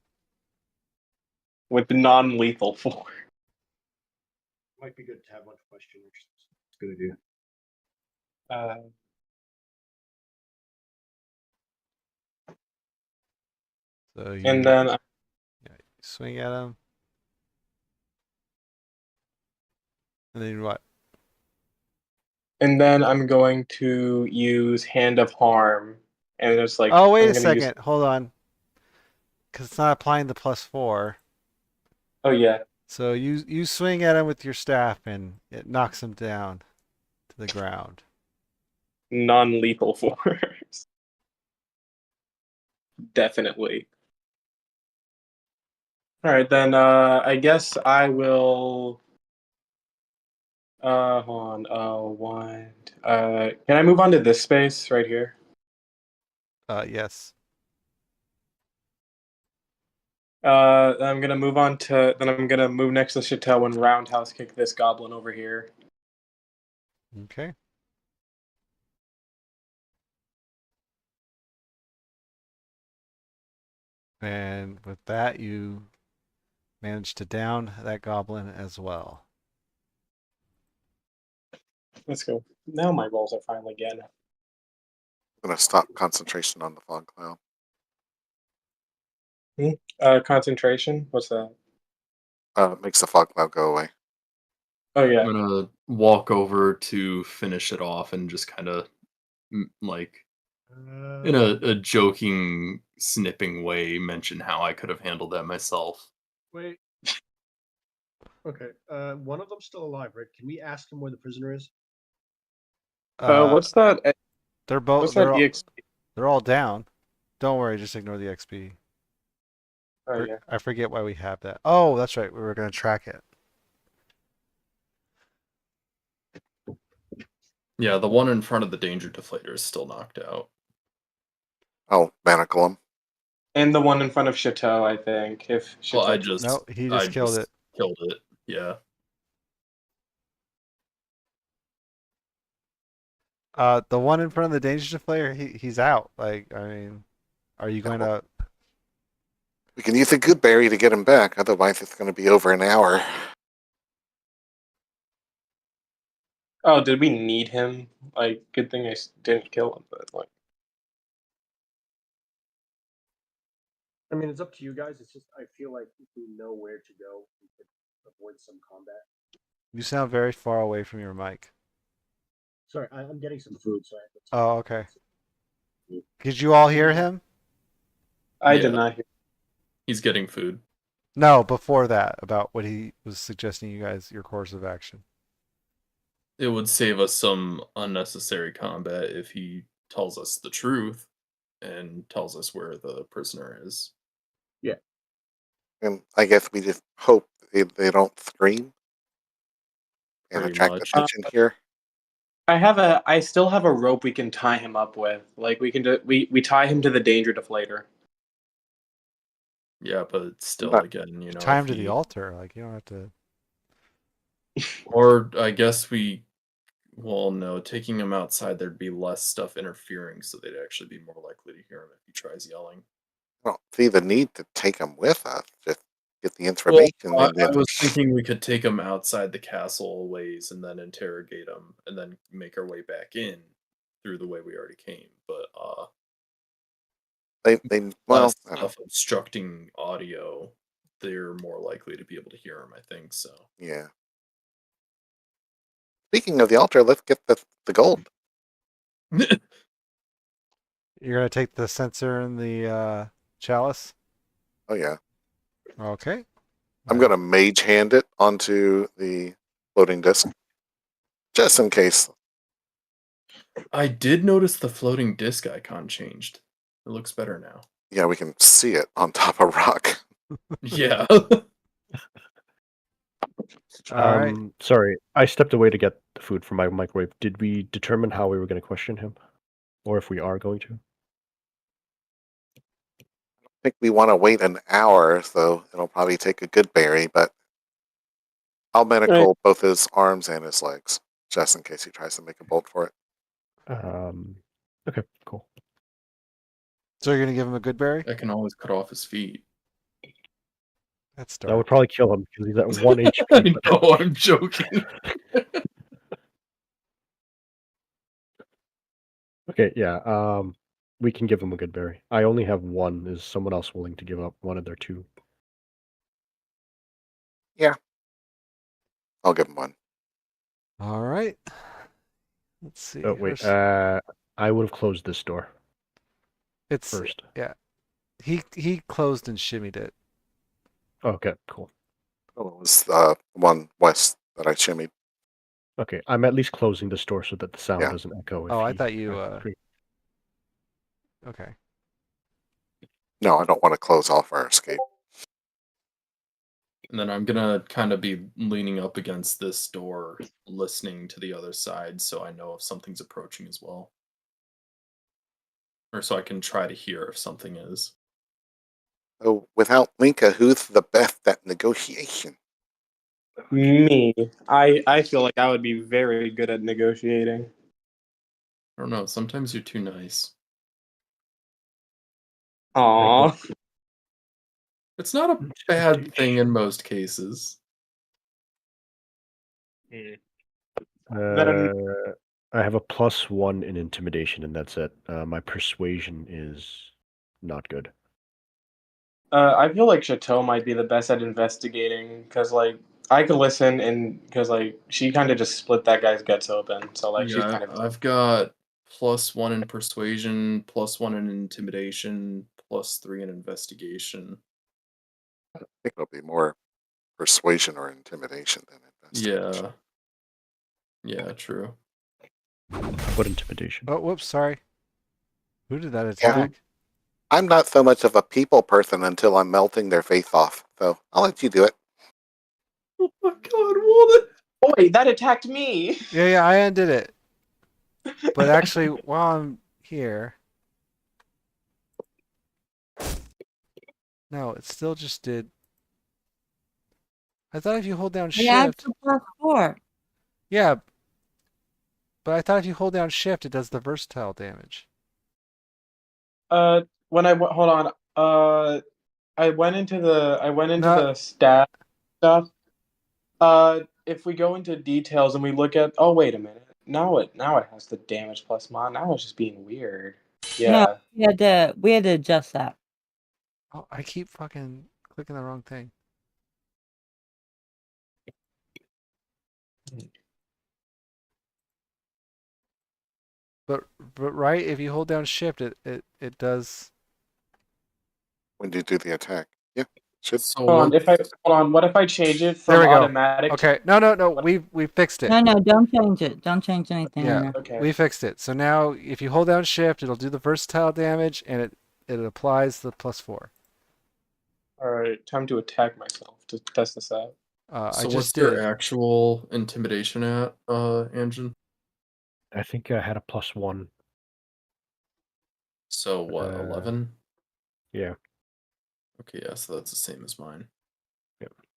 with non-lethal force. Might be good to have one question. It's a good idea. So you, And then yeah, you swing at him. And then what? and then I'm going to use Hand of Harm, and it's like Oh, wait I'm a gonna use. second. Hold on. Because it's not applying the +4. Oh yeah, So you swing at him with your staff and it knocks him down to the ground. non-lethal force. Definitely. All right, then I guess I will. Hold on. One. Can I move on to this space right here? Yes. I'm gonna move on to. Then I'm gonna move next to Chateau and roundhouse kick this goblin over here. Okay. And with that, you manage to down that goblin as well. Let's go. Now my rolls are finally getting. I'm gonna stop concentration on the fog cloud. Concentration. What's that? It makes the fog cloud go away. Oh I'm yeah. gonna walk over to finish it off and just kind of like in a joking, snipping way mention how I could have handled that myself. Wait. Okay. One of them's still alive, right? Can we ask him where the prisoner is? What's that? They're What's both that EXP? they're all down. Don't worry, just ignore the XP. Oh yeah. I forget why we have that. Oh, that's right. We were going to track it. Yeah, the one in front of the danger deflator is still knocked out. I'll manacle him. And the one in front of Chateau, I think. If Well, Chateau. No, he just killed it. Killed it. Yeah. The one in front of the danger deflator, he's out. Like, I mean, are you going to? We can use a good berry to get him back. Otherwise, it's going to be over an hour. Oh, did we need him? Like, good thing I didn't kill him, but like. I mean, it's up to you guys. It's just I feel like if we know where to go, we could avoid some combat. You sound very far away from your mic. Sorry, I'm getting some food, so I have to. Oh, okay. Did you all hear him? I did not hear. He's getting food. No, before that, about what he was suggesting you guys, your course of action. It would save us some unnecessary combat if he tells us the truth and tells us where the prisoner is. Yeah. And I guess we just hope they don't scream and Pretty attract much. attention here. I still have a rope we can tie him up with. Like we can we tie him to the danger deflator. Yeah, but still, But again, you know, Tie him if to the he- altar. Like, you don't have to. Or I guess well, no, taking him outside, there'd be less stuff interfering, so they'd actually be more likely to hear him if he tries yelling. I don't see the need to take him with us. Just get the information. Well, and then I was thinking we could take him outside the castle a ways and then interrogate him and then make our way back in through the way we already came. But they well, less I don't- stuff obstructing audio, they're more likely to be able to hear him, I think, so. yeah. Speaking of the altar, let's get the gold. You're gonna take the sensor and the chalice. Oh yeah. Okay. I'm gonna mage hand it onto the floating disc, just in case. I did notice the floating disc icon changed. It looks better now. Yeah, we can see it on top of rock. Yeah. All right. Sorry, I stepped away to get the food from my microwave. Did we determine how we were going to question him, or if we are going to? I think we want to wait an hour, so it'll probably take a good berry, but I'll manacle both his arms and his legs, just in case he tries to make a bolt for it. Okay, cool. So you're gonna give him a good berry? I can always cut off his feet. That's That would dark. probably kill him because he's at 1 I HP. know, I'm joking. Okay, yeah. We can give him a good berry. I only have one. Is someone else willing to give up one of their two? I'll give him one. All right. Let's see. Oh wait. Where's- I would have closed this door it's first. yeah. He closed and shimmied it. Okay, cool. Oh, it was the one west that I shimmied. Okay, I'm at least closing this door so that the sound Yeah. doesn't echo. If Oh, I he thought you. tries to creep. Okay. No, I don't want to close off our escape. And then I'm gonna kind of be leaning up against this door, listening to the other side, so I know if something's approaching as well. Or so I can try to hear if something is. So without Linka, who's the best at negotiation? Me. I feel like I would be very good at negotiating. I don't know, sometimes you're too nice. Aww. It's not a bad thing in most cases. Then I have a +1 in intimidation, and that's it. My persuasion is not good. I feel like Chateau might be the best at investigating because, like, I could listen and because, like, she kind of just split that guy's guts open. So, like, she's Yeah, kind of. I've got +1 in persuasion, +1 in intimidation, +3 in investigation. I think it'll be more persuasion or intimidation than investigation. Yeah, true. What intimidation? Oh, whoops. Sorry. Who did that Yeah. attack? I'm not so much of a people person until I'm melting their faith off, so I'll let you do it. Oh my god, Walden! Oh wait, that attacked me. Yeah, I undid it. But actually, while I'm here, no, it still just did. I thought if you hold down It adds shift, the +4. yeah, but I thought if you hold down shift, it does the versatile damage. When I hold on, I went into No. the stat stuff. If we go into details and we look at, oh wait a minute, now it has the damage plus mod. Now it's just being weird. No, Yeah. we had to adjust that. Oh, I keep fucking clicking the wrong thing. But right, if you hold down shift, it does. When you do the attack. Yeah, should. So Hold on. What if I change it There from we go. automatic? Okay, no, we fixed it. No, don't change it. Don't change anything in Yeah, there. Okay. we fixed it. So now, if you hold down shift, it'll do the versatile damage, and it applies the +4. All right, time to attack myself to test this out. I So just what's did. your actual intimidation at, Anjin? I think I had a +1. So what, 11? Yeah, Okay, yeah, so that's the same as mine.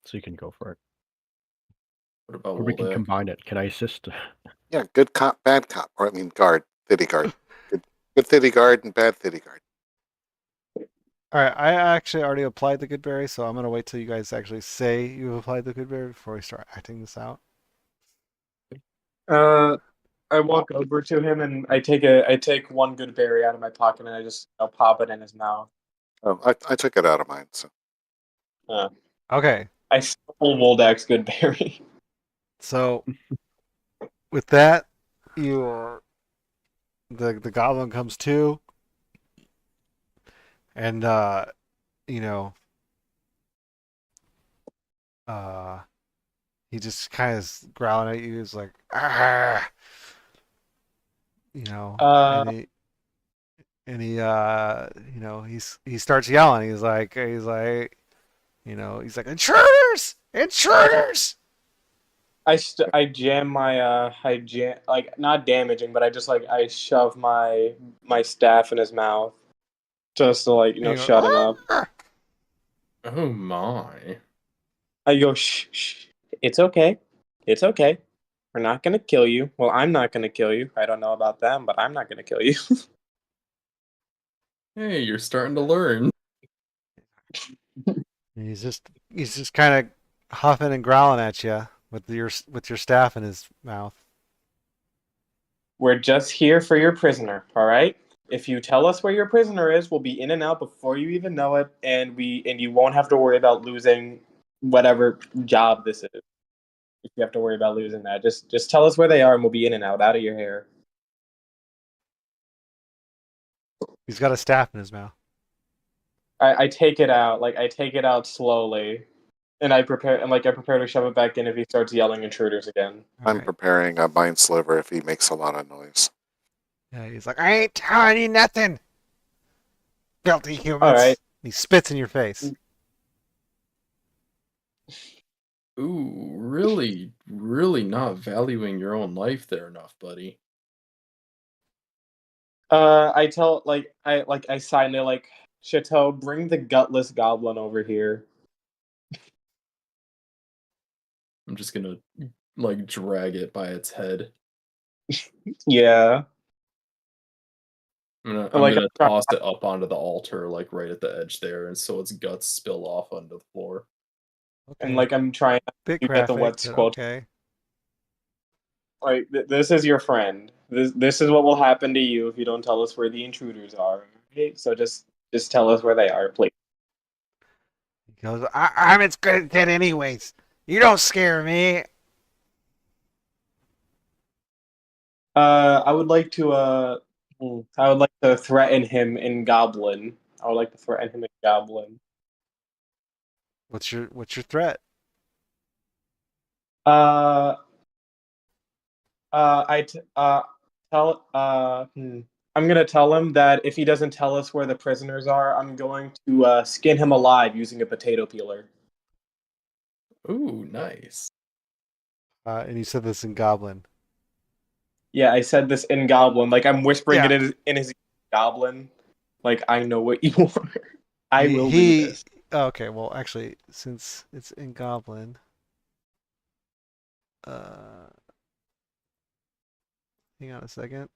so you can go for it. What about Or we can Woldak? combine it. Can I assist? Yeah, good cop, bad cop, or I mean guard, city guard. Good city guard and bad city guard. All right, I actually already applied the good berry, so I'm gonna wait till you guys actually say you've applied the good berry before we start acting this out. I walk over to him and I take one good berry out of my pocket and I just pop it in his mouth. Oh, I took it out of mine, so Okay, I stole Woldak's good berry. so with that, the goblin comes to, And you know, uh, he just kind of growling at you. He's like, ah, Uh, and he starts yelling. He's like intruders, intruders. I jam my I jam like not damaging, but I just like I shove my staff in his mouth just to like And he goes, shut him up. "Arr!" Oh my. I go shh. It's okay. It's okay. We're not gonna kill you. Well, I'm not gonna kill you. I don't know about them, but I'm not gonna kill you. Hey, you're starting to learn. And he's just kind of huffing and growling at you with your staff in his mouth. We're just here for your prisoner, all right? If you tell us where your prisoner is, we'll be in and out before you even know it, and you won't have to worry about losing whatever job this is. If you have to worry about losing that, just tell us where they are, and we'll be in and out of your hair. He's got a staff in his mouth. I take it out, like I take it out slowly, and I prepare to shove it back in if he starts yelling intruders again. All I'm right. preparing a mind sliver if he makes a lot of noise. Yeah, he's like, I ain't telling you nothing, filthy humans. All right. He spits in your face. Ooh, really, really not valuing your own life there enough, buddy. I tell I sign it like Chateau, bring the gutless goblin over here. I'm just gonna like drag it by its head. Yeah. I'm Like gonna toss it up onto the altar, like right at the edge there, and so its guts spill off onto the floor. and Okay. like I'm trying Bit to get the graphic, what's but quote okay. like this is your friend. This is what will happen to you if you don't tell us where the intruders are. Okay? So just tell us where they are, please. He goes, I'm as good as dead anyways. You don't scare me. I would like to I would like to threaten him in Goblin. I would like to threaten him in Goblin. What's your threat? Uh I tell I'm gonna tell him that if he doesn't tell us where the prisoners are, I'm going to skin him alive using a potato peeler. Ooh, nice. And you said this in Goblin. Yeah, I said this in Goblin, like I'm whispering it Yeah. in his Goblin. Like I know what you are. I He will do he. this. Oh, okay. Well, actually, since it's in Goblin, uh, hang on a second.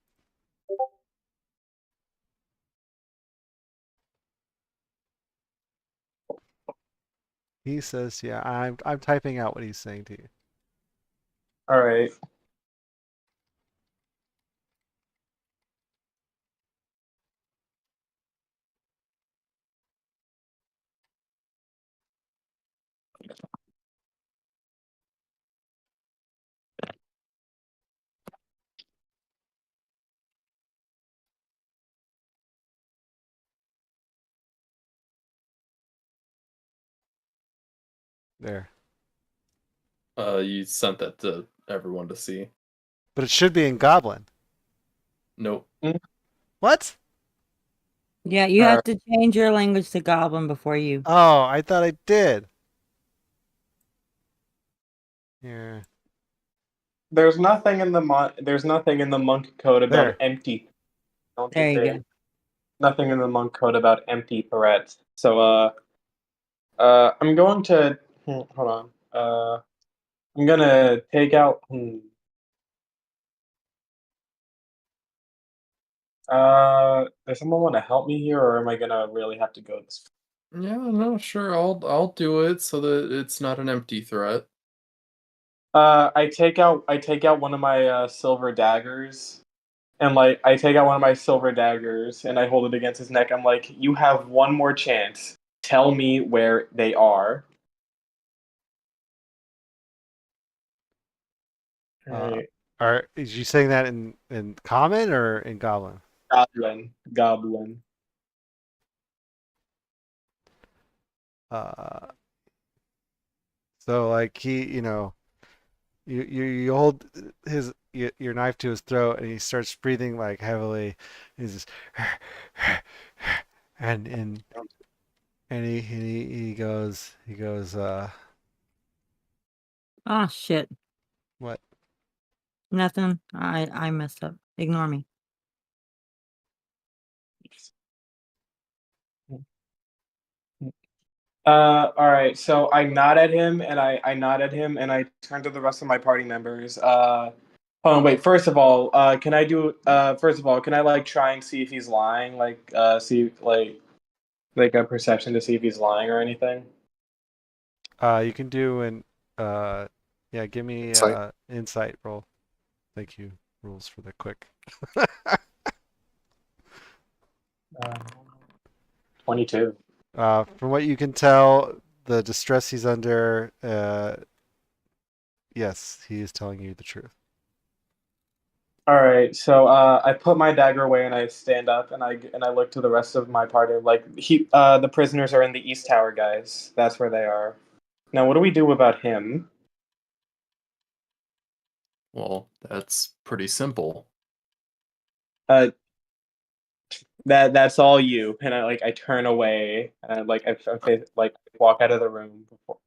He says, "Yeah, I'm typing out what he's saying to you." All right. There. You sent that to everyone to see. But it should be in Goblin. Nope. What? Yeah, you All have right. to change your language to Goblin before you. Oh, I thought I did. Here. There's nothing in the monk code about There. empty. Don't There think you there's go. nothing in the monk code about empty threats. So I'm going to hold on. I'm gonna take out. Does someone want to help me here, or am I gonna really have to go this? Yeah, no, sure. I'll do it so that it's not an empty threat. I take out one of my silver daggers, and like I take out one of my silver daggers, and I hold it against his neck. I'm like, you have one more chance. Tell me where they are. Uh, Alright. is you saying that in Common or in Goblin? Goblin. Uh, so like you know, you hold your knife to his throat, and he starts breathing like heavily. He's just, and and he goes Oh shit. what? Nothing. I messed up. Ignore me. All right. So I nod at him, and I nod at him, and I turn to the rest of my party members. Hold on, wait. First of all, can I do? First of all, can I like try and see if he's lying? Like, see like a perception to see if he's lying or anything. You can do an yeah. Give me Insight? insight roll. Thank you. Rules for the quick. 22. From what you can tell, the distress he's under, yes, he is telling you the truth. All right. So I put my dagger away and I stand up and I look to the rest of my party. Like the prisoners are in the East Tower, guys. That's where they are. Now, what do we do about him? Well, that's pretty simple. Uh, that's all you. And I turn away and I walk out of the room.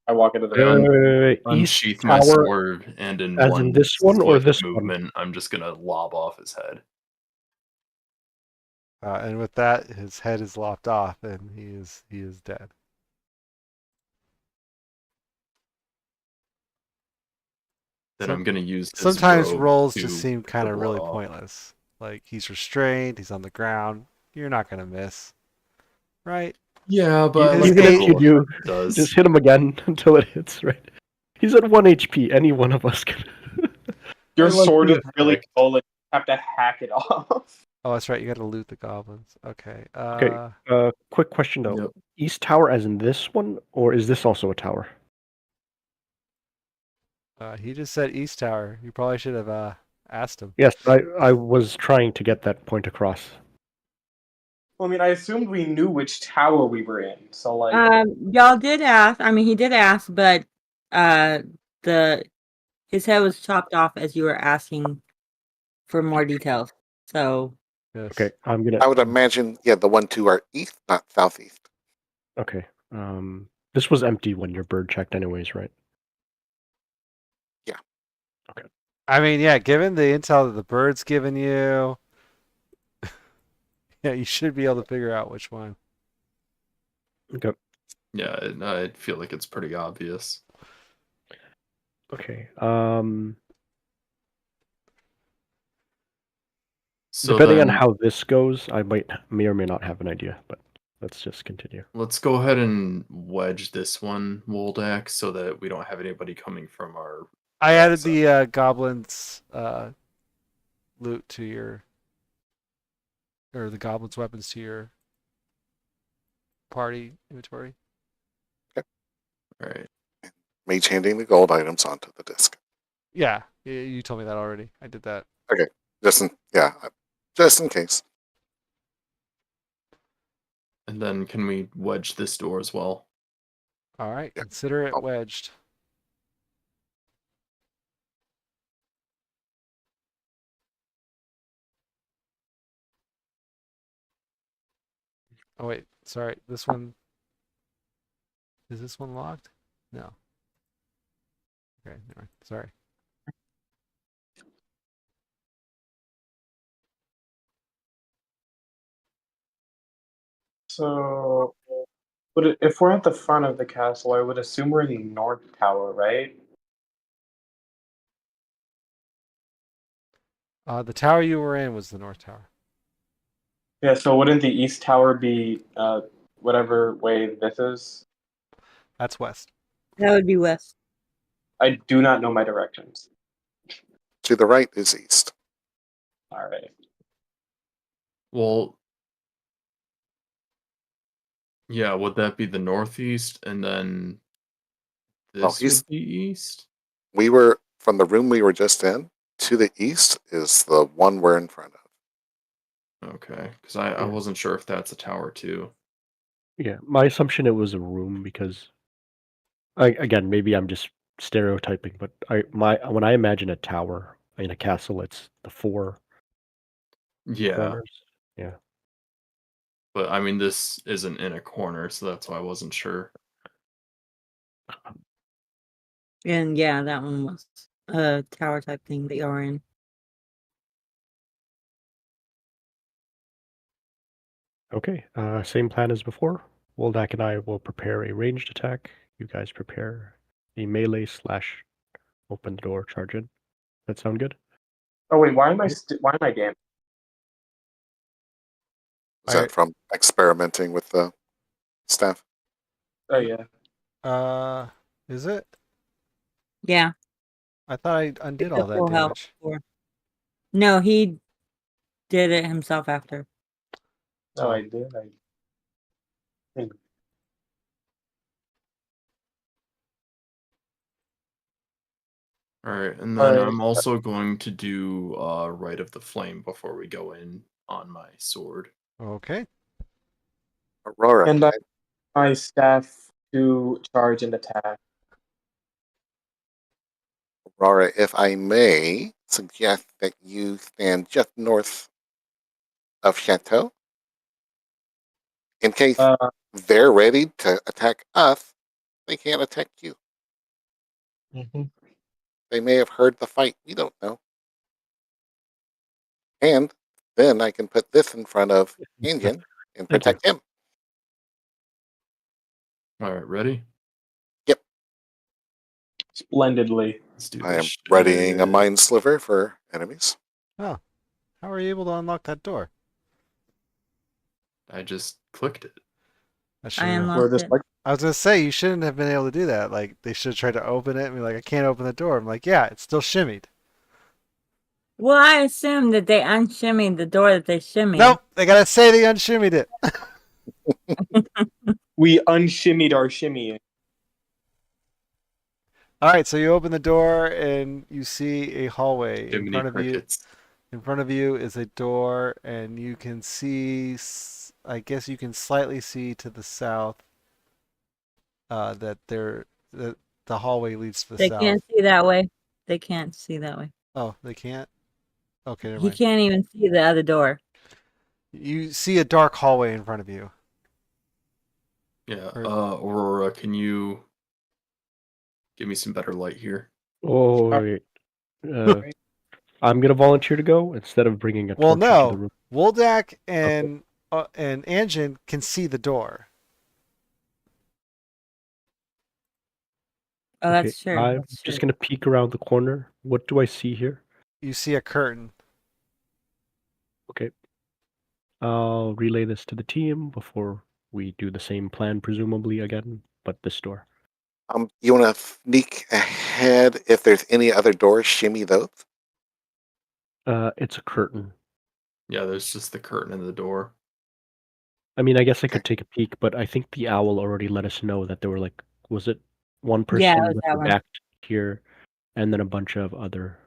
I walk out of the room. Wait. East Unsheath my Tower, sword, and in as one in this one or swift this one? movement, I'm just gonna lob off his head. And with that, his head is lopped off, and he is dead. Then So- I'm gonna use his Sometimes robe rolls to just seem kind of blow really off. pointless. Like he's restrained, he's on the ground. You're not gonna miss, right? Yeah, but I His like Even the if you cool do, effect it does. just hit him again until it hits, right? He's at 1 HP. Any one of us can. Your I like sword the is really effect. dull. And you have to hack it off. Oh, that's right. You got to loot the goblins. Okay. Okay. Quick question though. Yep. East Tower, as in this one, or is this also a tower? He just said East Tower. You probably should have asked him. Yes, I was trying to get that point across. Well, I mean, I assumed we knew which tower we were in. So like, Y'all did ask. I mean, he did ask, but the his head was chopped off as you were asking for more details. So Yes. Okay, I'm gonna. I would imagine, yeah, the one to our east, not southeast. Okay. This was empty when your bird checked, anyways, right? I mean, yeah. Given the intel that the bird's given you, yeah, you should be able to figure out which one. Okay. Yeah, I feel like it's pretty obvious. Okay. So Depending on then, how this goes, I may or may not have an idea, but let's just continue. let's go ahead and wedge this one, Woldak, so that we don't have anybody coming from our. I added backside. the goblins loot to your, or the goblins' weapons to your party inventory. All right. Mage handing the gold items onto the disc. Yeah, you told me that already. I did that. Just in case. And then can we wedge this door as well? All right, Yeah. consider it Oh. wedged. Oh wait, sorry. This one is this one locked? No. Okay, never mind. Sorry. so, if we're at the front of the castle, I would assume we're in the North Tower, right? The tower you were in was the North Tower. Yeah. So wouldn't the East Tower be whatever way this is? That's west. that would be west. I do not know my directions. To the right is east. All right. Well, yeah, would that be the northeast, and then Well, this would be east? We were, from the room we were just in, to the east is the one we're in front of. Okay, because I wasn't sure if that's a tower too. Yeah, my assumption it was a room because again, maybe I'm just stereotyping, but when I imagine a tower in a castle, it's the four Yeah, corners. Yeah. but I mean, this isn't in a corner, so that's why I wasn't sure. And yeah, that one was a tower type thing that you're in. Okay. Same plan as before. Woldak and I will prepare a ranged attack. You guys prepare a melee / open the door, charge in. That sound good? Oh wait, why am I damaged? Was All that from experimenting with the staff? Oh yeah. right. Is it? Yeah, I thought I undid it's all a that full health damage. before. No, he did it himself after. No, Oh. I did. I think. All right, and then Alright. I'm also going to do Rite of the Flame before we go in on my sword. Okay. Aurora, And my staff to charge and attack. Aurora, if I may suggest that you stand just north of Chateau in case Uh, they're ready to attack us. They can't attack you. mhm. They may have heard the fight. We don't know. And then I can put this in front of Indian and Thank you. protect him. All right, ready? Yep. Splendidly. Let's do I this. am readying a mind sliver for enemies. Oh, how are you able to unlock that door? I just clicked it. I I should have. Where unlocked this it. like I was gonna say you shouldn't have been able to do that. Like they should have tried to open it and be like, I can't open the door. I'm like, yeah, it's still shimmied. Well, I assumed that they unshimmied the door that they shimmied. Nope, they gotta say they unshimmied it. we unshimmied our shimmy. All right, so you open the door and you see a hallway in Jiminy front of you. crickets. In front of you is a door, and you can see. I guess you can slightly see to the south that the hallway leads to the They south. can't see that way. They can't see that way. Oh, they can't. Okay, never He mind. can't even see the other door. You see a dark hallway in front of you. Yeah, Or- Aurora, can you give me some better light here? Oh, wait. I'm gonna volunteer to go instead of bringing a Well, torch into the no. room. Woldak and Anjin can see the door. Oh, Okay, that's true. I'm That's just true. gonna peek around the corner. What do I see here? You see a curtain. Okay. I'll relay this to the team before we do the same plan, presumably again, but this door. You want to sneak ahead if there's any other doors? Shimmy those. It's a curtain. Yeah, there's just the curtain in the door. I mean, I guess I Okay. could take a peek, but I think the owl already let us know that there were like, was it one Yeah, it person was with that their one. back here, and then a bunch of other.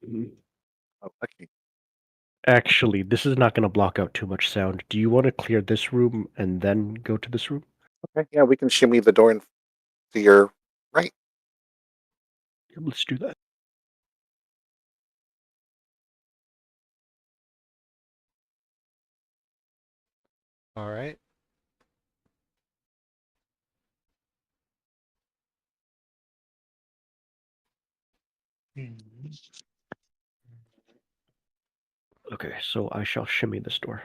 Oh, lucky. Actually, this is not going to block out too much sound. Do you want to clear this room and then go to this room? Okay, yeah, we can shimmy the door to your right. Yeah, let's do that. All right. Okay, so I shall shimmy this door.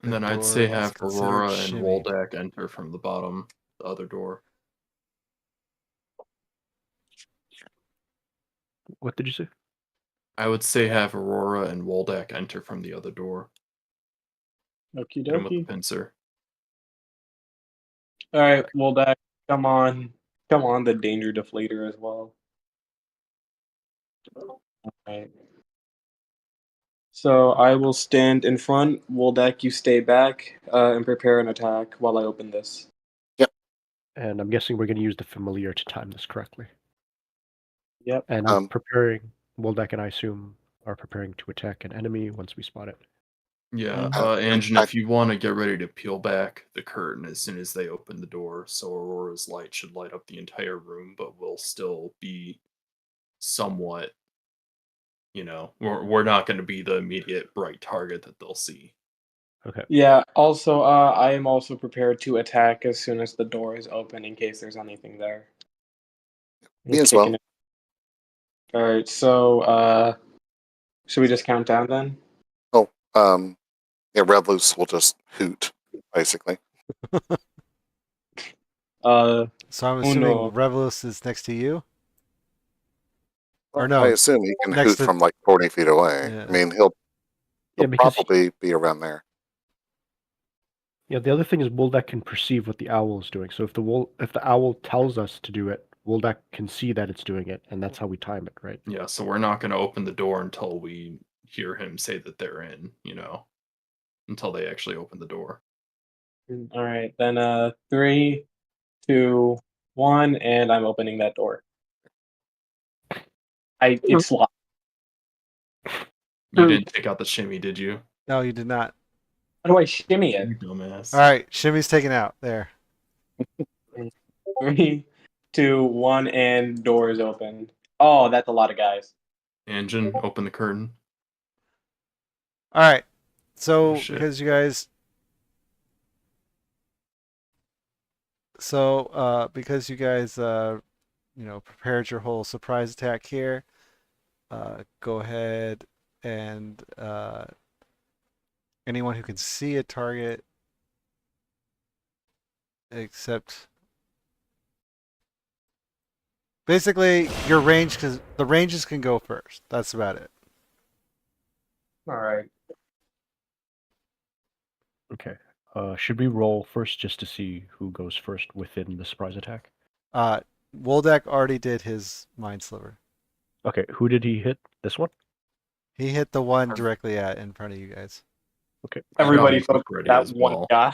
And The then I'd door say is have considered Aurora and shimmied. Woldak enter from the bottom, the other door. What did you say? I would say have Aurora and Woldak enter from the other door. Okie Hit him with the dokie. pincer. Alright, well that come on. Come on, the danger deflator as well. Alright. So I will stand in front, Woldak, you stay back, and prepare an attack while I open this. And I'm guessing we're going to use the familiar to time this correctly. Yep. And I'm preparing, Woldak and I assume are preparing to attack an enemy once we spot it. Yeah, Mhm. Anjan, if you want to get ready to peel back the curtain as soon as they open the door, so Aurora's light should light up the entire room, but will still be somewhat, we're not going to be the immediate bright target that they'll see. Okay. Yeah. Also, I am also prepared to attack as soon as the door is open in case there's anything there. Me as well. All right. So, should we just count down then? Oh, yeah, Revlus will just hoot, basically. So I'm assuming Uno. Revelus is next to you? Or Well, no, I assume he can next hoot to- from like 40 feet away. Yeah. I mean, he'll Yeah, because probably be around there. yeah, the other thing is Woldak can perceive what the owl is doing. So if the owl tells us to do it, Woldak can see that it's doing it, and that's how we time it, right? Yeah, so we're not going to open the door until we hear him say that they're in, until they actually open the door. All right. Then, 3, 2, 1, and I'm opening that door. It's locked. You didn't take out the shimmy, did you? No, you did not. How do I shimmy it? You dumbass. All right, Shimmy's taken out. There. 3, 2, 1, and door is open. Oh, that's a lot of guys. Anjan, open the curtain. All right. So Oh, shit. because you guys, prepared your whole surprise attack here, go ahead and anyone who can see a target, except basically your range, because the ranges can go first. That's about it. All right. Okay. Should we roll first just to see who goes first within the surprise attack? Woldak already did his mind sliver. Okay, who did he hit? This one? He hit the one directly in front of you guys. Okay. Everybody I've got my focus book ready that as one well. guy.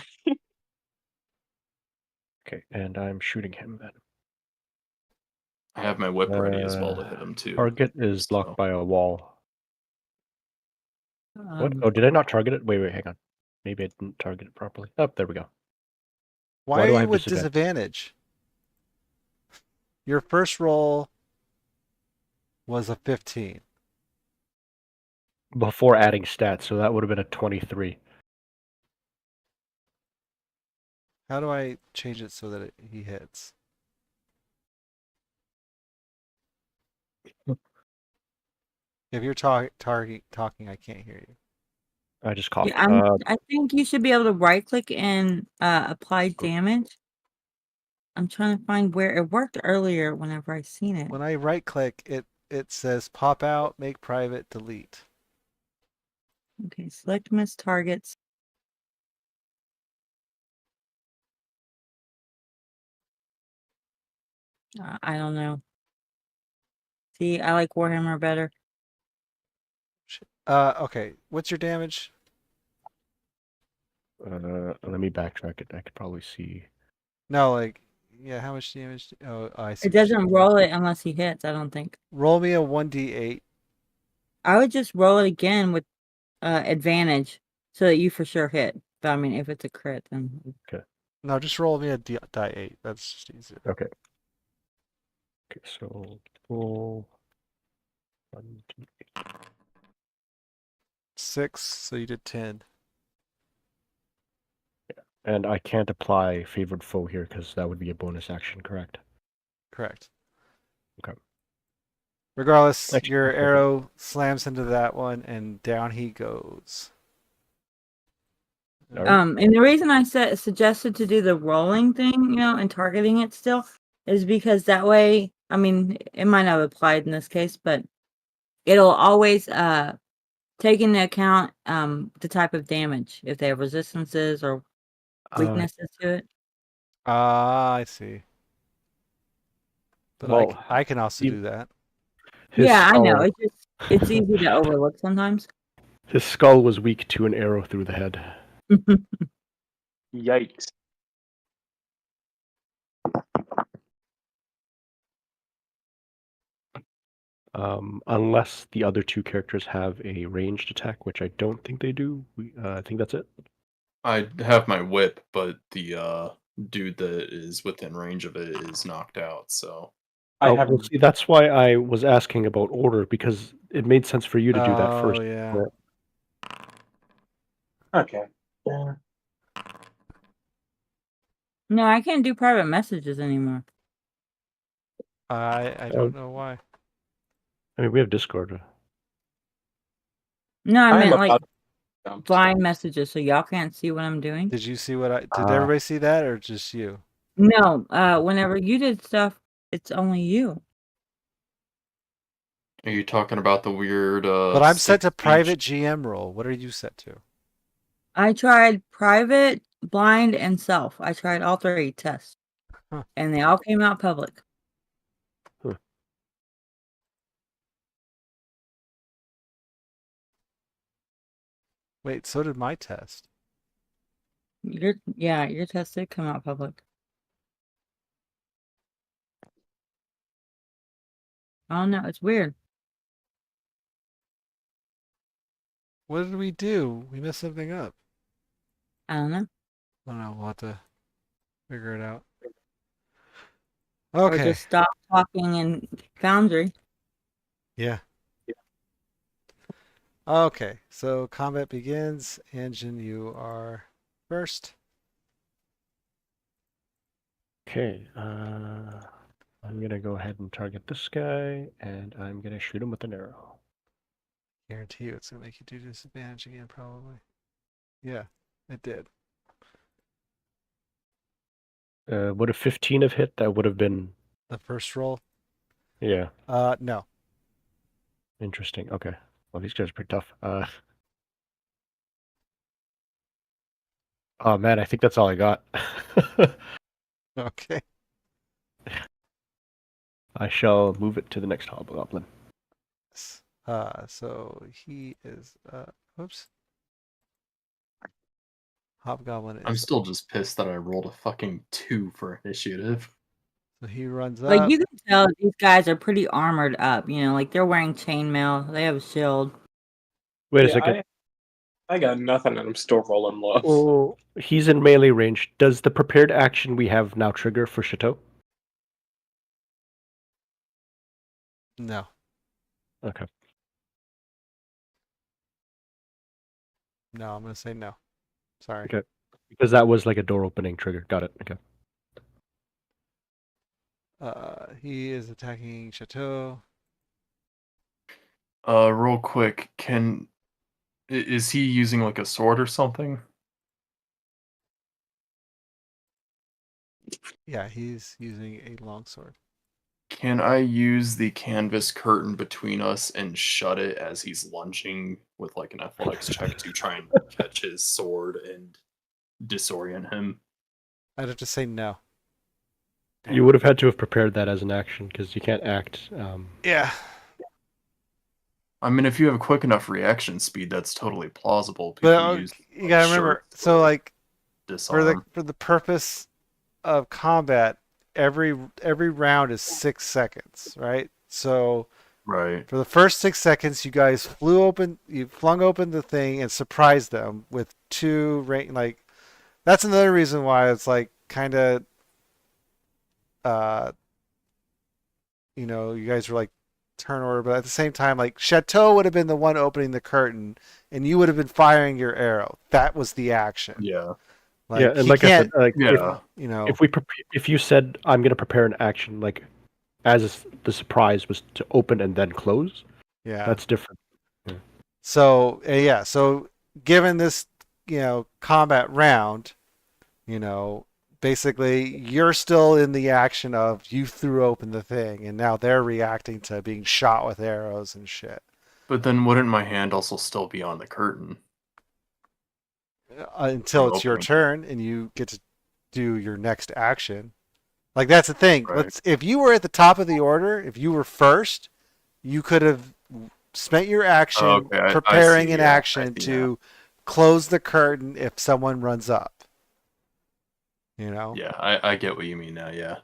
Okay, and I'm shooting him then. I have my whip ready as well to hit him too. Target is blocked So- by a wall. What? Um, Oh, did I not target it? Wait, hang on. Maybe I didn't target it properly. Oh, there we go. Why do are I you have with disadvantage? disadvantage? Your first roll was a 15. Before adding stats, so that would have been a 23. How do I change it so that he hits? If you're talking, I can't hear you. I just coughed. yeah, I think you should be able to right click and apply damage. I'm trying to find where it worked earlier whenever I seen it. When I right click, it says pop out, make private, delete. Okay, select miss targets. I don't know. See, I like Warhammer better. Okay. What's your damage? Let me backtrack it. I could probably see. No, yeah, how much damage? I see. It doesn't roll it unless he hits, I don't think. Roll me a 1d8. I would just roll it again with advantage so that you for sure hit. But I mean, if it's a crit, then No, just roll me a die 8. That's just easier. Okay. Okay, so roll 1d8. 6, so you did 10. And I can't apply favored foe here because that would be a bonus action, correct? Correct. Okay. Regardless, Actually, your okay. arrow slams into that one, and down he goes. All right. and the reason I suggested to do the rolling thing, and targeting it still is because that way, I mean, it might not have applied in this case, but it'll always take into account the type of damage if they have resistances or weaknesses to it. Ah, I see. But Well, I can also you- do that. Yeah, I know. skull- It's easy to overlook sometimes. His skull was weak to an arrow through the head. Yikes. Unless the other two characters have a ranged attack, which I don't think they do. I think that's it. I have my whip, but the dude that is within range of it is knocked out. So I Oh, have. well, see, that's why I was asking about order, because it made sense for you to do that Oh, first. yeah. Okay. Yeah. No, I can't do private messages anymore. I don't know why. I mean, we have Discord. No, I I'm meant like about to jump. blind messages, so y'all can't see what I'm doing. Did you see what I did? Ah. Everybody see that, or just you? No, whenever you did stuff, it's only you. are you talking about the weird? But I'm set to 6 private GM role. What are you set to? I tried private, blind, and self. I tried all 3 tests, Huh. and they all came out public. Wait, so did my test. Your test did come out public. Oh no, it's weird. What did we do? We messed something up. I don't know. I don't know. We'll have to figure it out. Or Okay. just stop talking in Foundry. Yeah. Okay. So combat begins. Engine, you are first. Okay, I'm gonna go ahead and target this guy, and I'm gonna shoot him with an arrow. Guarantee you it's gonna make you do disadvantage again, probably. Yeah, it did. Would a 15 have hit? That would have been, The first roll. yeah, No. interesting. Okay, well, these guys are pretty tough. Oh man, I think that's all I got. Okay. I shall move it to the next hobgoblin. So he is. Whoops. Hobgoblin is. I'm still just pissed that I rolled a fucking 2 for initiative. So he runs Like up. you can tell these guys are pretty armored up, like they're wearing chainmail, they have a shield. Wait a Yeah, second. I got nothing and I'm still rolling low. Oh, he's in melee range. Does the prepared action we have now trigger for Chateau? No. Okay. No, I'm gonna say no. Sorry. Okay. Because that was like a door opening trigger. Got it. Okay. He is attacking Chateau. Real quick, is he using like a sword or something? Yeah, he's using a longsword. Can I use the canvas curtain between us and shut it as he's lunging with like an athletics check to try and catch his sword and disorient him? I'd have to say no. You would have had to have prepared that as an action because you can't act. Yeah. I mean, if you have a quick enough reaction speed, that's totally plausible. But People use you gotta remember. shirts So to like disarm. for the purpose of combat, every round is 6 seconds, right? So Right. for the first 6 seconds, you guys flung open the thing and surprised them with 2 range. Like that's another reason why it's like kind of, you guys were like turn order, but at the same time, like Chateau would have been the one opening the curtain, and you would have been firing your arrow. That was the action. Yeah. Like, yeah, and he like I said, can't, Yeah. if you said I'm gonna prepare an action, like as the surprise was to open and then close, yeah. that's different. So yeah, so given this, combat round, basically you're still in the action of you threw open the thing, and now they're reacting to being shot with arrows and shit. But then wouldn't my hand also still be on the curtain? Until From it's your opening. turn and you get to do your next action. Like that's the thing. Right. If you were at the top of the order, if you were first, you could have spent your action Okay, I preparing see, an yeah, I action see to close the curtain if someone runs up. Yeah, I get what you mean now, yeah.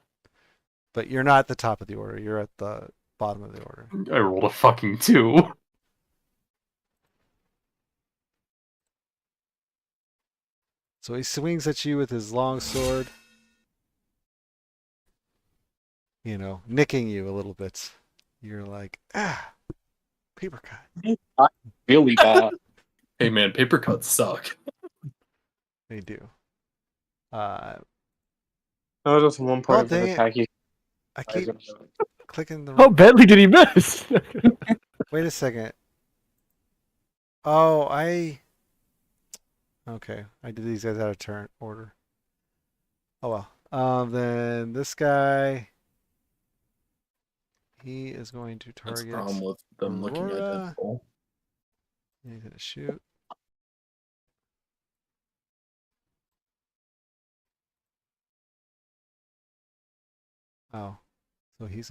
But you're not at the top of the order. You're at the bottom of the order. I rolled a fucking 2. So he swings at you with his long sword, you know, nicking you a little bit. You're like, paper cut. Really bad. Hey man, paper cuts suck. They do. Uh, That was just one part oh, of an dang it. attack. I keep clicking the How wrong. badly did he miss? Wait a second. Oh, okay. I did these guys out of turn order. Oh well. Then this guy, he is going to That's the target problem with them looking Aurora. identical. He's gonna shoot. Oh, so he's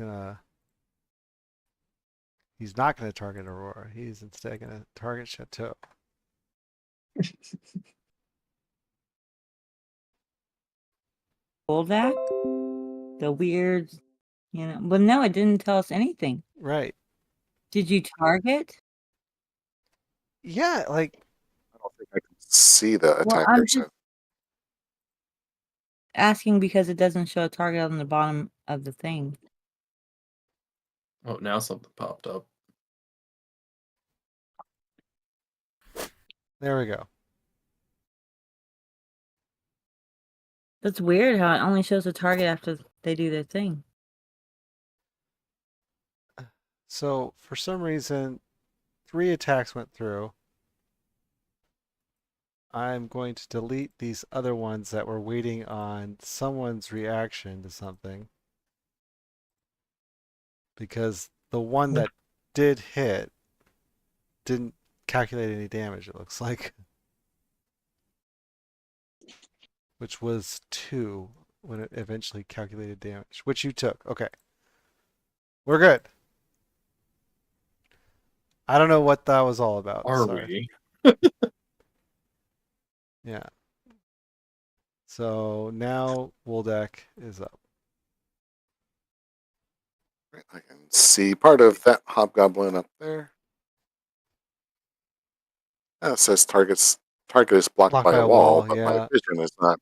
not gonna target Aurora. He's instead gonna target Chateau. Pull that? The weird, Well, no, it didn't tell us anything. Right. Did you target? Yeah, like I don't think I can see the Well, attacker. I'm just asking because it doesn't show a target on the bottom of the thing. Oh, now something popped up. there we go. That's weird how it only shows a target after they do their thing. So for some reason, 3 attacks went through. I'm going to delete these other ones that were waiting on someone's reaction to something. Because the one that did hit didn't calculate any damage, it looks like. Which was 2 when it eventually calculated damage, which you took. Okay. We're good. I don't know what that was all about. Are Sorry. we? Yeah. So now Wooldeck is up. Right, I can see part of that hobgoblin up there. It says target is blocked by a wall, but my yeah. vision is not.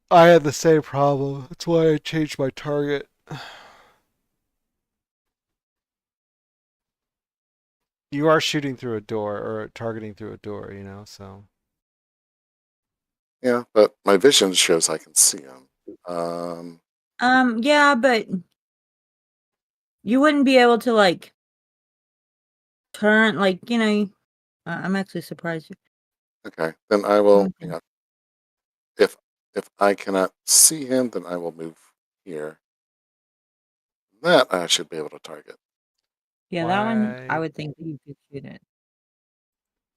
I had the same problem. That's why I changed my target. You are shooting through a door or targeting through a door, so. Yeah, but my vision shows I can see him. Yeah, but you wouldn't be able to turn I'm actually surprised. Okay, then I will. Okay. Hang on. If I cannot see him, then I will move here. That I should be able to target. Yeah, that one I Why? would think you could shoot it.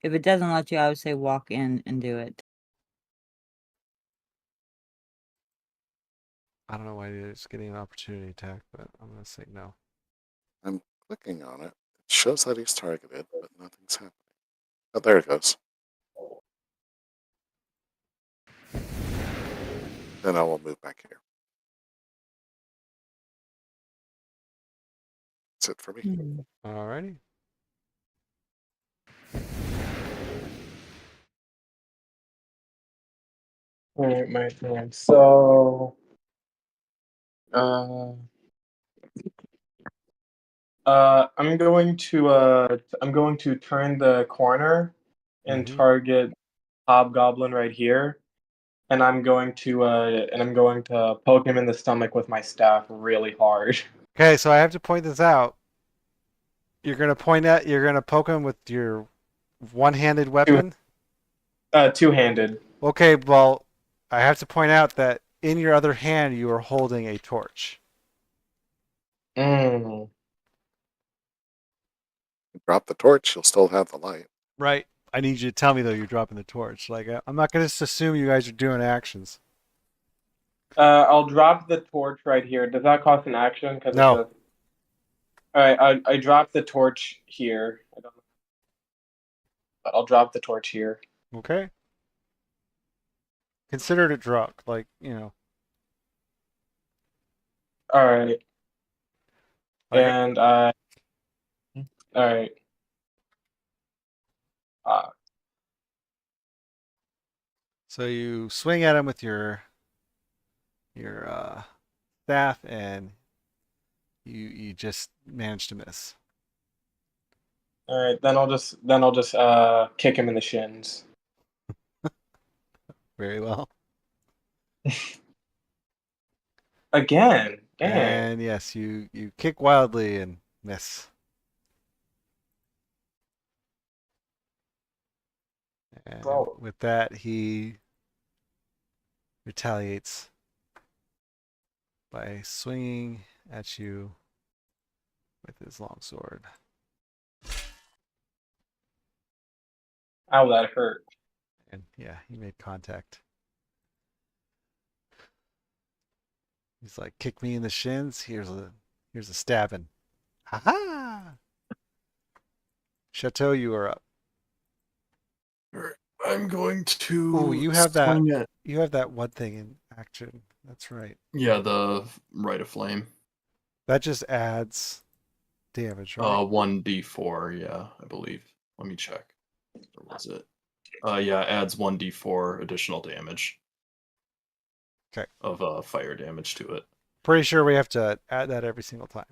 If it doesn't let you, I would say walk in and do it. I don't know why it's getting an opportunity attack, but I'm going to say no. I'm clicking on it. It shows that he's targeted, but nothing's happening. Oh, there it goes. Then I will move back here. That's it for me. Hmm. Alrighty. Alright, my turn. So, I'm going to turn the corner and Mhm. target Hobgoblin right here, and I'm going to poke him in the stomach with my staff really hard. Okay, so I have to point this out. You're going to poke him with your one-handed weapon? Two-handed. Okay, well, I have to point out that in your other hand you are holding a torch. Mm. Drop the torch, you'll still have the light. Right. I need you to tell me though you're dropping the torch. Like I'm not gonna just assume you guys are doing actions. I'll drop the torch right here. Does that cost an action? Because No. it's a. All right, I drop the torch here. I don't know, but I'll drop the torch here. Okay. Consider it dropped. Like All right, like and I All right. So you swing at him with your staff, and you just manage to miss. All right. Then I'll just kick him in the shins. Very well. Again. Dang. And yes, you kick wildly and miss. And Bro. with that, he retaliates by swinging at you with his long sword. Ow, that hurt. And yeah, he made contact. He's like, kick me in the shins. Here's a stabbing. Ha ha! Chateau, you are up. Alright, I'm going to Oh, you have that. swing at You have that one thing in action. That's right. the Rite of Flame. That just adds damage, right? 1d4, yeah, I believe. Let me check. Or was it? Yeah, adds 1d4 additional damage. Okay. Of fire damage to it. Pretty sure we have to add that every single time.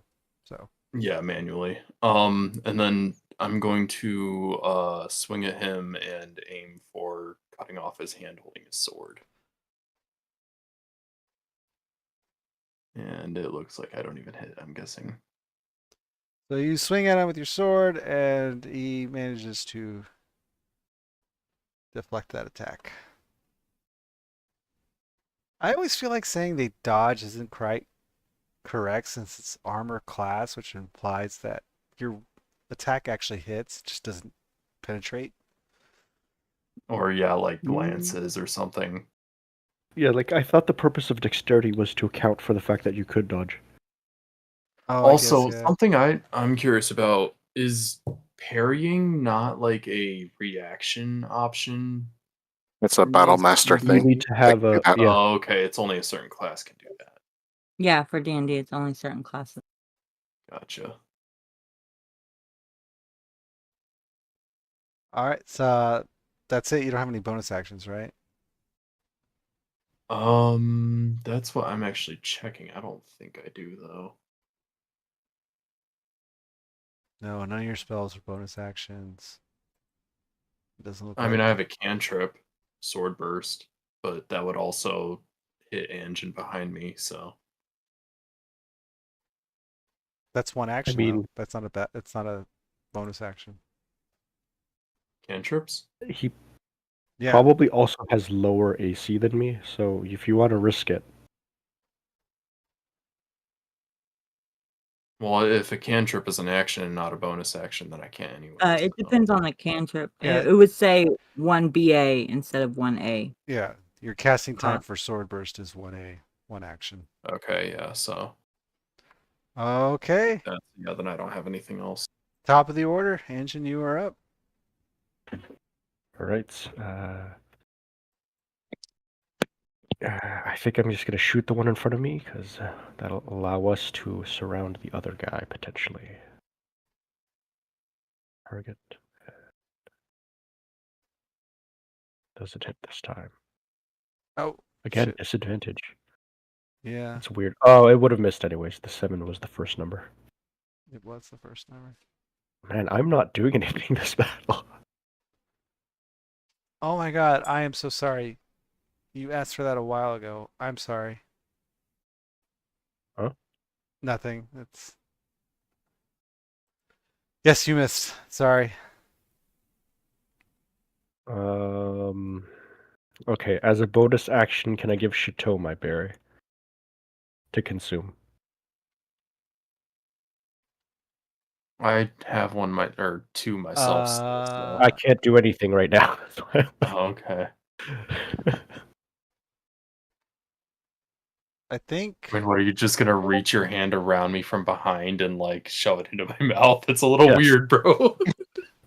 So Yeah, manually. And then I'm going to swing at him and aim for cutting off his hand holding his sword. And it looks like I don't even hit, I'm guessing. So you swing at him with your sword, and he manages to deflect that attack. I always feel like saying they dodge isn't quite correct since it's armor class, which implies that your attack actually hits, it just doesn't penetrate. Or yeah, like Mm. lances or something. Yeah, like I thought the purpose of dexterity was to account for the fact that you could dodge. Oh, Also, I guess, yeah. something I'm curious about is parrying not like a reaction option? It's a battle master You thing. need to have They a do that. yeah. Oh, okay. It's only a certain class can do that. Yeah, for D&D, it's only certain classes. Gotcha. All right, so that's it. You don't have any bonus actions, right? That's what I'm actually checking. I don't think I do though. No, none of your spells are bonus actions. It doesn't look I like. mean, I have a cantrip, sword burst, but that would also hit Anjin behind me. So That's one action, mean- though. That's not it's not a bonus action. cantrips. He Yeah. probably also has lower AC than me, so if you want to risk it. Well, if a cantrip is an action and not a bonus action, then I can't anyway. It depends on the cantrip. Yeah. It would say 1BA instead of 1A. Yeah. Your casting time Huh. for sword burst is 1A, one action. Okay, yeah. So Okay. yeah, then I don't have anything else. Top of the order, Anjin, you are up. All right. I think I'm just gonna shoot the one in front of me because that'll allow us to surround the other guy potentially. Target. Doesn't hit this time. Oh, Again, shit. disadvantage. Yeah, It's weird. Oh, it would have missed anyways. The 7 was the first number. it was the first number. Man, I'm not doing anything this battle. Oh my god, I am so sorry. You asked for that a while ago. I'm sorry. Huh? Nothing. It's. Yes, you missed. Sorry. Okay, as a bonus action, can I give Chateau my berry to consume? I have two myself. Still, so. I can't do anything right now. Oh, okay. I think. I mean, what are you just gonna reach your hand around me from behind and like shove it into my mouth? It's a little Yes. weird, bro.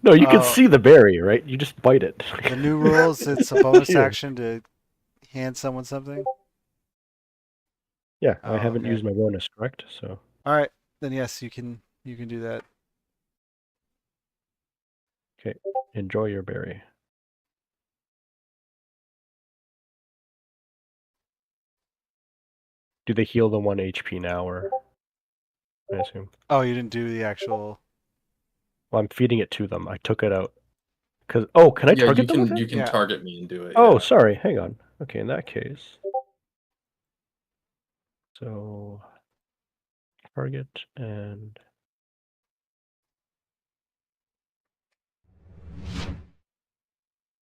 No, you can Oh. see the berry, right? You just bite it. The new rules, it's a bonus Yeah. action to hand someone something. Yeah, Oh, I haven't okay. used my bonus, correct? So All right, then yes, you can do that. Okay, enjoy your berry. Do they heal the 1 HP now, or I assume? Oh, you didn't do the actual. Well, I'm feeding it to them. I took it out. Can I Yeah, target them with you it? can Yeah. target me and do it. Oh, yeah. sorry. Hang on. Okay, in that case. So target and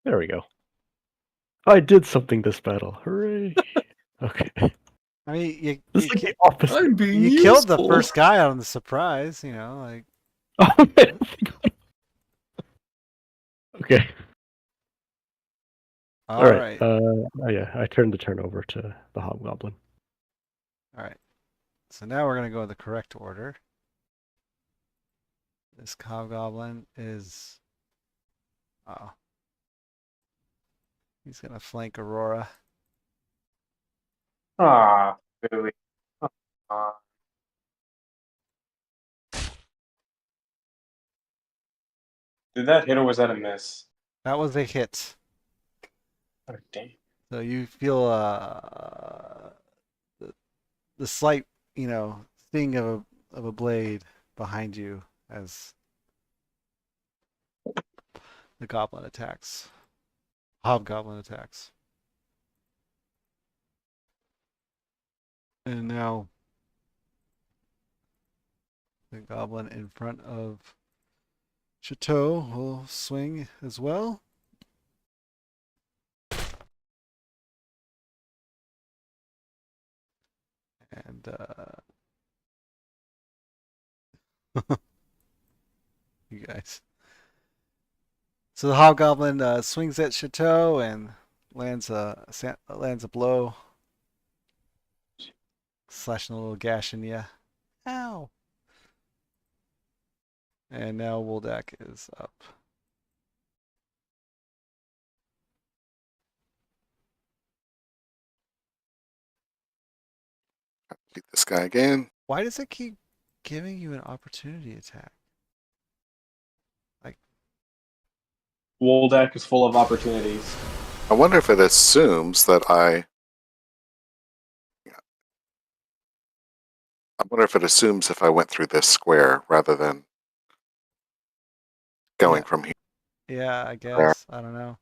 there we go. I did something this battle. Hooray. Okay. I mean, This is like the opposite. I'm being you killed the useful. first guy on the surprise. You know, like. Oh, man. Okay. All right. Yeah, I turned the turn over to the hobgoblin. All right. So now we're gonna go in the correct order. This hobgoblin is. Oh. He's gonna flank Aurora. Ah, really? Did that hit or was that a miss? That was a hit. Oh, damn. So you feel the slight, sting of a blade behind you as the goblin attacks. Hobgoblin attacks. And now the goblin in front of Chateau will swing as well. And you guys. So the hobgoblin swings at Chateau and lands a blow, slashing a little gash in you. Ow! And now Woldak is up. Shoot this guy again. Why does it keep giving you an opportunity attack? Woldak is full of opportunities. I wonder if it assumes that I wonder if it assumes if I went through this square rather than going Yeah. from here. Yeah, I guess. I don't know.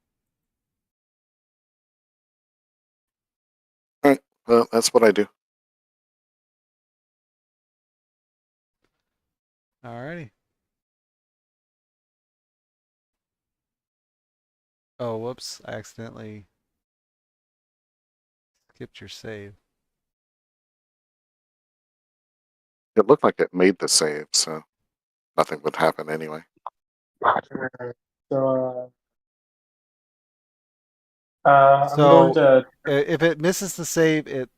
All right. Well, that's what I do. Alrighty. Oh, whoops. I accidentally skipped your save. It looked like it made the save, so nothing would happen anyway. So, I'm going So to. if it misses the save, it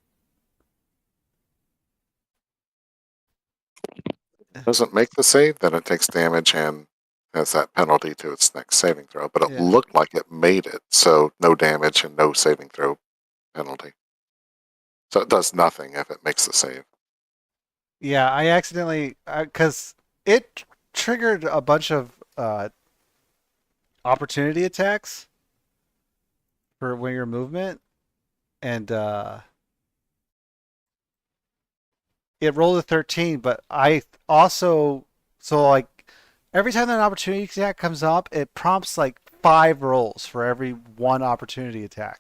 Doesn't make the save, then it takes damage and has that penalty to its next saving throw. But it Yeah. looked like it made it, so no damage and no saving throw penalty. So it does nothing if it makes the save. Yeah, I accidentally because it triggered a bunch of opportunity attacks for when your movement, and it rolled a 13. But I also like every time that an opportunity attack comes up, it prompts like 5 rolls for every one opportunity attack.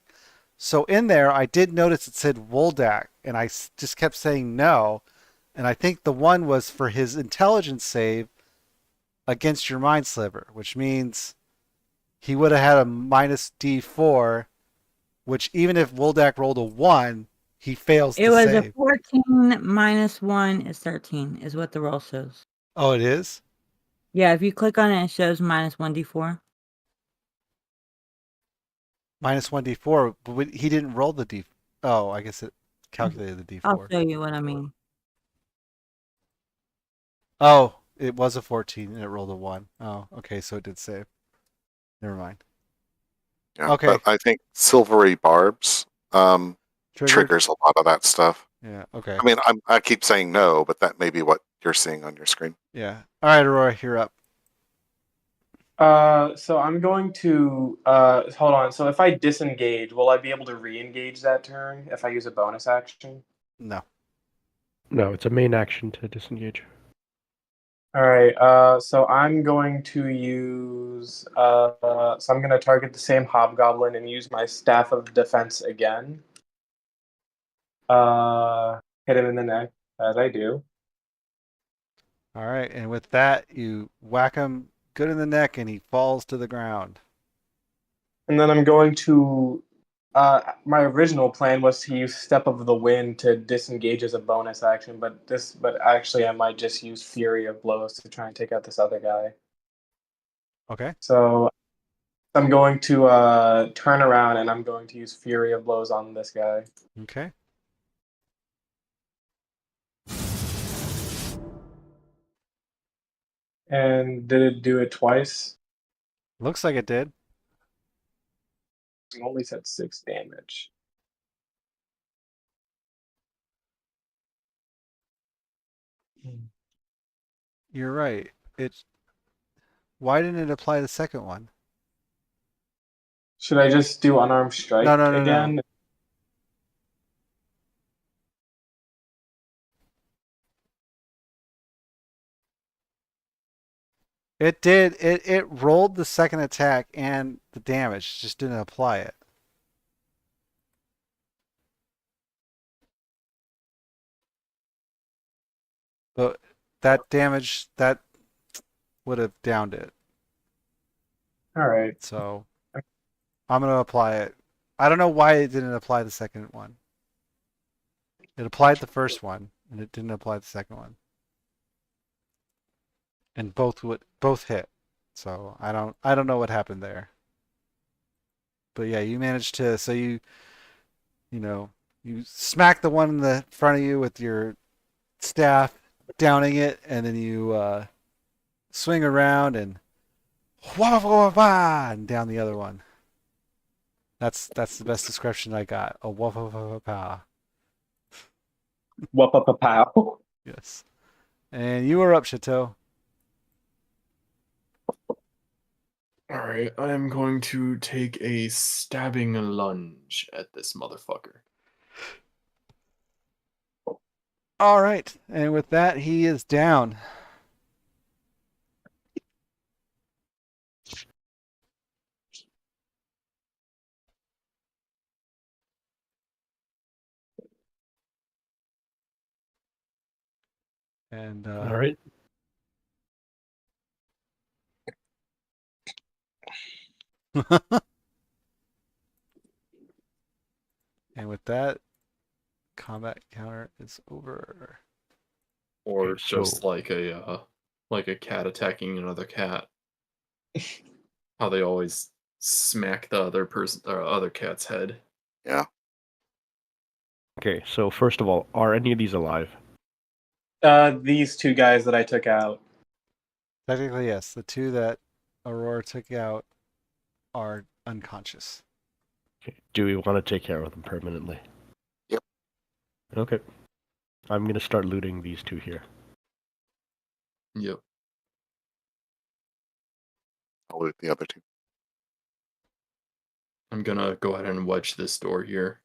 So in there, I did notice it said Woldak, and I just kept saying no. And I think the one was for his intelligence save against your mind sliver, which means he would have had a minus D4, which even if Woldak rolled a 1, he fails It to was save. a 14 minus 1 is 13, is what the roll shows. Oh, it is? Yeah, if you click on it, it shows minus 1d4. Minus 1D4, but he didn't roll the D. Oh, I guess it calculated the I'll D4. show you what I mean. Oh, it was a 14 and it rolled a 1. Oh, okay, so it did save. Never mind. Yeah, Okay. but I think silvery barbs triggers a lot of that stuff. Yeah, okay. I mean, I keep saying no, but that may be what you're seeing on your screen. Yeah. All right, Aurora, you're up. So I'm going to hold on. So if I disengage, will I be able to re-engage that turn if I use a bonus action? No. No, it's a main action to disengage. All right. So I'm going to use. So I'm going to target the same hobgoblin and use my staff of defense again. Hit him in the neck as I do. All right, and with that, you whack him good in the neck, and he falls to the ground. And then I'm going to. My original plan was to use Step of the Wind to disengage as a bonus action, but actually I might just use Fury of Blows to try and take out this other guy. Okay. So I'm going to turn around and I'm going to use Fury of Blows on this guy. Okay. And did it do it twice? Looks like it did. It only said 6 damage. You're right. It. Why didn't it apply the second one? Should I just do Unarmed No, Strike no, no, no. again? It did. It rolled the second attack and the damage, just didn't apply it. But that damage that would have downed it. All right. So I'm gonna apply it. I don't know why it didn't apply the second one. It applied the first one, and it didn't apply the second one. And both hit. So I don't know what happened there. But yeah, you managed to. So you know you smack the one in the front of you with your staff, downing it, and then you swing around and wah, wah, wah, wah, and down the other one. That's the best description I got. A wah, wah, wah, wah, wah. Whoop-a-pa-pow. Yes. And you are up, Chateau. Alright, I am going to take a stabbing lunge at this motherfucker. All right. And with that, he is down. And All right. and with that, combat counter is over. Or Okay, just so- like a cat attacking another cat. How they always smack the other person or other cat's head. Yeah. Okay, so first of all, are any of these alive? These two guys that I took out. Technically, yes. The two that Aurora took out are unconscious. Okay. Do we want to take care of them permanently? Yep. Okay. I'm gonna start looting these two here. Yep. I'll loot the other two. I'm gonna go ahead and wedge this door here.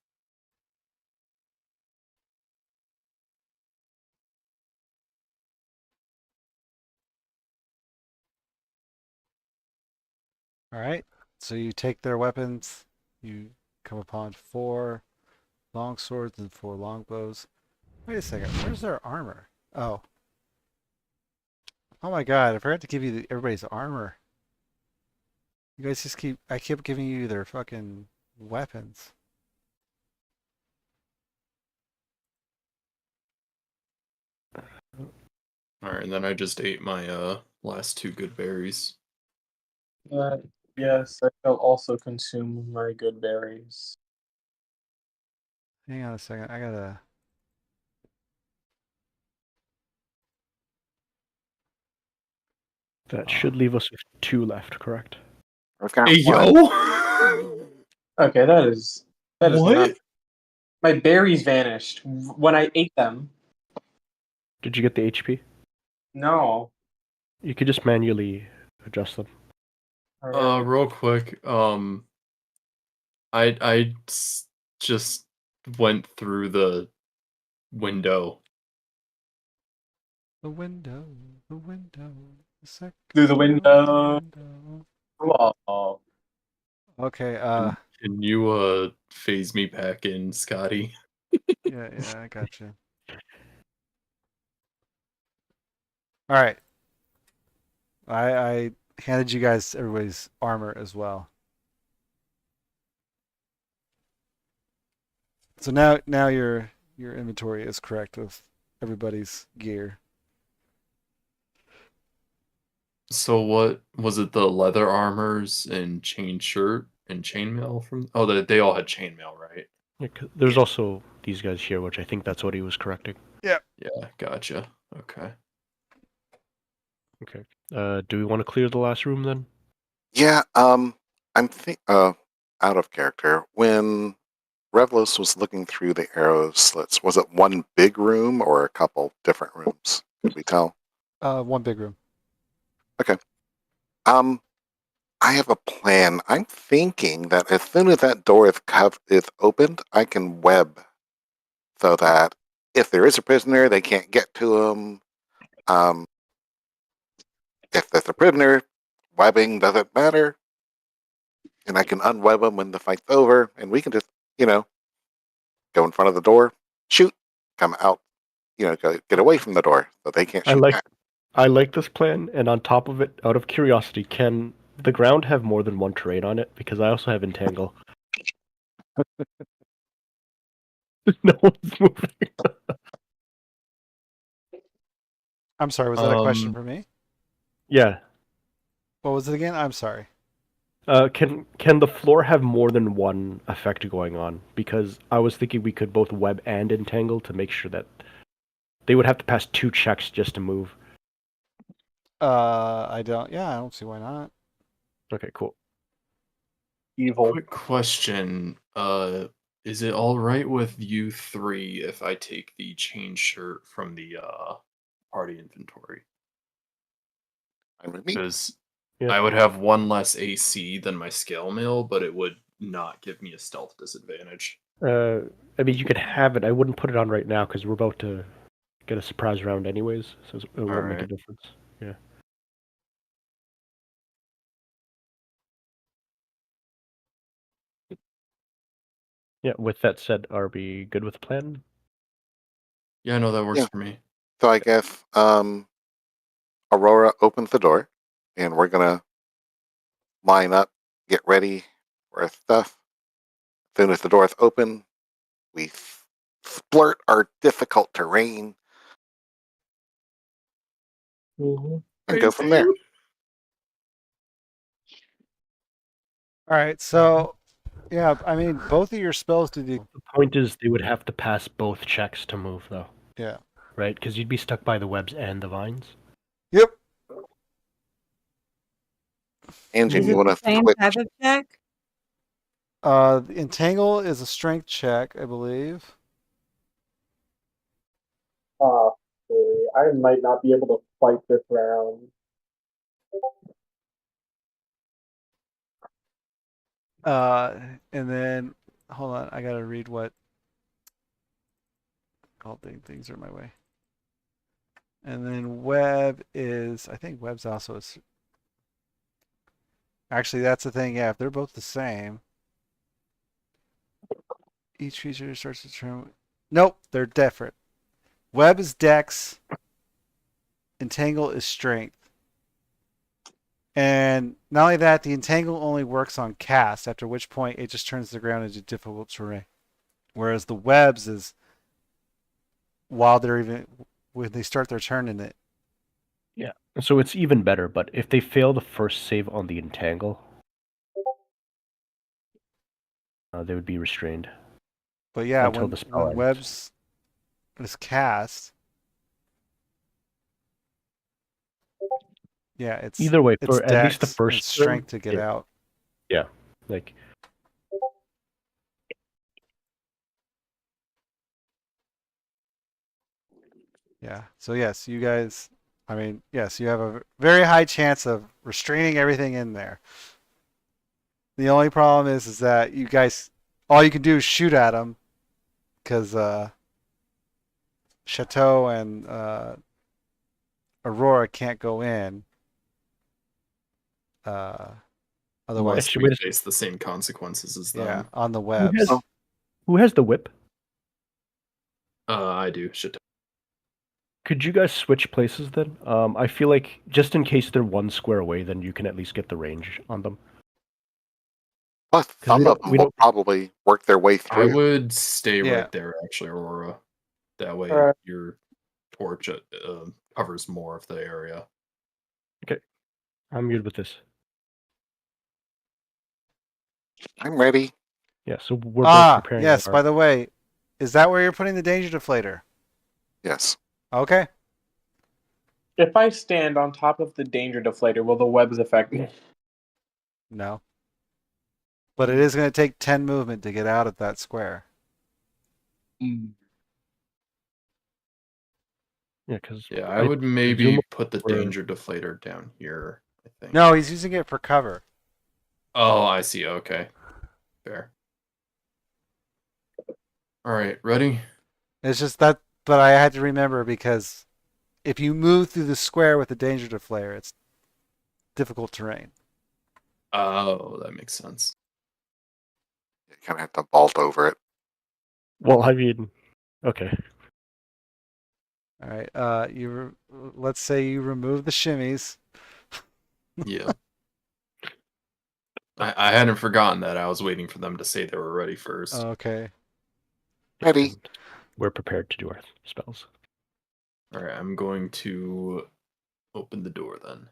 All right. So you take their weapons. You come upon 4 long swords and 4 longbows. Wait a second. Where's their armor? Oh. Oh my god. I forgot to give you everybody's armor. You guys just I keep giving you their fucking weapons. Alright, and then I just ate my last 2 good berries. Yes, I shall also consume my good berries. Hang on a second. I gotta. That should leave us with 2 left, correct? I've got Hey one. yo! Okay, that is What? not. My berries vanished when I ate them. Did you get the HP? No. You could just manually adjust them. Real quick, just went through the window. The window, the window, the second Through the window. window. Oh, Okay, Can you phase me back in, Scotty? yeah, I got you. All right. I handed you guys everybody's armor as well. So now your inventory is correct with everybody's gear. So what was it? The leather armors and chain shirt and chainmail from? Oh, they all had chainmail, right? Yeah, 'cause there's Yeah. also these guys here, which I think that's what he was correcting. Yeah, gotcha. Okay. Okay. Do we want to clear the last room then? Yeah, out of character. When Revlos was looking through the arrow slits, was it one big room or a couple different rooms? Could we tell? One big room. Okay. Um, I have a plan. I'm thinking that as soon as that door is opened, I can web so that if there is a prisoner, they can't get to him. If there's a prisoner, webbing doesn't matter, and I can unweb them when the fight's over, and we can just, go in front of the door, shoot, come out, get away from the door so they can't I shoot like back. I like this plan, and on top of it, out of curiosity, can the ground have more than one terrain on it? Because I also have entangle. No one's moving. I'm sorry, was that a question for me? Yeah. What was it again? I'm sorry. Can the floor have more than one effect going on? Because I was thinking we could both web and entangle to make sure that they would have to pass 2 checks just to move. I don't see why not. Okay, cool. evil. Quick question. Is it all right with you three if I take the chain shirt from the party inventory? And with me, Because Yeah. I would have one less AC than my scale mail, but it would not give me a stealth disadvantage. I mean, you could have it. I wouldn't put it on right now because we're about to get a surprise round anyways, so it won't make a Alright. difference. Yeah. Yeah, with that said, are we good with the plan? Yeah, no, that works Yeah. for me. so I guess Aurora opens the door, and we're gonna line up, get ready for our stuff. As soon as the door is open, we splurt our difficult terrain and go from there. All right, so yeah, I mean both of your spells do the The point is they would have to pass both checks to move, though, yeah. right? Because you'd be stuck by the webs and the vines. Yep. Angie, Is you it want the to same switch? type of check? The entangle is a strength check, I believe. I might not be able to fight this round. And then hold on, I gotta read what all things are my way. And then web is, I think web's also is. Actually, that's the thing. Yeah, if they're both the same, each feature starts to turn. Nope, they're different. Web is dex. Entangle is strength. And not only that, the entangle only works on cast, after which point it just turns the ground into difficult terrain. Whereas the webs is while they're even when they start their turn in it. Yeah. So it's even better, but if they fail the first save on the entangle, they would be restrained. But yeah, Until the spell when ends. webs is cast, yeah, Either way, it's for at least the dex and first turn, strength to get out. yeah, like Yeah. So yes, you guys I mean, yes, you have a very high chance of restraining everything in there. The only problem is that you guys, all you can do is shoot at them because Chateau and Aurora can't go in. Uh, otherwise, Unless Actually, we wait face the same consequences as yeah, them. on the Who webs. has, Oh. who has the whip? I do. Shit. Could you guys switch places then? I feel like just in case they're one square away, then you can at least get the range on them. But 'Cause some of them we will don't. probably work their way I through. would stay Yeah. right there, actually, Aurora. That way, Alright. your torch covers more of the area. I'm good with this. I'm ready. Yeah, so we're both preparing. Yes. our- By the way, is that where you're putting the danger deflator? Yes. Okay. If I stand on top of the danger deflator, will the webs affect me? No. But it is going to take 10 movement to get out of that square. Mm. Yeah, because Yeah, I would maybe put the we're- danger deflator down here, I think. No, he's using it for cover. Oh, I see. Okay. Fair. All right, ready? It's just that, but I had to remember because if you move through the square with the danger deflator, it's difficult terrain. Oh, that makes sense. You kind of have to vault over it. Well, I mean, okay. All right. Let's say you remove the shimmies. Yeah. I hadn't forgotten that. I was waiting for them to say they were ready first. Okay. Ready. And we're prepared to do our spells. All right, I'm going to open the door then.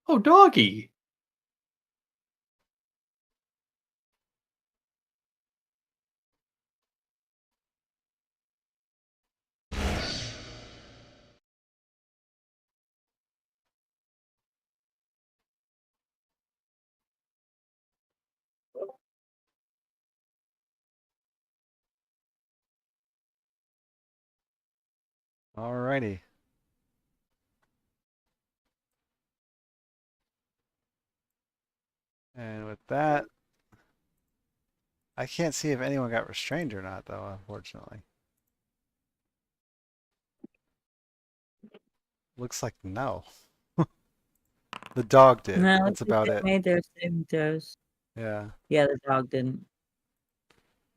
Oh, doggy! Alrighty. And with that, I can't see if anyone got restrained or not, though, unfortunately. Looks like no. The dog did. No, That's about they it. made their saving throws. Yeah. Yeah, the dog didn't.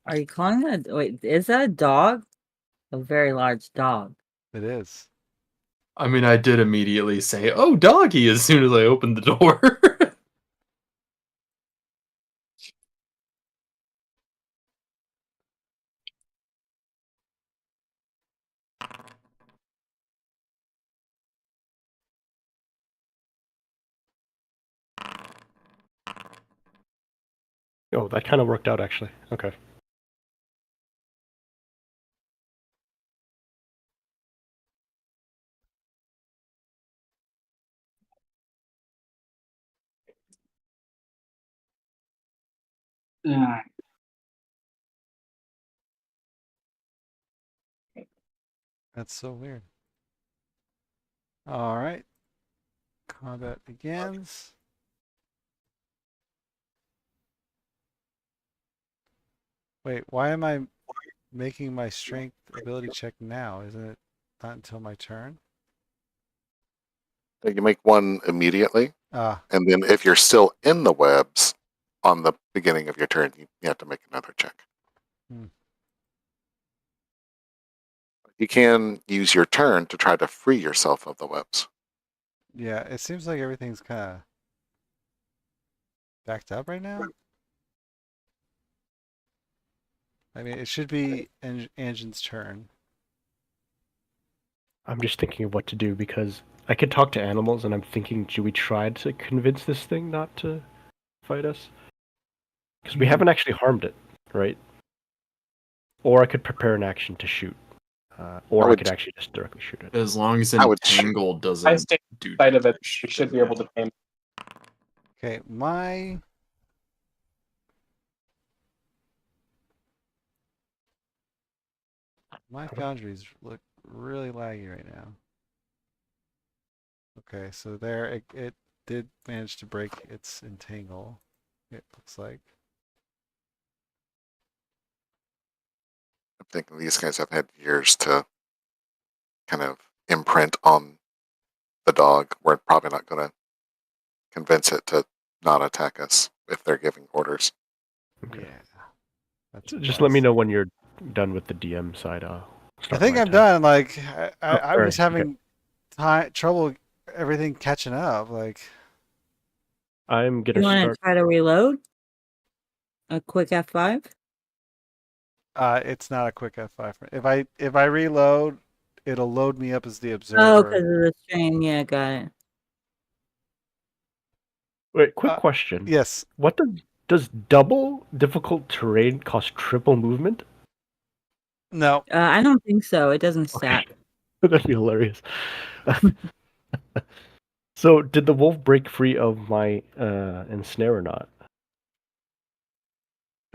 Are you calling that? Wait, is that a dog? A very large dog. It is. I mean, I did immediately say, oh, doggy, as soon as I opened the door. Oh, that kind of worked out, actually. Okay. That's so weird. All right. Combat begins. Wait, why am I making my strength ability check now? Isn't it not until my turn? You make one immediately, Ah, and then if you're still in the webs on the beginning of your turn, you have to make another check. Hmm. You can use your turn to try to free yourself of the webs. yeah. It seems like everything's kind of backed up right now. I mean, it should be Anjin's turn. I'm just thinking of what to do because I could talk to animals, and I'm thinking, should we try to convince this thing not to fight us? Because we haven't actually harmed it, right? Or I could prepare an action to shoot. Or I could actually just directly shoot it. As long as I would shoot. entangle I doesn't stay do side of it. damage, We should then be able to tame. Okay, my foundries look really laggy right now. Okay, so there it did manage to break its entangle. It looks like. I'm thinking these guys have had years to kind of imprint on the dog. We're probably not going to convince it to not attack us if they're giving orders. Okay. Yeah. That's Just let me wise. know when you're done with the DM side. I Start think my I'm attack. done. Like Oh, I'm sorry. just having trouble everything catching up. Like I'm You gonna want to start. try to reload? A quick F5? it's not a quick F5. If I reload, it'll load me up as the Oh, observer. because of the stream. Yeah, got it. Wait, quick question. Yes. What does double difficult terrain cost triple movement? No. I don't think so. It doesn't Okay. stack. That'd be hilarious. So, did the wolf break free of my ensnare or not?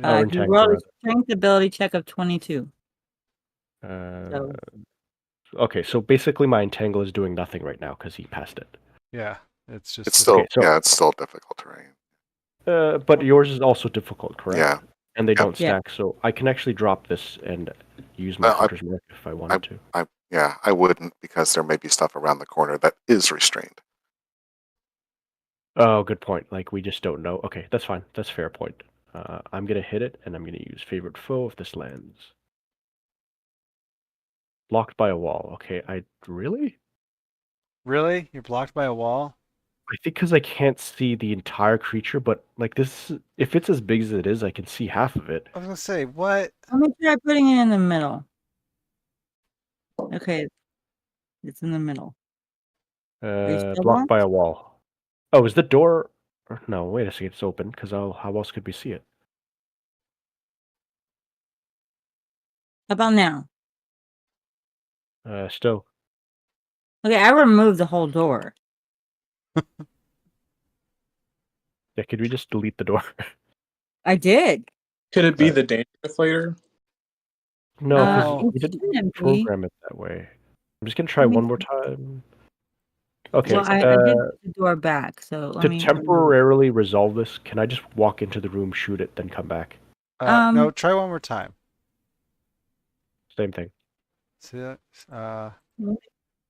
Or He entangle, rolled a rather. strength ability check of 22. Uh, So okay, so basically my entangle is doing nothing right now because he passed it. Yeah. It's just It's this- still, Okay, so- yeah, it's still difficult terrain. But yours is also difficult, correct? Yeah. And they Yep. don't Yeah. stack, so I can actually drop this and use my Well, hunter's mark if I wanted to. I wouldn't, because there may be stuff around the corner that is restrained. Oh, good point. Like, we just don't know. Okay, that's fine. That's a fair point. I'm gonna hit it, and I'm gonna use favorite foe if this lands. Blocked by a wall. Okay, really? Really? You're blocked by a wall? I think because I can't see the entire creature, but like this, if it's as big as it is, I can see half of it. I was gonna say, what? let me try putting it in the middle. Okay. It's in the middle. you still Blocked by blocked? a wall. Oh, is the door? No, wait a second. It's open because how else could we see it? How about now? Still. Okay, I removed the whole door. Yeah, could we just delete the door? I did. Could it be Right. the danger deflator? No, because No. we It didn't shouldn't be. program it that way. I'm just gonna try Let me one more time. Okay. Well, I did put the door back, so let To me. temporarily resolve this, can I just walk into the room, shoot it, then come back? No, try one more time. Same thing. See that?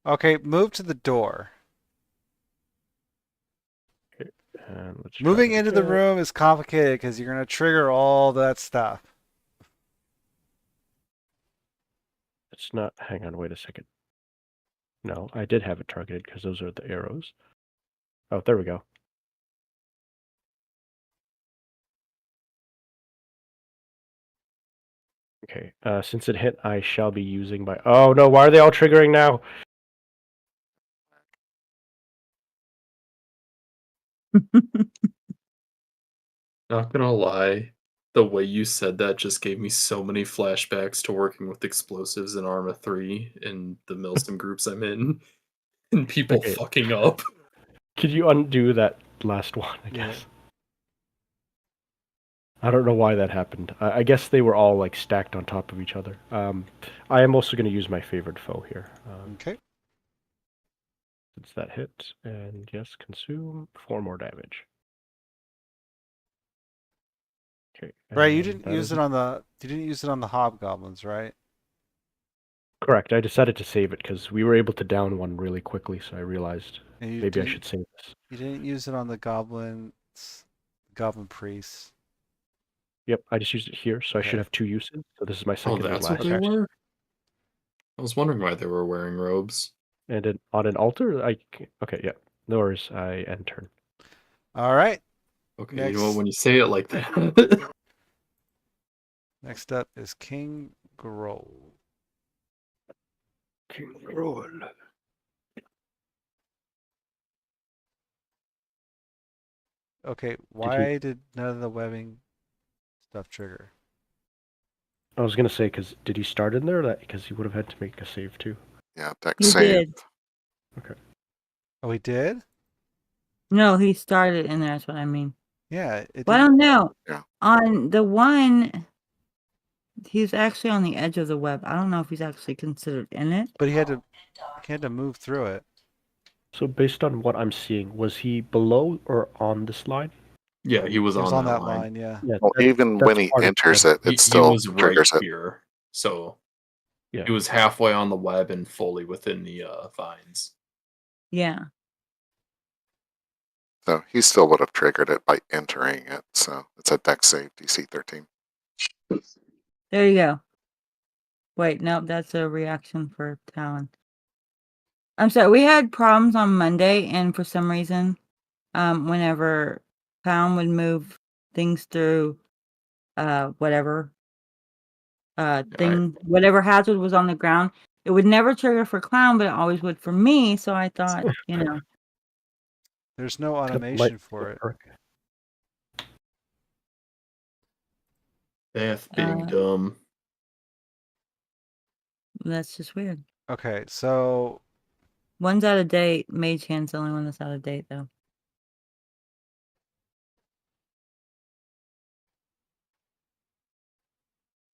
Okay, move to the door. And let's try Moving that into the again. room is complicated because you're gonna trigger all that stuff. It's not. Hang on, wait a second. No, I did have it targeted because those are the arrows. Oh, there we go. Okay, since it hit, I shall be using my... Oh no, why are they all triggering now? Not gonna lie, the way you said that just gave me so many flashbacks to working with explosives in Arma 3 in the Milsim groups I'm in, and people Okay. fucking up. Could you undo that last one, I Yeah. guess? I don't know why that happened. I guess they were all like stacked on top of each other. I am also going to use my favorite foe here. Okay. Since that hit, and yes, consume 4 more damage. Okay. Right, you and didn't that use is it on the hobgoblins, right? correct. I decided to save it because we were able to down one really quickly, so I realized And you maybe I didn't should save this. you didn't use it on the goblin priests. Yep, I just used it here, so I should Okay. have 2 uses. So this is my Oh, second and that's what last they action. were? I was wondering why they were wearing robes. And on an altar, okay, yeah. No worries, I end turn. All right. Okay, you know what, when you say it like that... Next up is King Groll. King roll. Okay, why did none of the webbing stuff trigger? I was gonna say, did he start in there? Because he would have had to make a save too. Yeah, deck He save. did. Oh, he did? No, he started in there. That's what I mean. Yeah, it Well, I didn't. don't know. Yeah. On the one, he's actually on the edge of the web. I don't know if he's actually considered in it. But he had to move through it. So based on what I'm seeing, was he below or on this line? Yeah, he was He was on on that that line. line, yeah. Yeah, Well, even when he part of enters the- it, He it still was right triggers it. here, so Yeah. he was halfway on the web and fully within the vines. Yeah. So he still would have triggered it by entering it. So it's a dex save, DC 13. There you go. Wait, nope, that's a reaction for Talon. I'm sorry, we had problems on Monday, and for some reason, whenever Talon would move things through, whatever whatever hazard was on the ground, it would never trigger for Clown, but it always would for me. So I thought, There's no Light automation for it. perk. Death being Uh, dumb. that's just weird. Okay, so One's out of date. Mage Hand's the only one that's out of date, though.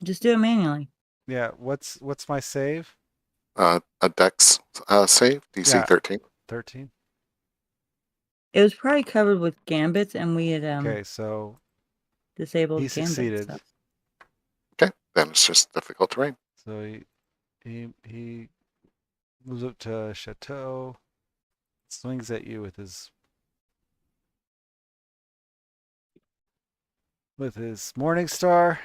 Just do it manually. yeah, what's my save? A dex save, DC Yeah. 13. 13. It was probably covered with gambits, and we had Okay, so disabled he gambits. succeeded. So. Okay, then it's just difficult terrain. So he moves up to Chateau, swings at you with his Morning Star.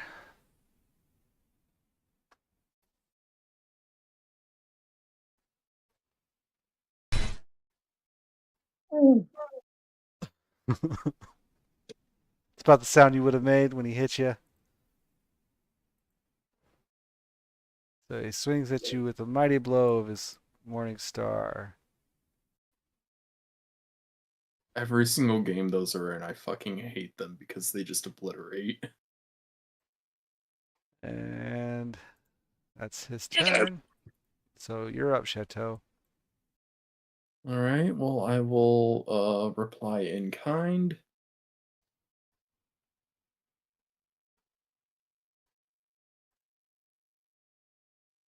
It's about the sound you would have made when he hit you. So he swings at you with a mighty blow of his Morning Star. Every single game those are in, I fucking hate them because they just obliterate. And that's his turn. So you're up, Chateau. All right, well, I will reply in kind.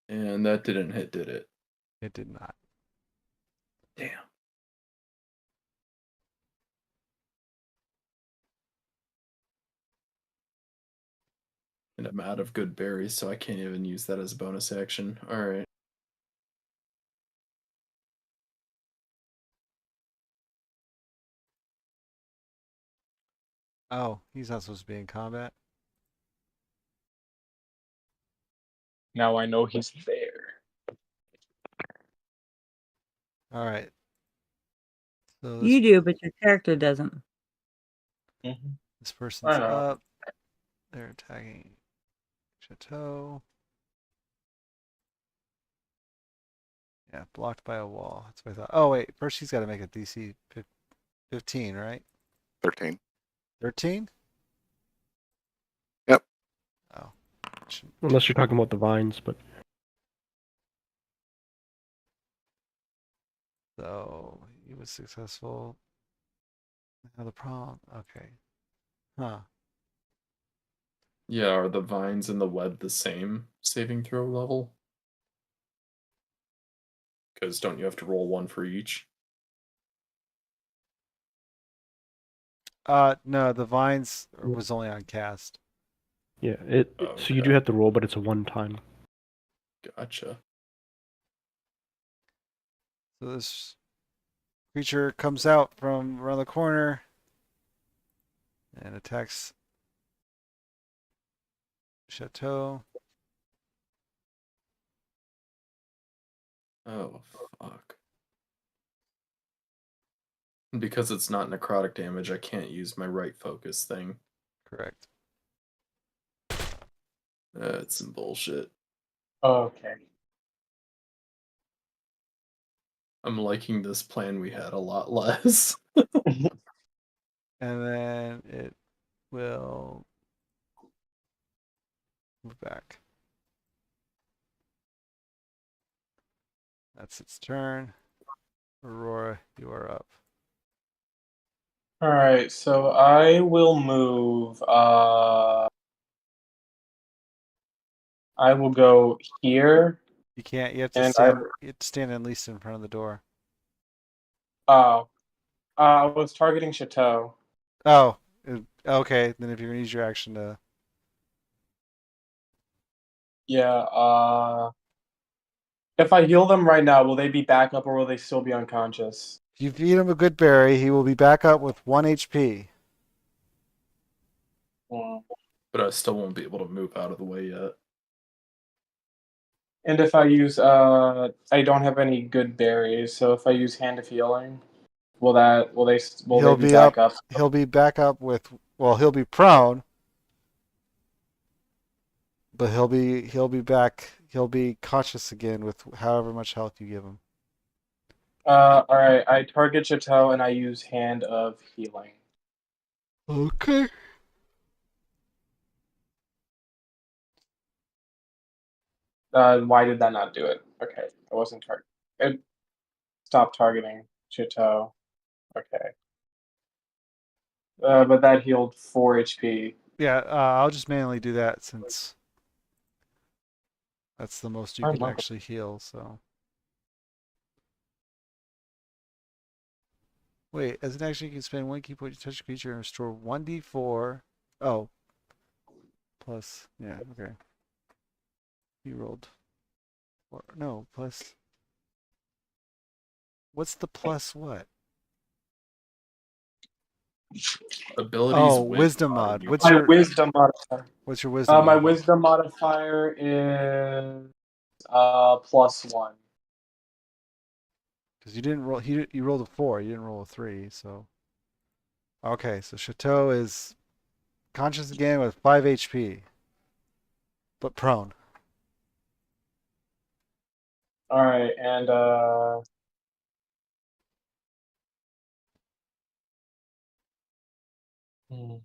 And that didn't hit, did it? It did not. Damn. And I'm out of good berries, so I can't even use that as a bonus action. All right. Oh, he's not supposed to be in combat. Now I know he's there. All right. So You do, but your character doesn't. this person's I know. up. They're attacking Chateau. Yeah, blocked by a wall. That's what I thought. Oh, wait. First, she's got to make a DC 15, right? 13. 13? Yep. Oh. Unless you're talking about the vines, but So he was successful. Now the problem. Okay. Huh. Yeah, are the vines and the web the same saving throw level? Because don't you have to roll one for each? No, the vines was only on cast. yeah, so you do Okay. have to roll, but it's a one-time. Gotcha. So this creature comes out from around the corner and attacks Chateau. Oh, fuck. Because it's not necrotic damage, I can't use my right focus thing. Correct. That's some bullshit. Okay. I'm liking this plan we had a lot less. And then it will move back. That's its turn. Aurora, you are up. All right, so I will move I will go here, You can't. You have to and stand. You have to stand at least in front of the door. oh, I was targeting Chateau. Oh, okay. Then if you're gonna use your action to, Yeah. If I heal them right now, will they be back up or will they still be unconscious? if you feed him a good berry, he will be back up with 1 HP. Hmm. But I still won't be able to move out of the way yet. And if I use I don't have any good berries, so if I use Hand of Healing, will they He'll be be back up. up? He'll be back up with. Well, he'll be prone, but he'll be back. He'll be conscious again with however much health you give him. All right. I target Chateau and I use Hand of Healing. Okay. Why did that not do it? Okay, I wasn't target. It stopped targeting Chateau. Okay. But that healed 4 HP. Yeah, I'll just manually do that since that's the most you Oh, can my. actually heal. So wait, as an action, you can spend 1 key point to touch a creature and restore 1d4. Oh, plus yeah, okay. You rolled. Or, no, plus. What's the plus what? Abilities Oh, with wisdom mod. What's My your wisdom modifier. wisdom My mod? wisdom modifier is +1. Because you didn't roll. You rolled a 4. You didn't roll a 3. So okay. So Chateau is conscious again with 5 HP, but prone. All right, and hmm.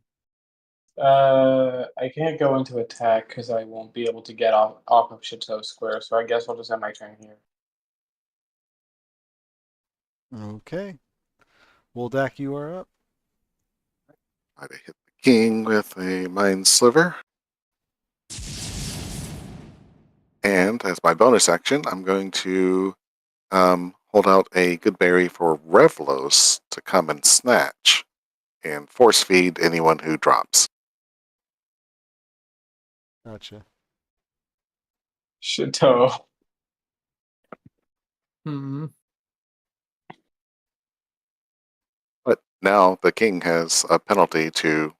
I can't go into attack because I won't be able to get off of Chateau Square. So I guess I'll just end my turn here. Okay. Woldak, you are up. Try to hit the king with a Mind Sliver. And as my bonus action, I'm going to hold out a good berry for Revlos to come and snatch and force feed anyone who drops. Gotcha. Chateau. Hmm. But now the king has a penalty to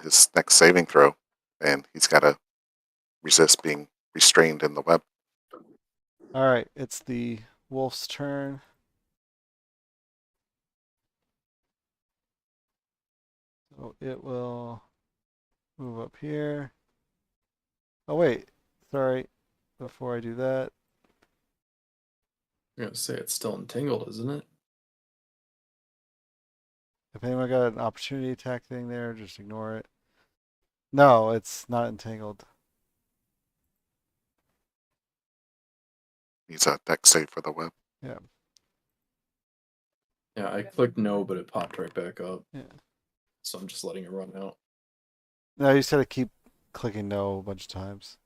his next saving throw, and he's got to resist being restrained in the web. All right. It's the wolf's turn. So it will move up here. Oh wait. Sorry. Before I do that, I'm gonna say it's still entangled, isn't it? if anyone got an opportunity attack thing there, just ignore it. No, it's not entangled. He's a deck save for the web. Yeah. Yeah, I clicked no, but it popped right back up. Yeah. So I'm just letting it run out. No, you just gotta keep clicking no a bunch of times.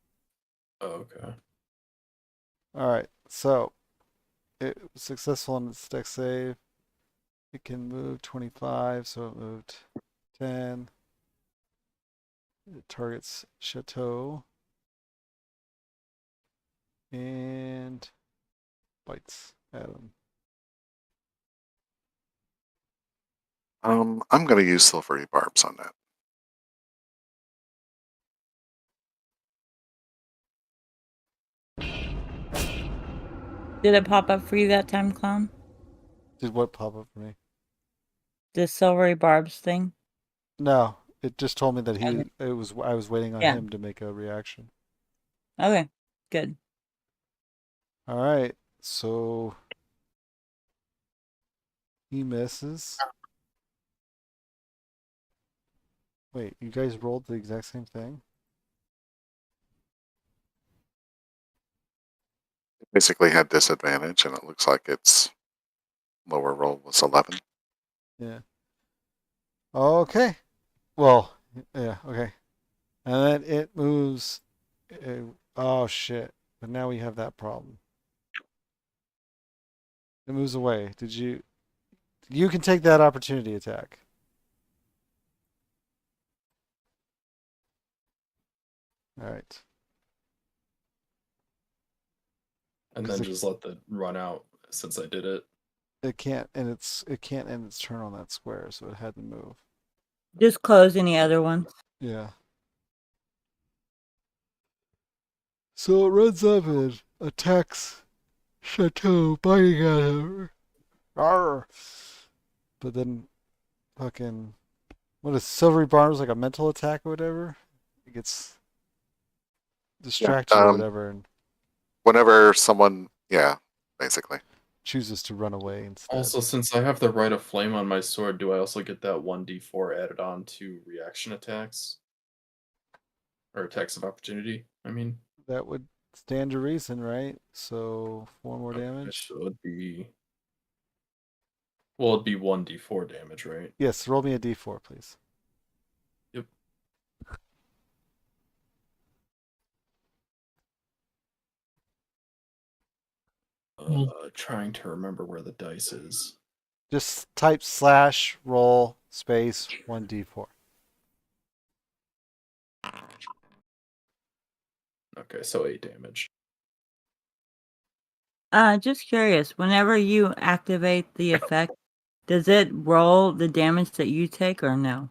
Oh, okay. All right. So it was successful in its deck save. It can move 25, so it moved 10. It targets Chateau and bites at him. I'm going to use silvery barbs on that. Did it pop up for you that time, Clown? Did what pop up for me? The silvery barbs thing? No, it just told me that Okay. I was waiting on Yeah. him to make a reaction. Okay, good. All right. So he misses. Wait, you guys rolled the exact same thing? Basically had disadvantage, and it looks like its lower roll was 11. Yeah. Okay. Well, yeah, okay. And then it moves Oh shit! But now we have that problem. It moves away. Did you? You can take that opportunity attack. All right. And 'Cause then just let the run out since I did it. it can't end its turn on that square, so it had to move. Just close any other ones. Yeah. So it runs up and attacks Chateau, biting at her. Arr! But then fucking what is Silvery Barn's like a mental attack or whatever? It gets distracts you or whatever and Whenever someone, basically. chooses to run away instead. Also, since I have the Rite of Flame on my sword, do I also get that 1d4 added on to reaction attacks? Or attacks of opportunity, I mean. That would stand to reason, right? So 4 more Okay, damage. so it'd be... Well, it'd be 1d4 damage, right? Yes, roll me a d4, please. Yep. Trying to remember where the dice is. Just type slash roll space 1d4. Okay, so 8 damage. Just curious. Whenever you activate the effect, does it roll the damage that you take or no?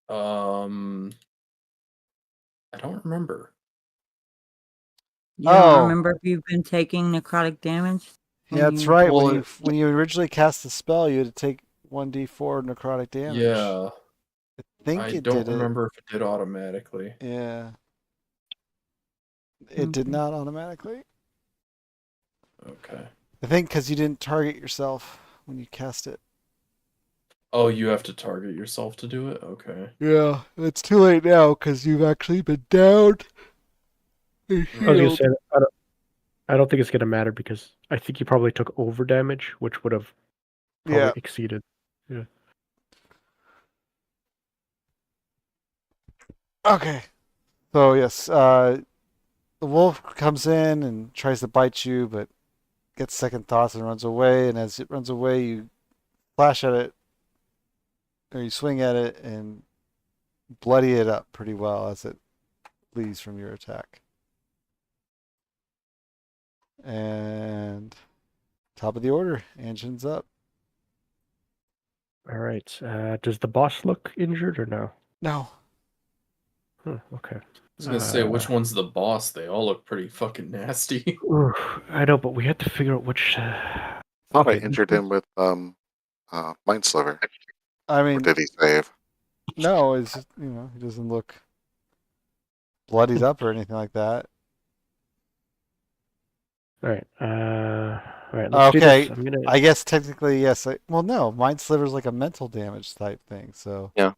I don't remember. You don't Oh. remember if you've been taking necrotic damage? Yeah, when that's you- right. Well, When you originally cast the spell, you had to take 1d4 necrotic damage. Yeah. I think I it don't did it. remember if it did automatically. Yeah. It did Okay. not automatically. Okay. I think because you didn't target yourself when you cast it. Oh, you have to target yourself to do it? Okay. Yeah, it's too late now because you've actually been downed and I was gonna healed. say I don't think it's gonna matter because I think you probably took over damage, which would have probably Yeah. exceeded. Yeah. Okay. So yes, the wolf comes in and tries to bite you, but gets second thoughts and runs away. And as it runs away, you flash at it, or you swing at it and bloody it up pretty well as it flees from your attack. And top of the order, Anjin's up. All right. Does the boss look injured or no? No. Okay. I was gonna say, which one's the boss? They all look pretty fucking nasty. I know, but we had to figure out which. Thought I injured him with Mind Sliver. I Or mean, did he save? no, it's just, he doesn't look bloodied up or anything like that. All right. All right. Let's do Okay, this. I'm gonna. I guess technically yes. Well, no, Mind Sliver's like a mental damage type thing, so Yeah.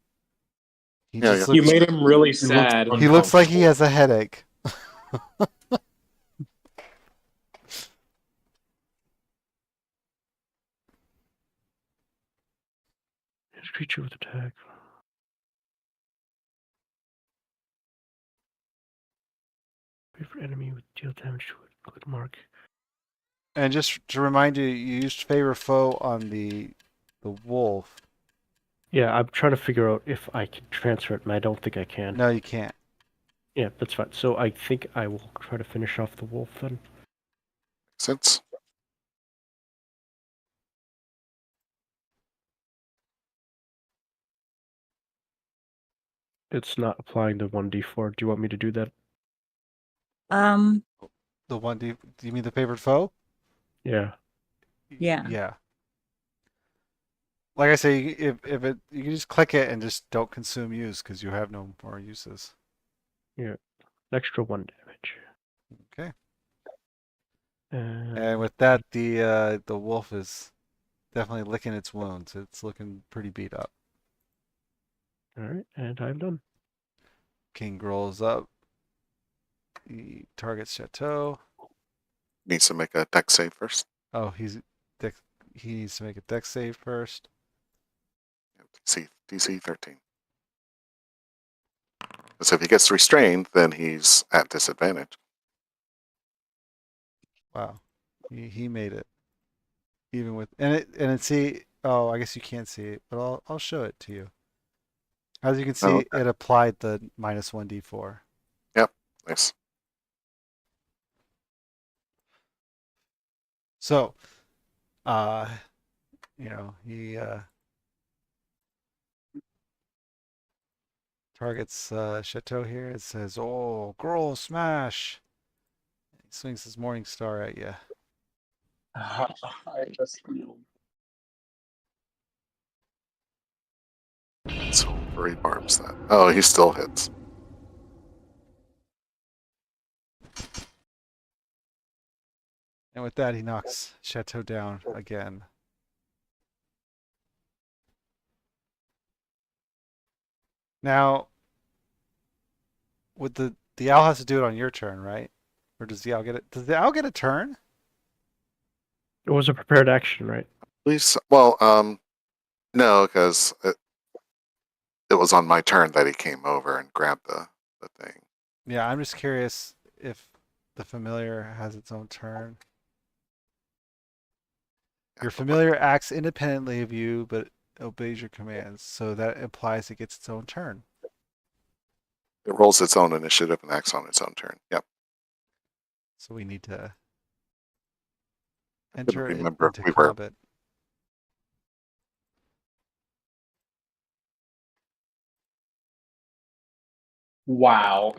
he Yeah, just yeah. You looks. made him really He looks sad. He looks like he uncomfortable. has a headache. His creature with attack. Favorite enemy would deal damage to it. Click mark. And just to remind you, you used favor foe on the wolf. Yeah, I'm trying to figure out if I can transfer it, and I don't think I can. No, you can't. Yeah, that's fine. So I think I will try to finish off the wolf then. Since It's not applying the 1d4. Do you want me to do that? The one. Do you mean the favored foe? Yeah. Yeah. Yeah. Like I say, if it you can just click it and just don't consume use because you have no more uses. Yeah. Extra 1 damage. Okay. And And with that, the wolf is definitely licking its wounds. It's looking pretty beat up. all right, and I'm done. King rolls up. He targets Chateau. needs to make a deck save first. Oh, he needs to make a deck save first. DC 13. So if he gets restrained, then he's at disadvantage. Wow, he made it. Even with and see. Oh, I guess you can't see it, but I'll show it to you. As you can Oh, see, it applied the -1d4. yep. Nice. So, he targets Chateau here. It says, "Oh, girl, smash!" He swings his Morning Star at you. I just So where he barbs that. Oh, he still hits. And with that, he knocks Chateau down again. Now, with the owl has to do it on your turn, right? Or does the owl get it? Does the owl get a turn? It was a prepared action, right? Please. Well, no, because it was on my turn that he came over and grabbed the thing. Yeah, I'm just curious if the familiar has its own turn. Your familiar acts independently of you, but obeys your commands, so that implies it gets its own turn. It rolls its own initiative and acts on its own turn. Yep. So we need to I couldn't enter it remember if into we were. combat. Wow.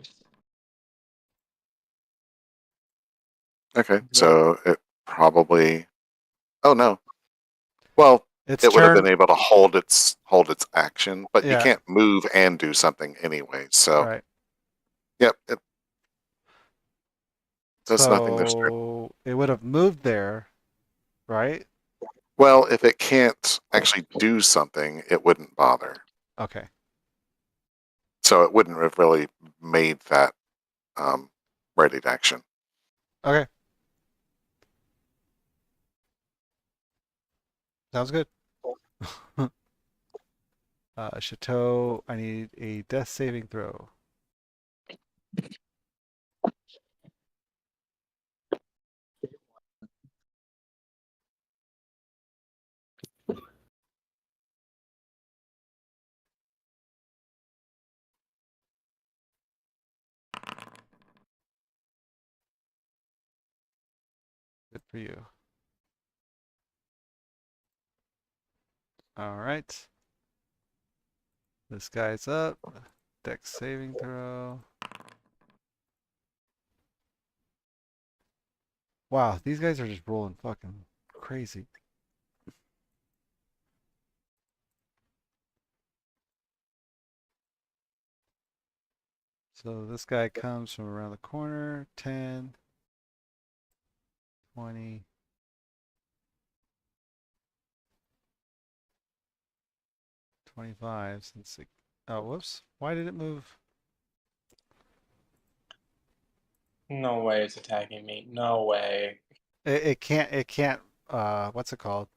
Okay, so it probably. Oh no. Well, Its it would have turn. been able to hold its action, but you Yeah. can't move and do something anyway. So, Right. yep, it does nothing this turn. So it would have moved there, right? Well, if it can't actually do something, it wouldn't bother. Okay. So it wouldn't have really made that ready action. Okay. Sounds good. Chateau, I need a death saving throw. Good for you. All right. This guy's up. Dex saving throw. Wow, these guys are just rolling fucking crazy. So this guy comes from around the corner. 10, 20. 25 since it, oh, whoops. Why did it move? No way it's attacking me. No way. It can't, what's it called?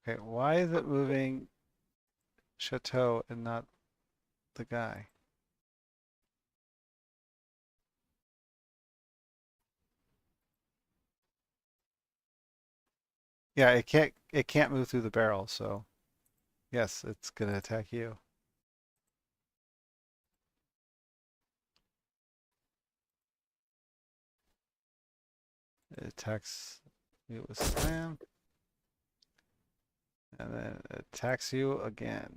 Okay, why is it moving Chateau and not the guy? Yeah, it can't move through the barrel, so yes, it's gonna attack you. It attacks you with slam, and then it attacks you again.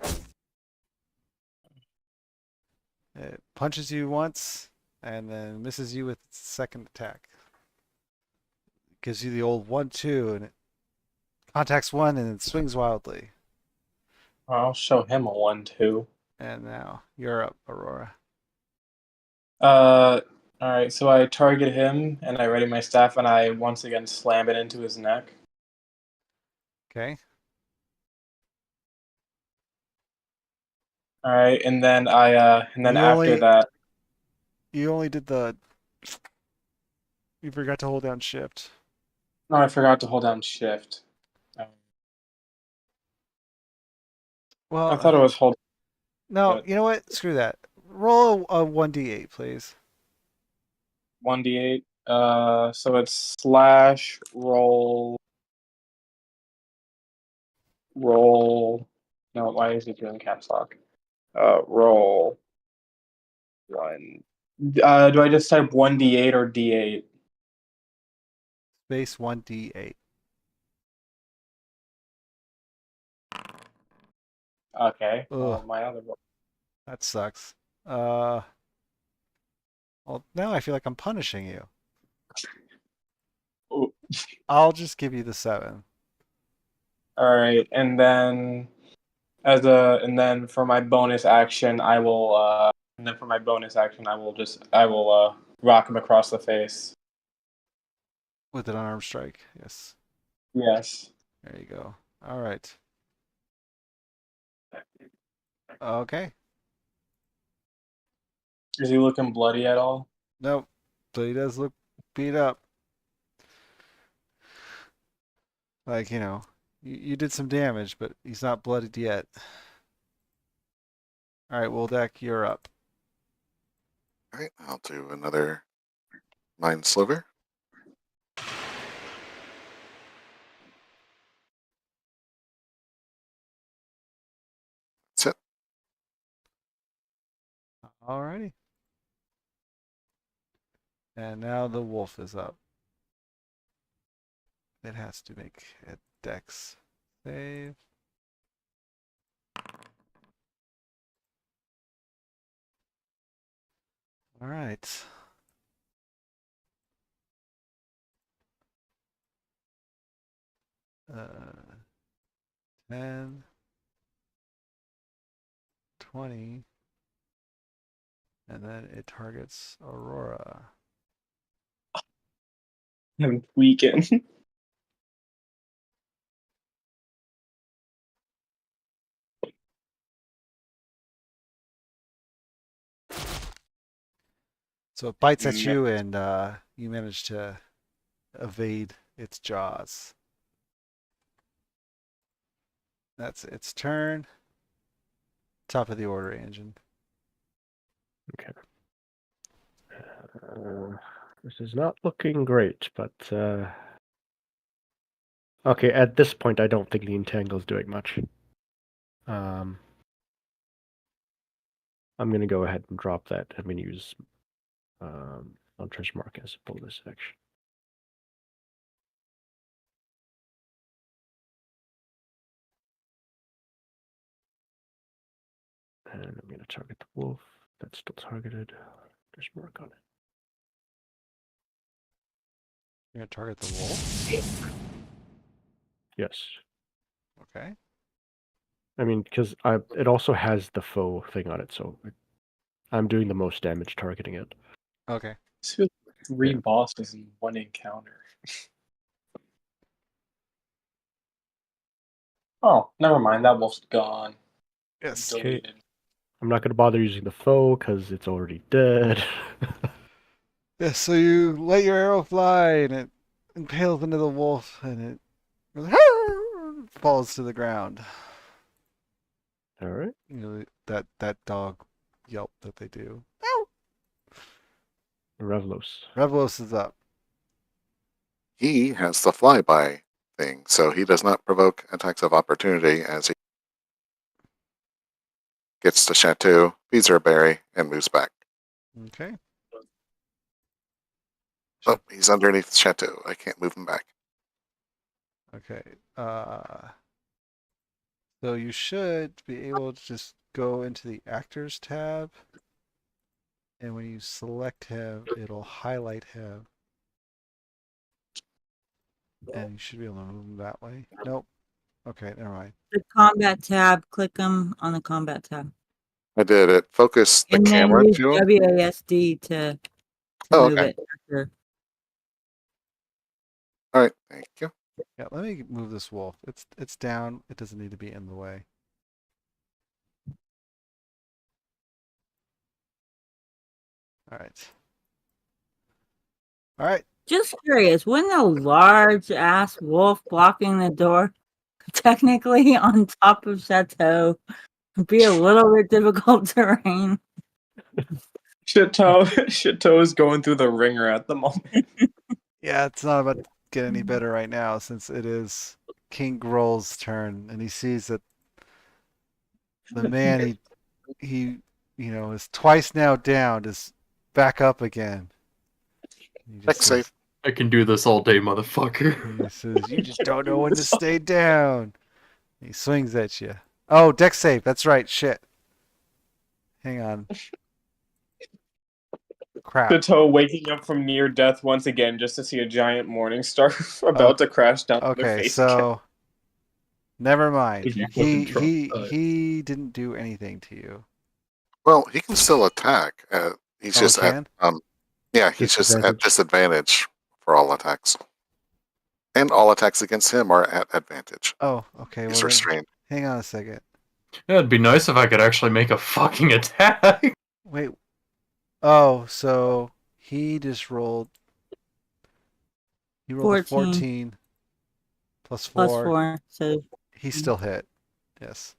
It punches you once, and then misses you with its second attack. Gives you the old 1-2, and it contacts one, and it swings wildly. I'll show him a 1-2. And now you're up, Aurora. All right. So I target him, and I ready my staff, and I once again slam it into his neck. Okay. All right, and then You after only that, you only did the. You forgot to hold down shift. no, I forgot to hold down shift. I Well, thought it was hold. No, But you know what? Screw that. Roll a 1d8, please. 1d8. So it's slash roll. No, why is it doing caps lock? Roll 1. Do I just type 1d8 or d8? Space 1d8. Okay. Ugh, My other one. that sucks. Well, now I feel like I'm punishing you. Ooh. I'll just give you the 7. All right, and then for my bonus action, I will rock him across the face. With an unarmed strike. Yes. Yes. There you go. All right. Okay. Is he looking bloody at all? Nope. So he does look beat up. Like, you did some damage, but he's not bloodied yet. All right, Woldak, you're up. All right, I'll do another Mind Sliver. That's it. Alrighty. And now the wolf is up. It has to make a dex save. All right. Uh, 10, 20, and then it targets Aurora. I'm weakened. So it bites at you, and you manage to evade its jaws. That's its turn. Top of the order, Engine. Okay. This is not looking great, but okay. At this point, I don't think the entangle is doing much. I'm gonna go ahead and drop that. I'm gonna use Hunter's Mark as a bonus action. And I'm gonna target the wolf. That's still targeted. Hunter's Mark on it. You're going to target the wolf? Yes. Okay. I mean, because it also has the foe thing on it, so I'm doing the most damage targeting it. Okay. This feels like 3 Yeah. bosses in one encounter. Oh, never mind. That wolf's gone. Yes. Deleted. I'm not gonna bother using the foe because it's already dead. Yeah, so you let your arrow fly, and it impales into the wolf, and it falls to the ground. All right. That dog yelp that they do. Revlos. Revlos is up. He has the flyby thing, so he does not provoke attacks of opportunity as he gets to Chateau, feeds her a berry, and moves back. Okay. Oh, he's underneath Chateau. I can't move him back. Okay. So you should be able to just go into the Actors tab, and when you select him, it'll highlight him. And you should be able to move him that way. Nope. Okay, never mind. The combat tab, click them on the combat tab. I did it. Focus the And then camera use to him. WASD to Oh, move okay. it after. All right, thank you. Yeah, let me move this wolf. It's down. It doesn't need to be in the way. All right. All right. Just curious, wouldn't a large ass wolf blocking the door technically on top of Chateau Be a little bit difficult terrain. Chateau is going through the ringer at the moment. Yeah, it's not about to get any better right now since it is King Groll's turn, and he sees that the man he is twice now down is back up again. He just Dex save. says, I can do this all day, motherfucker. he says, "You just don't know when to stay down." He swings at you. Oh, Dex save. That's right. Shit. Hang on. Crap. Chateau waking up from near death once again just to see a giant morning star about to crash down on their Okay, face again. so never mind. If you He fucking he try. he didn't do anything to you. Well, he can still attack. He's Oh, just he can? he's just at disadvantage for all attacks, and all attacks against him are at advantage. Oh, okay. He's Well, then, restrained. hang on a second. Yeah, it'd be nice if I could actually make a fucking attack. Wait. Oh, so he just rolled. He rolled a 14 plus 4. Plus 4. So He still hit. Yes.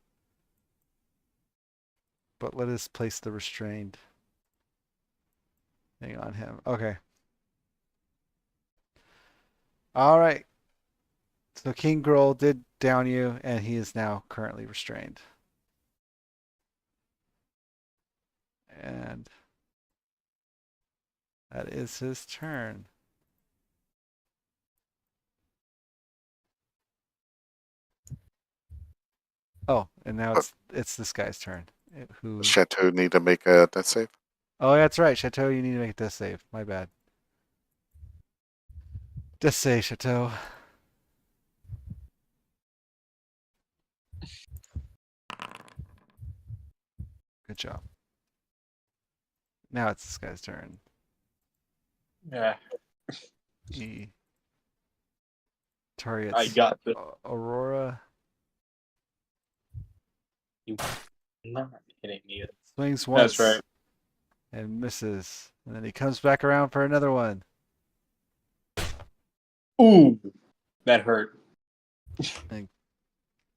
But let us place the restrained thing on him. Okay. All right. So King Groll did down you, and he is now currently restrained. And that is his turn. Oh, and now it's this guy's turn. Who? Chateau need to make a death save. Oh, that's right, Chateau. You need to make a death save. My bad. Death save, Chateau. Good job. Now it's this guy's turn. Yeah, He targets I got this. Aurora. Not hitting me. Swings once. That's right. And misses. And then he comes back around for another one. Ooh, that hurt.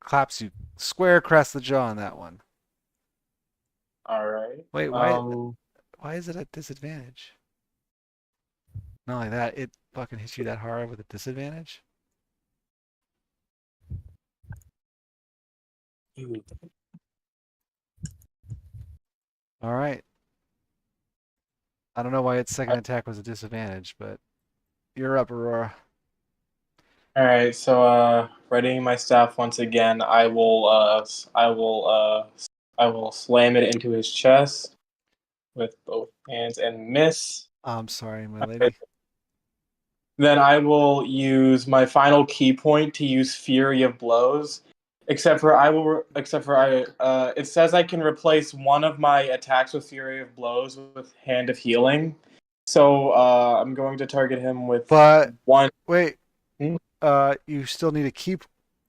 Claps you square across the jaw on that one. All right. Wait, why is it at disadvantage? Not only that, it fucking hits you that hard with a disadvantage? Alright. I don't know why its second attack was a disadvantage, but you're up, Aurora. All right. So, readying my staff once again, I will slam it into his chest with both hands and miss. I'm sorry, my lady. Then I will use my final key point to use Fury of Blows. It says I can replace one of my attacks with Fury of Blows with Hand of Healing. So I'm going to target him with But one. wait, Hmm? you still need a key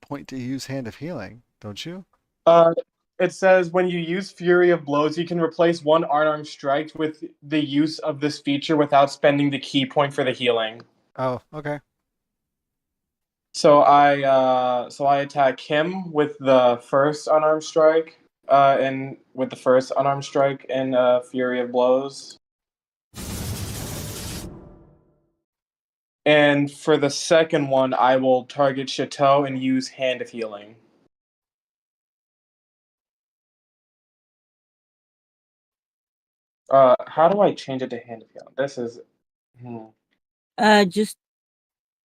point to use Hand of Healing, don't you? It says when you use Fury of Blows, you can replace one unarmed strike with the use of this feature without spending the key point for the healing. Oh, okay. So I attack him with the first unarmed strike, and with the first unarmed strike and Fury of Blows. And for the second one, I will target Chateau and use Hand of Healing. How do I change it to Hand of Healing? This is.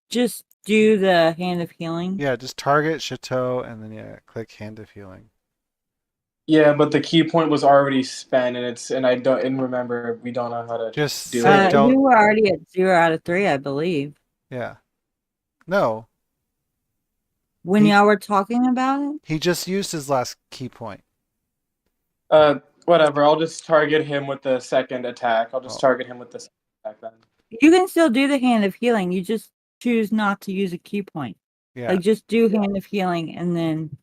Just do the Hand of Healing. Yeah, just target Chateau and then click Hand of Healing. Yeah, but the key point was already spent, and I don't remember. We don't know how to Just do say it. don't. You were already at 0 out of 3, I believe. Yeah. No, When He- y'all were talking about it? he just used his last key point. Whatever. I'll just target him with the second attack. I'll just Oh. target him with the second attack then. You can still do the Hand of Healing. You just choose not to use a key point. Yeah. Like, just do Hand of Healing and then,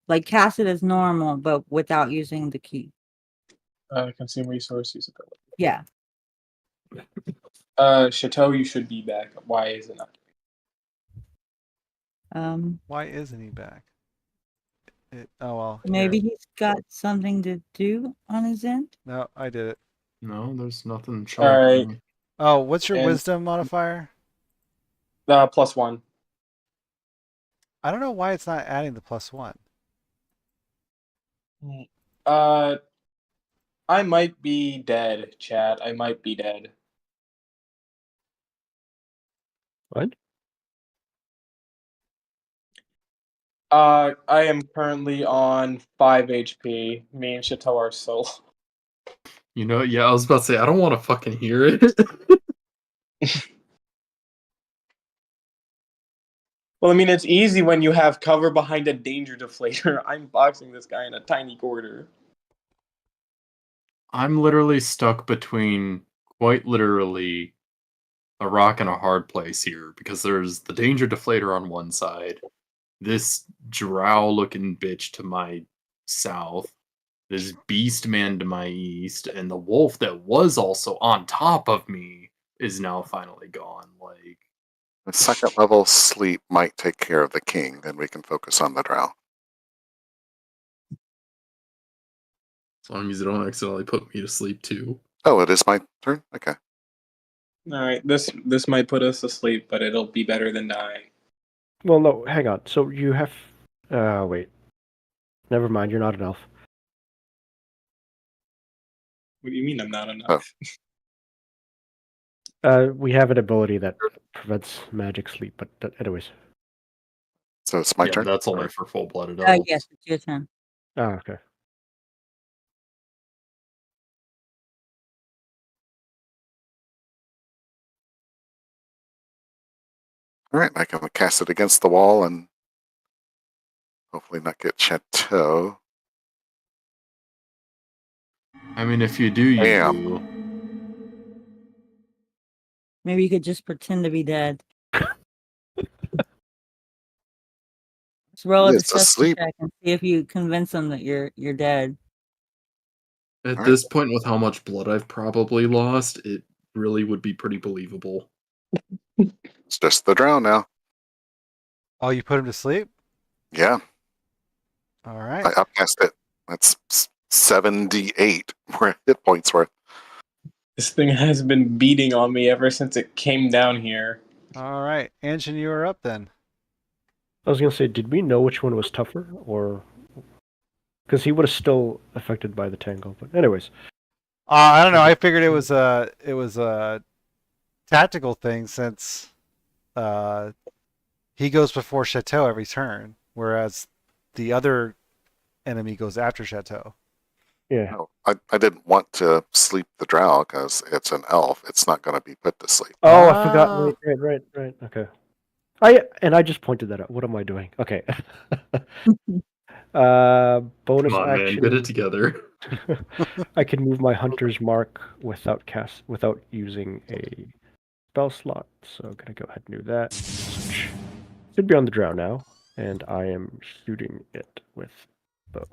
like, cast it as normal, but without using the key. Consume resource usability. Yeah. Chateau, you should be back. Why is it not? Why isn't he back? Oh well. Maybe Here. he's got something to do on his end. No, I did it. No, there's nothing All showing. right. me. Oh, what's your And- wisdom modifier? +1. I don't know why it's not adding the +1. I might be dead, chat. I might be dead. What? I am currently on 5 HP. Me and Chateau are so. You know, yeah, I was about to say I don't want to fucking hear it. Well, I mean, it's easy when you have cover behind a danger deflator. I'm boxing this guy in a tiny corner. I'm literally stuck between quite literally a rock and a hard place here because there's the danger deflator on one side, this drow looking bitch to my south, this beast man to my east, and the wolf that was also on top of me is now finally gone. Like, The second level sleep might take care of the king, then we can focus on the drow. as long as you don't accidentally put me to sleep too. Oh, it is my turn? Okay. All right, this might put us to sleep, but it'll be better than dying. Well, no, hang on. So you have. Wait. Never mind. You're not an elf. What do you mean I'm not enough? We have an ability that prevents magic sleep, but anyways. So it's my Yeah, turn? but that's only for full-blooded Oh, elves. yes, it's your turn. Oh, okay. Alright, I can cast it against the wall and hopefully not get Chateau. I mean, if you do, you Bam. do. Maybe you could just pretend to be dead. Just roll a He is deception asleep. check and see if you convince them that you're dead. At Alright. this point, with how much blood I've probably lost, it really would be pretty believable. It's just the drow now. Oh, you put him to sleep? Yeah, All I right. upcast it. That's 78 hit points worth. This thing has been beating on me ever since it came down here. All right. Anshin, you are up then. I was gonna say, did we know which one was tougher, or because he would have still affected by the tangle? But anyways, I don't know. I figured it was a tactical thing since he goes before Chateau every turn, whereas the other enemy goes after Chateau. yeah. No, I didn't want to sleep the drow because it's an elf. It's not going to be put to sleep. Oh, I forgot. Ah. Right. Okay. I just pointed that out. What am I doing? Okay. Bonus Come on, man, action. get it together. I can move my hunter's mark without using a spell slot. So I'm gonna go ahead and do that. Should be on the drow now, and I am shooting it with bow.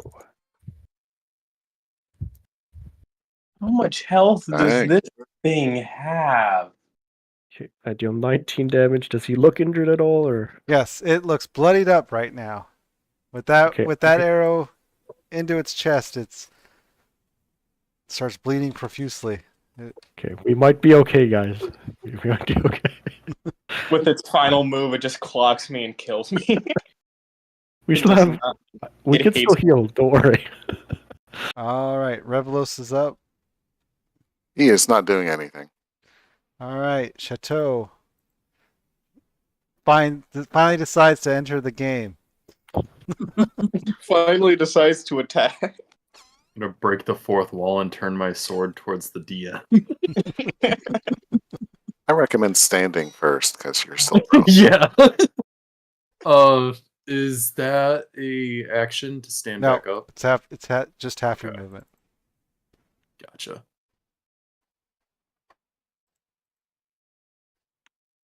How much health does Dang. this thing have? Okay, I deal 19 damage. Does he look injured at all, or? Yes, it looks bloodied up right now. With that Okay. arrow into its chest, it starts bleeding profusely. Okay, we might be okay, guys. We might be okay. With its final move, it just clocks me and kills me. We It still does have. not- We it can hates still heal. Don't worry. All right, Revelos is up. He is not doing anything. All right, Chateau finally decides to enter the game. Finally decides to attack. I'm gonna break the fourth wall and turn my sword towards the DM. I recommend standing first because you're still drow. Yeah. Is that a action to stand No, back up? it's just half your Okay. movement. Gotcha.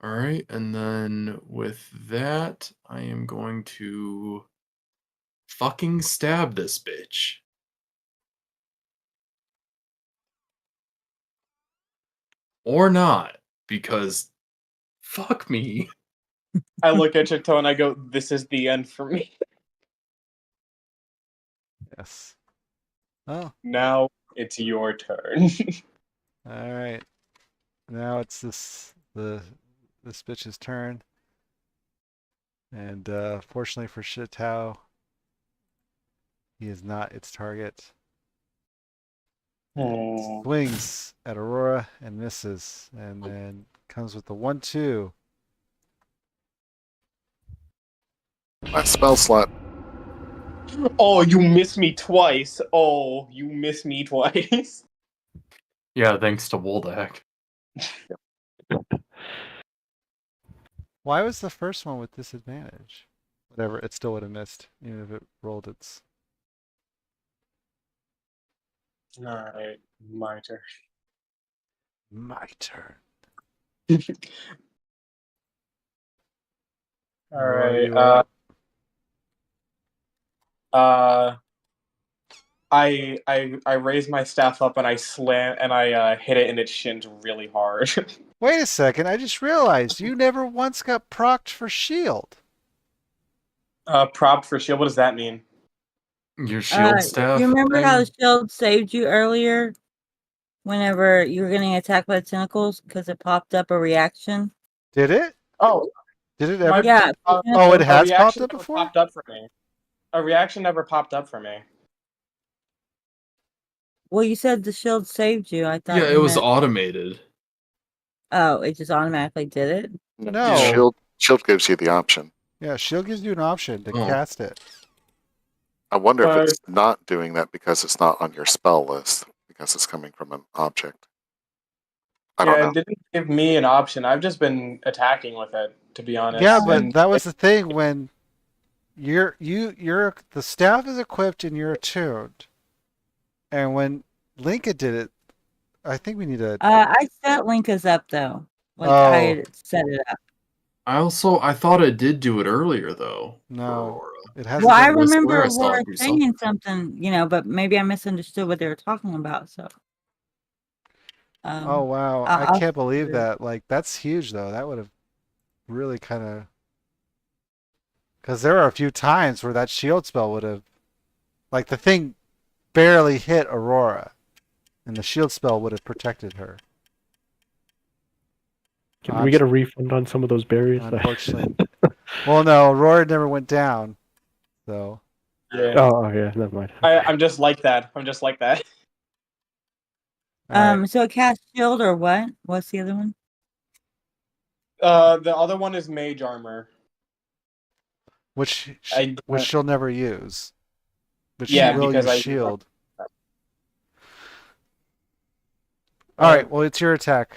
All right, and then with that, I am going to fucking stab this bitch. Or not, because fuck me. I look at Chateau and I go, "This is the end for me." Yes. Oh, Now it's your turn. all right. Now it's this bitch's turn. And fortunately for Shitao, he is not its target. Hmm. Swings at Aurora and misses, and then comes with the 1-2. Last spell slot. Oh, you missed me twice. Oh, you missed me twice. Yeah, thanks to Woldak. Why was the first one with disadvantage? Whatever, it still would have missed, even if it rolled its. All right, my turn. My turn. All Aurora, right. you are up. I raise my staff up and I slam and I hit it in its shins really hard. Wait a second, I just realized you never once got procced for shield. Prop for shield. What does that mean? Your shield staff. You remember how the thing? shield saved you earlier? Whenever you were getting attacked by the tentacles, because it popped up a reaction. Did it? Oh, Did it my ever? Yeah. Oh, it a has popped reaction up never before? popped up for me. A reaction never popped up for me. Well, you said the shield saved you. I thought Yeah, you it was meant. automated. Oh, it just automatically did it. No. Shield gives you the option. Yeah, shield gives you an option to Oh. cast it. I wonder if But- it's not doing that because it's not on your spell list, because it's coming from an object. I don't know. It didn't give me an option. I've just been attacking with it, to be honest. Yeah, but And that was the thing when you're the staff is equipped and you're attuned. And when Linka did it, I think we need a I set Linka's up though. Like Oh. I had set it up. I thought it did do it earlier though. No. For Aurora. It hasn't Well, I done it. remember swear I saw Aurora it do saying something. something, but maybe I misunderstood what they were talking about. So. Oh wow, I I'll can't believe figure it. that. Like that's huge though. That would have really kind of because there are a few times where that shield spell would have like the thing barely hit Aurora and the shield spell would have protected her. Can we get a refund on some of those berries? Unfortunately. Well, no, Aurora never went down. So, yeah, Oh, yeah, never mind. I'm just like that. I'm just like that. all right. So it cast shield or what? What's the other one? The other one is mage armor. Which I- she'll never use. But Yeah, she will because use I- shield. All right, well, it's your attack.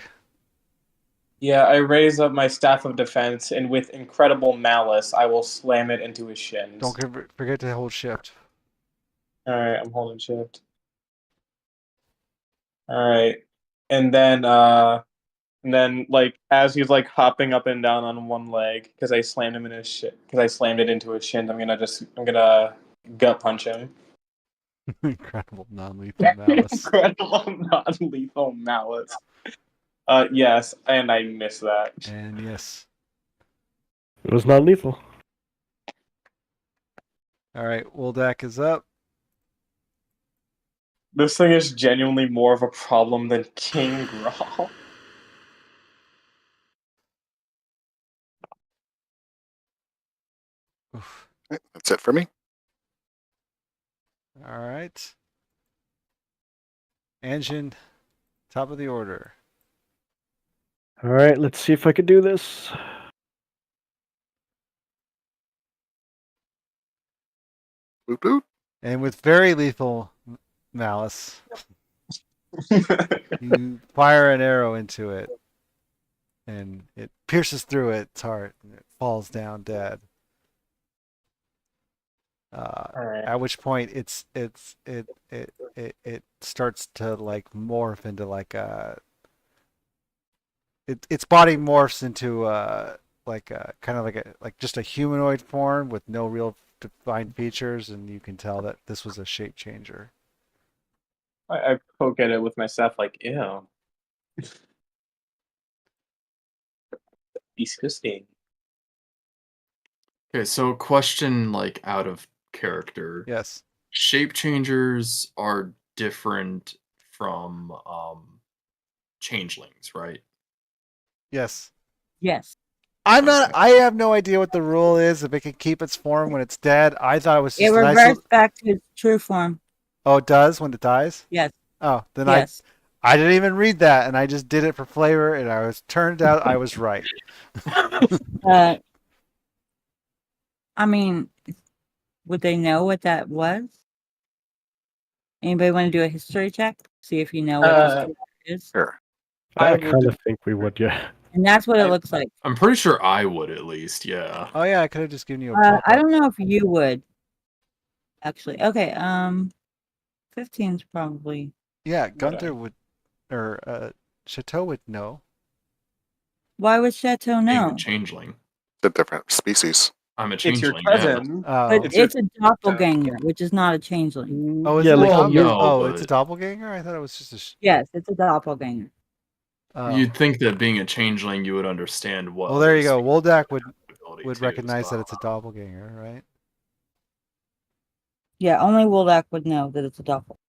Yeah, I raise up my staff of defense, and with incredible malice, I will slam it into his shins. Don't forget to hold shift. All right, I'm holding shift. All right, and then like as he's like hopping up and down on one leg because I slammed him in his shit because I slammed it into his shins. I'm gonna gut punch him. Incredible non-lethal malice. Incredible non-lethal malice. Yes, and I missed that. And yes. It was not lethal. All right, Woldak is up. This thing is genuinely more of a problem than King Grawl. Oof. That's it for me. All right. Engine, top of the order. All right, let's see if I can do this. Boop boop. And with very lethal malice, you fire an arrow into it, and it pierces through its heart, and it falls down dead. Alright. At which point it starts to like morph into like a its body morphs into like a kind of like just a humanoid form with no real defined features, and you can tell that this was a shape changer. I poke at it with my staff like, ew. Disgusting. Okay, so question like out of character. Yes. shape changers are different from changelings, right? Yes. Yes. I'm not. Okay. I have no idea what the rule is. If it can keep its form when it's dead, I thought it was It just a nice. reverts back to its true form. Oh, it does when it dies. Yes. Oh, then Yes. I didn't even read that, and I just did it for flavor, and I was turned out I was right. I mean, would they know what that was? Anybody want to do a history check? See if you know what this creature is. Sure. I I would kind do- of think we would, yeah. And that's what it looks like. I'm pretty sure I would at least, yeah. Oh yeah, I could have just given you a I pop-up. don't know if you would. Actually, okay. 15's probably. Yeah, Gunther would, or Chateau would know. Why would Chateau Being a know? changeling. It's a different species. I'm a It's your changeling, yeah. cousin. Oh, But It's it's a doppelganger, which is not a changeling. oh, is Yeah, it a like, Well, no, oh, it's a but doppelganger. I thought it was just a. Yes, it's a doppelganger. Oh. you'd think that being a changeling, you would understand what. Well, there you other go. Woldak would ability too, recognize so that it's a doppelganger, right? Yeah, only Woldak would know that it's a doppelganger.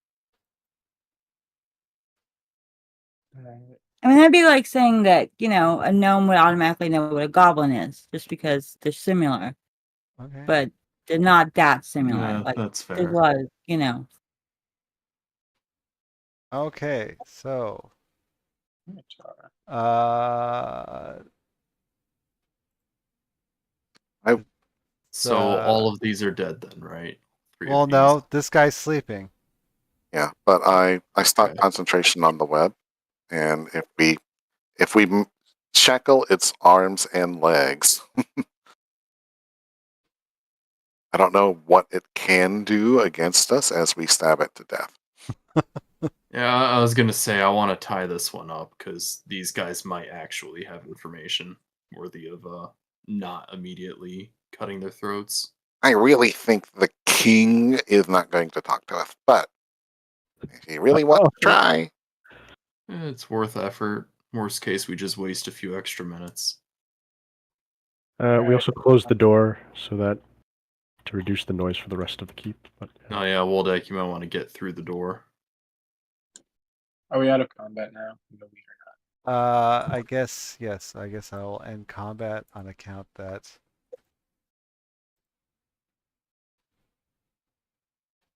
I mean, that'd be like saying that, a gnome would automatically know what a goblin is just because they're similar, Okay. but they're not that similar. Yeah, Like, that's there's a fair. lot of, Okay, so uh, So all of these are dead then, right? Three well, of these. no, this guy's sleeping. Yeah, but I stopped Okay. concentration on the web, and if we shackle its arms and legs, I don't know what it can do against us as we stab it to death. Yeah, I was gonna say I want to tie this one up because these guys might actually have information worthy of not immediately cutting their throats. I really think the king is not going to talk to us, but if you really want to try, It's worth effort. Worst case, we just waste a few extra minutes. We also closed the door so that to reduce the noise for the rest of the keep. But Oh yeah, Woldek, you might want to get through the door. Are we out of combat now? No, we are I guess yes. I guess I will end combat on account that.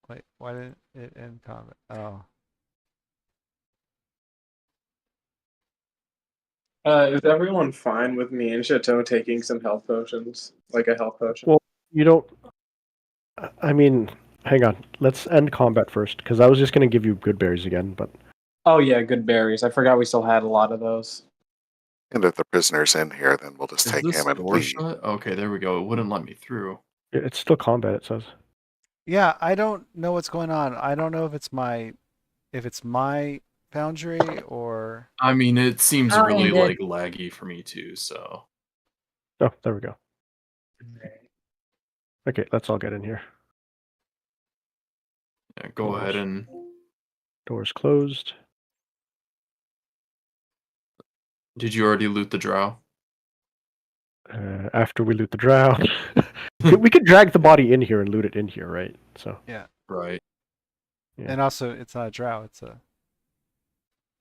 Wait, why didn't it end combat? Oh, Is everyone fine with me and Chateau taking some health potions? Like a health potion? well, you don't. I mean, hang on. Let's end combat first because I was just going to give you good berries again, but Oh yeah, good berries. I forgot we still had a lot of those. and if the prisoner's in here, then we'll just Is take this him and door leave. shut? Okay, there we go. It wouldn't let me through. it's still combat. It says. yeah. I don't know what's going on. I don't know if it's my foundry or. I mean, it seems I'll really end it. laggy for me too. So Oh, there we go. Okay, let's all get in here. yeah, go ahead and Doors closed. did you already loot the drow? After we loot the drow, we could drag the body in here and loot it in here, right? So Right. Yeah. And also, it's not a drow. It's a.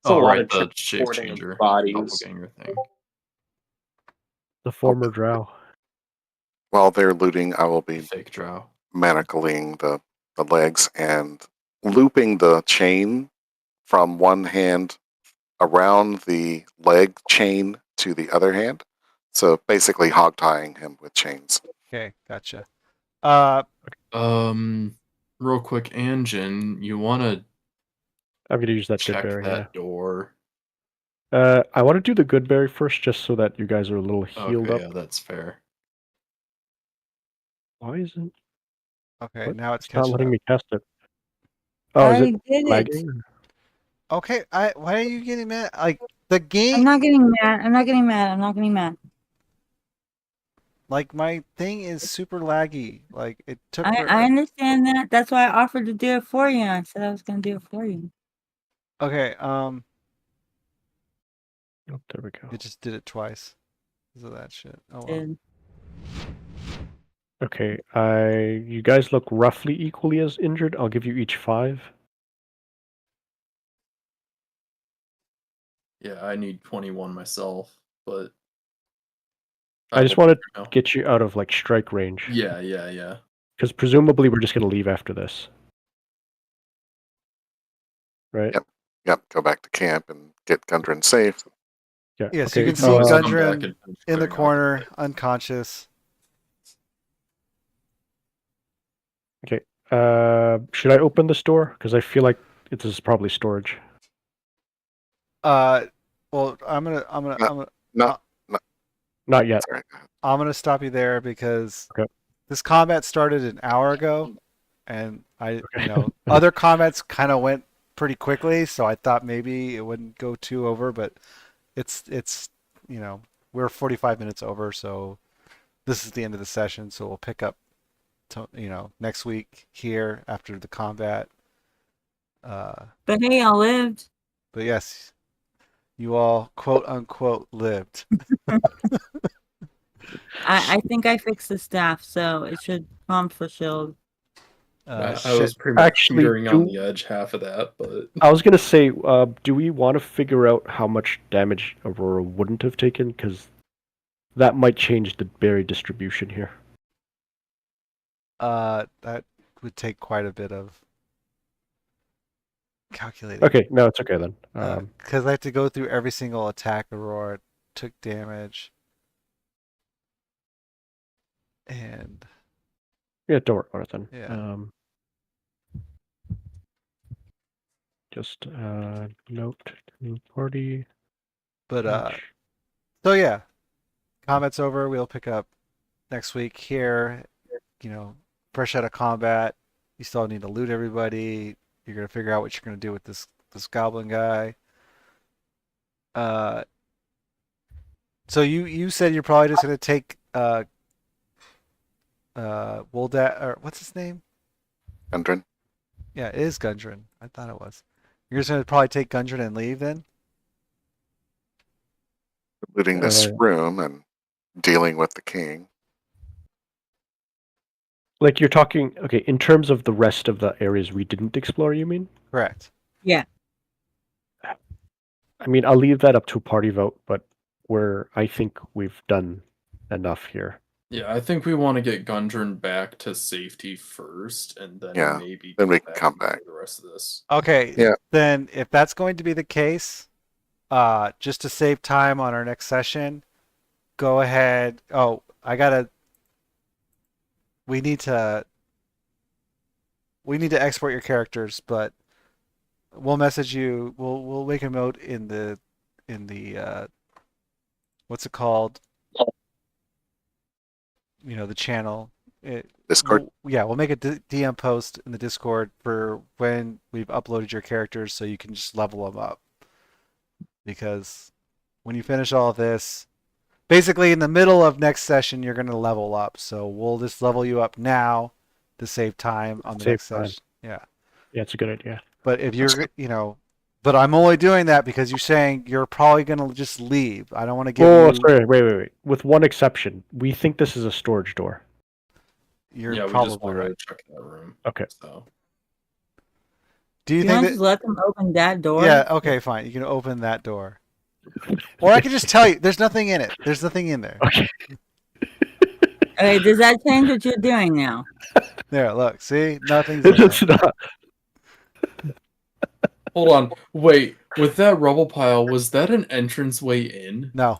It's a lot right, of the shape transporting of changer, bodies. doppelganger thing. The former drow. While they're looting, I will be Fake drow. manacling the legs and looping the chain from one hand around the leg chain to the other hand. So basically hog tying him with chains. Okay, gotcha. Real quick, Anjin, you want to I'm gonna use that good check berry. that door? I want to do the good berry first, just so that you guys are a little healed Okay, up. yeah, that's fair. Why isn't? Okay, What? now it's It's not catching letting up. me test it. Oh, is I it did it. lagging? Okay, why are you getting mad? Like the I'm game, not getting mad. I'm not getting mad. I'm not getting mad. like my thing is super laggy. Like it took. I understand that. That's why I offered to do it for you. I said I was going to do it for you. Okay, Oh, there we go. it just did it twice. Because of that shit. Oh well. Did. Okay, you guys look roughly equally as injured. I'll give you each 5. Yeah, I need 21 myself, but I just will want be to now. get you out of like strike range. Yeah. Because presumably we're just gonna leave after this. Right? Yep. Go back to camp and get Gundren safe. Yeah. Yes, you Okay. can can see always come back Gundren and finish in the clearing out corner, the fight. unconscious. Okay. Should I open this door? Because I feel like this is probably storage. Well, I'm gonna No, Not yet. sorry. I'm gonna stop you there because Okay. this combat started an hour ago, and Okay. other combats kind of went pretty quickly, so I thought maybe it wouldn't go too over, but it's we're 45 minutes over, so this is the end of the session, so we'll pick up next week here after the combat. But hey, I lived. But yes, you all quote unquote lived. I think I fixed the staff, so it should prompt for shield. I was pretty much Actually, teetering on the edge half of that, but I was gonna say, do we want to figure out how much damage Aurora wouldn't have taken? Because that might change the berry distribution here. That would take quite a bit of calculating. Okay, no, it's okay then. Because I have to go through every single attack Aurora took damage. And Yeah, don't worry about it then. Yeah. Just note party. but so yeah, combat's over. We'll pick up next week here. Fresh out of combat. You still need to loot everybody. You're gonna figure out what you're gonna do with this goblin guy. So you said you're probably just gonna take Woldat, or what's his name? Gundren. Yeah, it is Gundren. I thought it was. You're just gonna probably take Gundren and leave then? Looting this room and dealing with the king. Like you're talking, okay, in terms of the rest of the areas we didn't explore, you mean? Correct. Yeah. I mean, I'll leave that up to a party vote, but I think we've done enough here. yeah, I think we want to get Gundren back to safety first, and then Yeah, maybe then we can come back. the rest of this. Okay. Yeah. Then if that's going to be the case, just to save time on our next session, go ahead. Oh, we need to export your characters, but we'll message you. We'll make a note in the what's it called? The channel. Discord. We'll make a DM post in the Discord for when we've uploaded your characters, so you can just level them up. Because when you finish all of this, basically in the middle of next session, you're going to level up. So we'll just level you up now to save time on the next session. Yeah. Yeah, it's a good idea. But if you're, but I'm only doing that because you're saying you're probably going to just leave. I don't want to give you. Sorry, wait. With one exception, we think this is a storage door. You're yeah, we probably just wanted right. to check that room. Okay. So Do you You think want that? to just let them open that door? Yeah. Okay. Fine. You can open that door. Or I can just tell you, there's nothing in it. There's nothing in there. Okay. Okay, does that change what you're doing now? There, look. See, nothing's in It's there. not. hold on, wait. With that rubble pile, was that an entranceway in? No.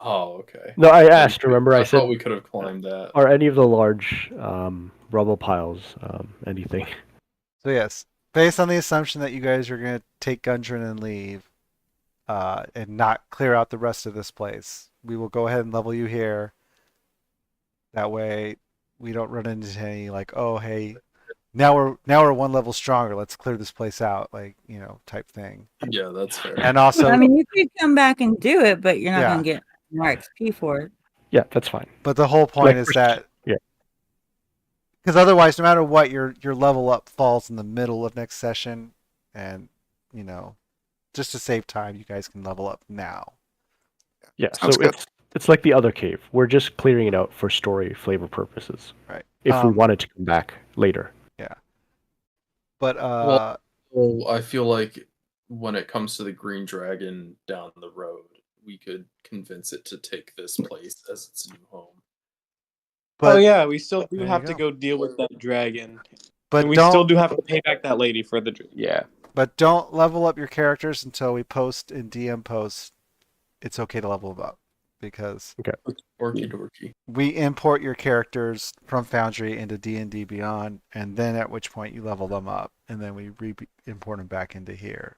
Oh, okay. No, I asked. Remember, I said, thought we could have climbed that. are any of the large rubble piles anything? So yes, based on the assumption that you guys are going to take Gundren and leave, and not clear out the rest of this place, we will go ahead and level you here. That way, we don't run into any like, oh hey, now we're one level stronger. Let's clear this place out, type thing. Yeah, that's fair. And also, I mean, you could come back and do it, but you're not Yeah. going to get more XP for it. Yeah, that's fine. but the whole point is that Yeah. because otherwise, no matter what, your level up falls in the middle of next session, and just to save time, you guys can level up now. Yeah, Sounds so good. it's like the other cave. We're just clearing it out for story flavor purposes. Right. If we wanted to come back later. Yeah. But Well, I feel like when it comes to the Green Dragon down the road, we could convince it to take this place as its new home. but Oh yeah, we still do there you have to go. go deal with that dragon, But and we don't still do have to pay back that lady for the. Yeah. but don't level up your characters until we post in DM posts. It's okay to level them up because Orky dorky. we import your characters from Foundry into D&D Beyond, and then at which point you level them up, and then we import them back into here.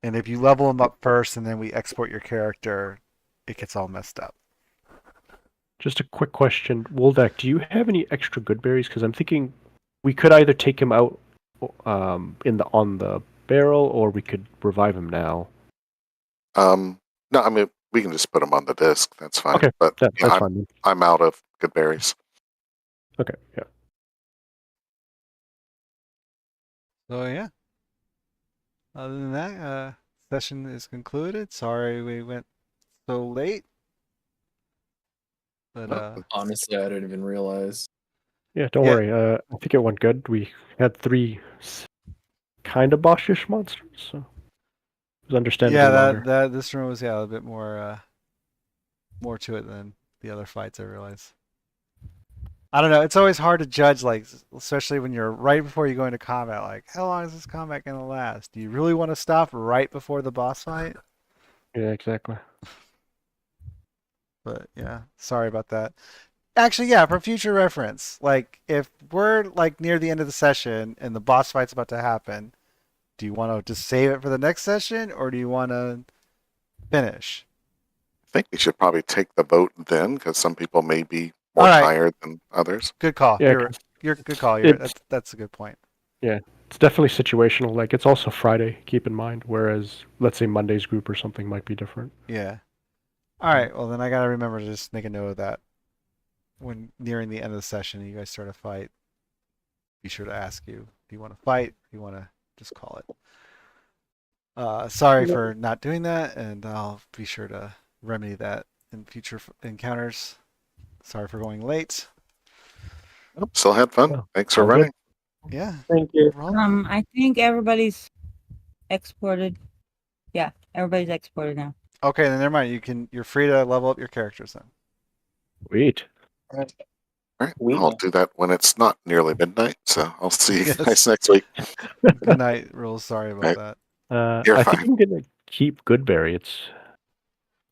And if you level them up first and then we export your character, it gets all messed up. Just a quick question, Woldak, do you have any extra good berries? Because I'm thinking we could either take him out on the barrel, or we could revive him now. No, I mean we can just put them on the disc. That's fine. Okay, But that's yeah, fine. Then. I'm out of good berries. Okay, yeah. So yeah. Other than that, session is concluded. Sorry we went so late. But Honestly, I didn't even realize. Yeah, don't worry. I think it went good. We had 3 kind of boschish monsters, so it was understandably longer. that this room was a bit more to it than the other fights, I realize. I don't know. It's always hard to judge, like, especially when you're right before you go into combat. Like, how long is this combat going to last? Do you really want to stop right before the boss fight? Yeah, exactly. But yeah, sorry about that. Actually, yeah, for future reference, like if we're like near the end of the session and the boss fight's about to happen, do you want to just save it for the next session or do you want to finish? I think we should probably take the vote then, because some people may be more All right. tired than others. Good call. Yeah, You're good call. That's a good point. Yeah, it's definitely situational. Like, it's also Friday, keep in mind, whereas, let's say, Monday's group or something might be different. Yeah. All right. Well, then I got to remember to just make a note of that. When nearing the end of the session, you guys start a fight, be sure to ask you, do you want to fight? Do you want to just call it? Sorry for not doing that, and I'll be sure to remedy that in future encounters. Sorry for going late. Nope, still had fun. Oh, Thanks for all good. running. Yeah. Thank you. no problem. I think everybody's exported. Yeah, everybody's exported now. Okay, then never mind. You're free to level up your characters then. Sweet. All right, I'll do that when it's not nearly midnight. So I'll see you Yes. guys next week. Good night, Rules. Sorry about Right. that. You're I think fine. I'm gonna keep Goodberry.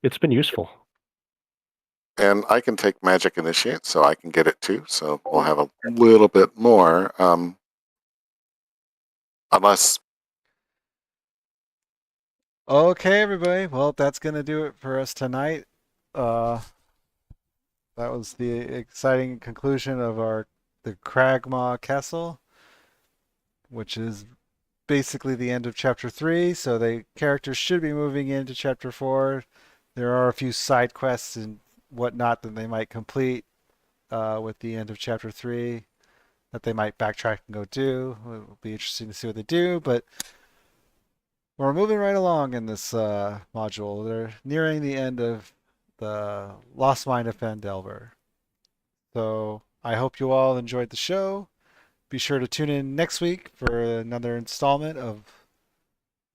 It's been useful. And I can take Magic Initiate, so I can get it too. So we'll have a little bit more. Unless Okay, everybody. Well, that's gonna do it for us tonight. That was the exciting conclusion of the Cragmaw Castle, which is basically the end of chapter 3. So the characters should be moving into chapter 4. There are a few side quests and whatnot that they might complete with the end of chapter 3 that they might backtrack and go do. It'll be interesting to see what they do, but we're moving right along in this module. They're nearing the end of the Lost Mine of Phandelver. So I hope you all enjoyed the show. Be sure to tune in next week for another installment of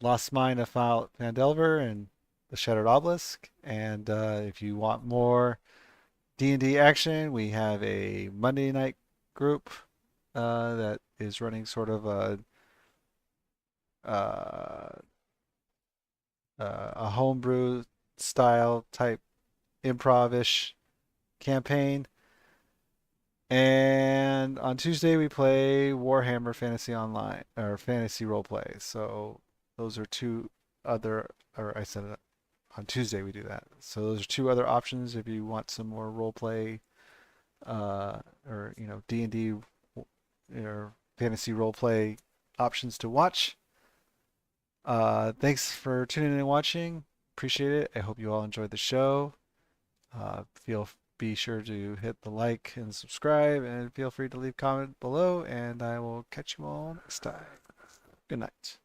Lost Mine of Phandelver and the Shattered Obelisk. And if you want more D&D action, we have a Monday night group that is running sort of a homebrew style type improv-ish campaign. And on Tuesday we play Warhammer Fantasy Online or Fantasy Roleplay. So those are I said it on Tuesday we do that. So those are 2 other options if you want some more roleplay or D&D or fantasy roleplay options to watch. Thanks for tuning in and watching. Appreciate it. I hope you all enjoyed the show. Be sure to hit the like and subscribe, and feel free to leave a comment below, and I will catch you all next time. Good night.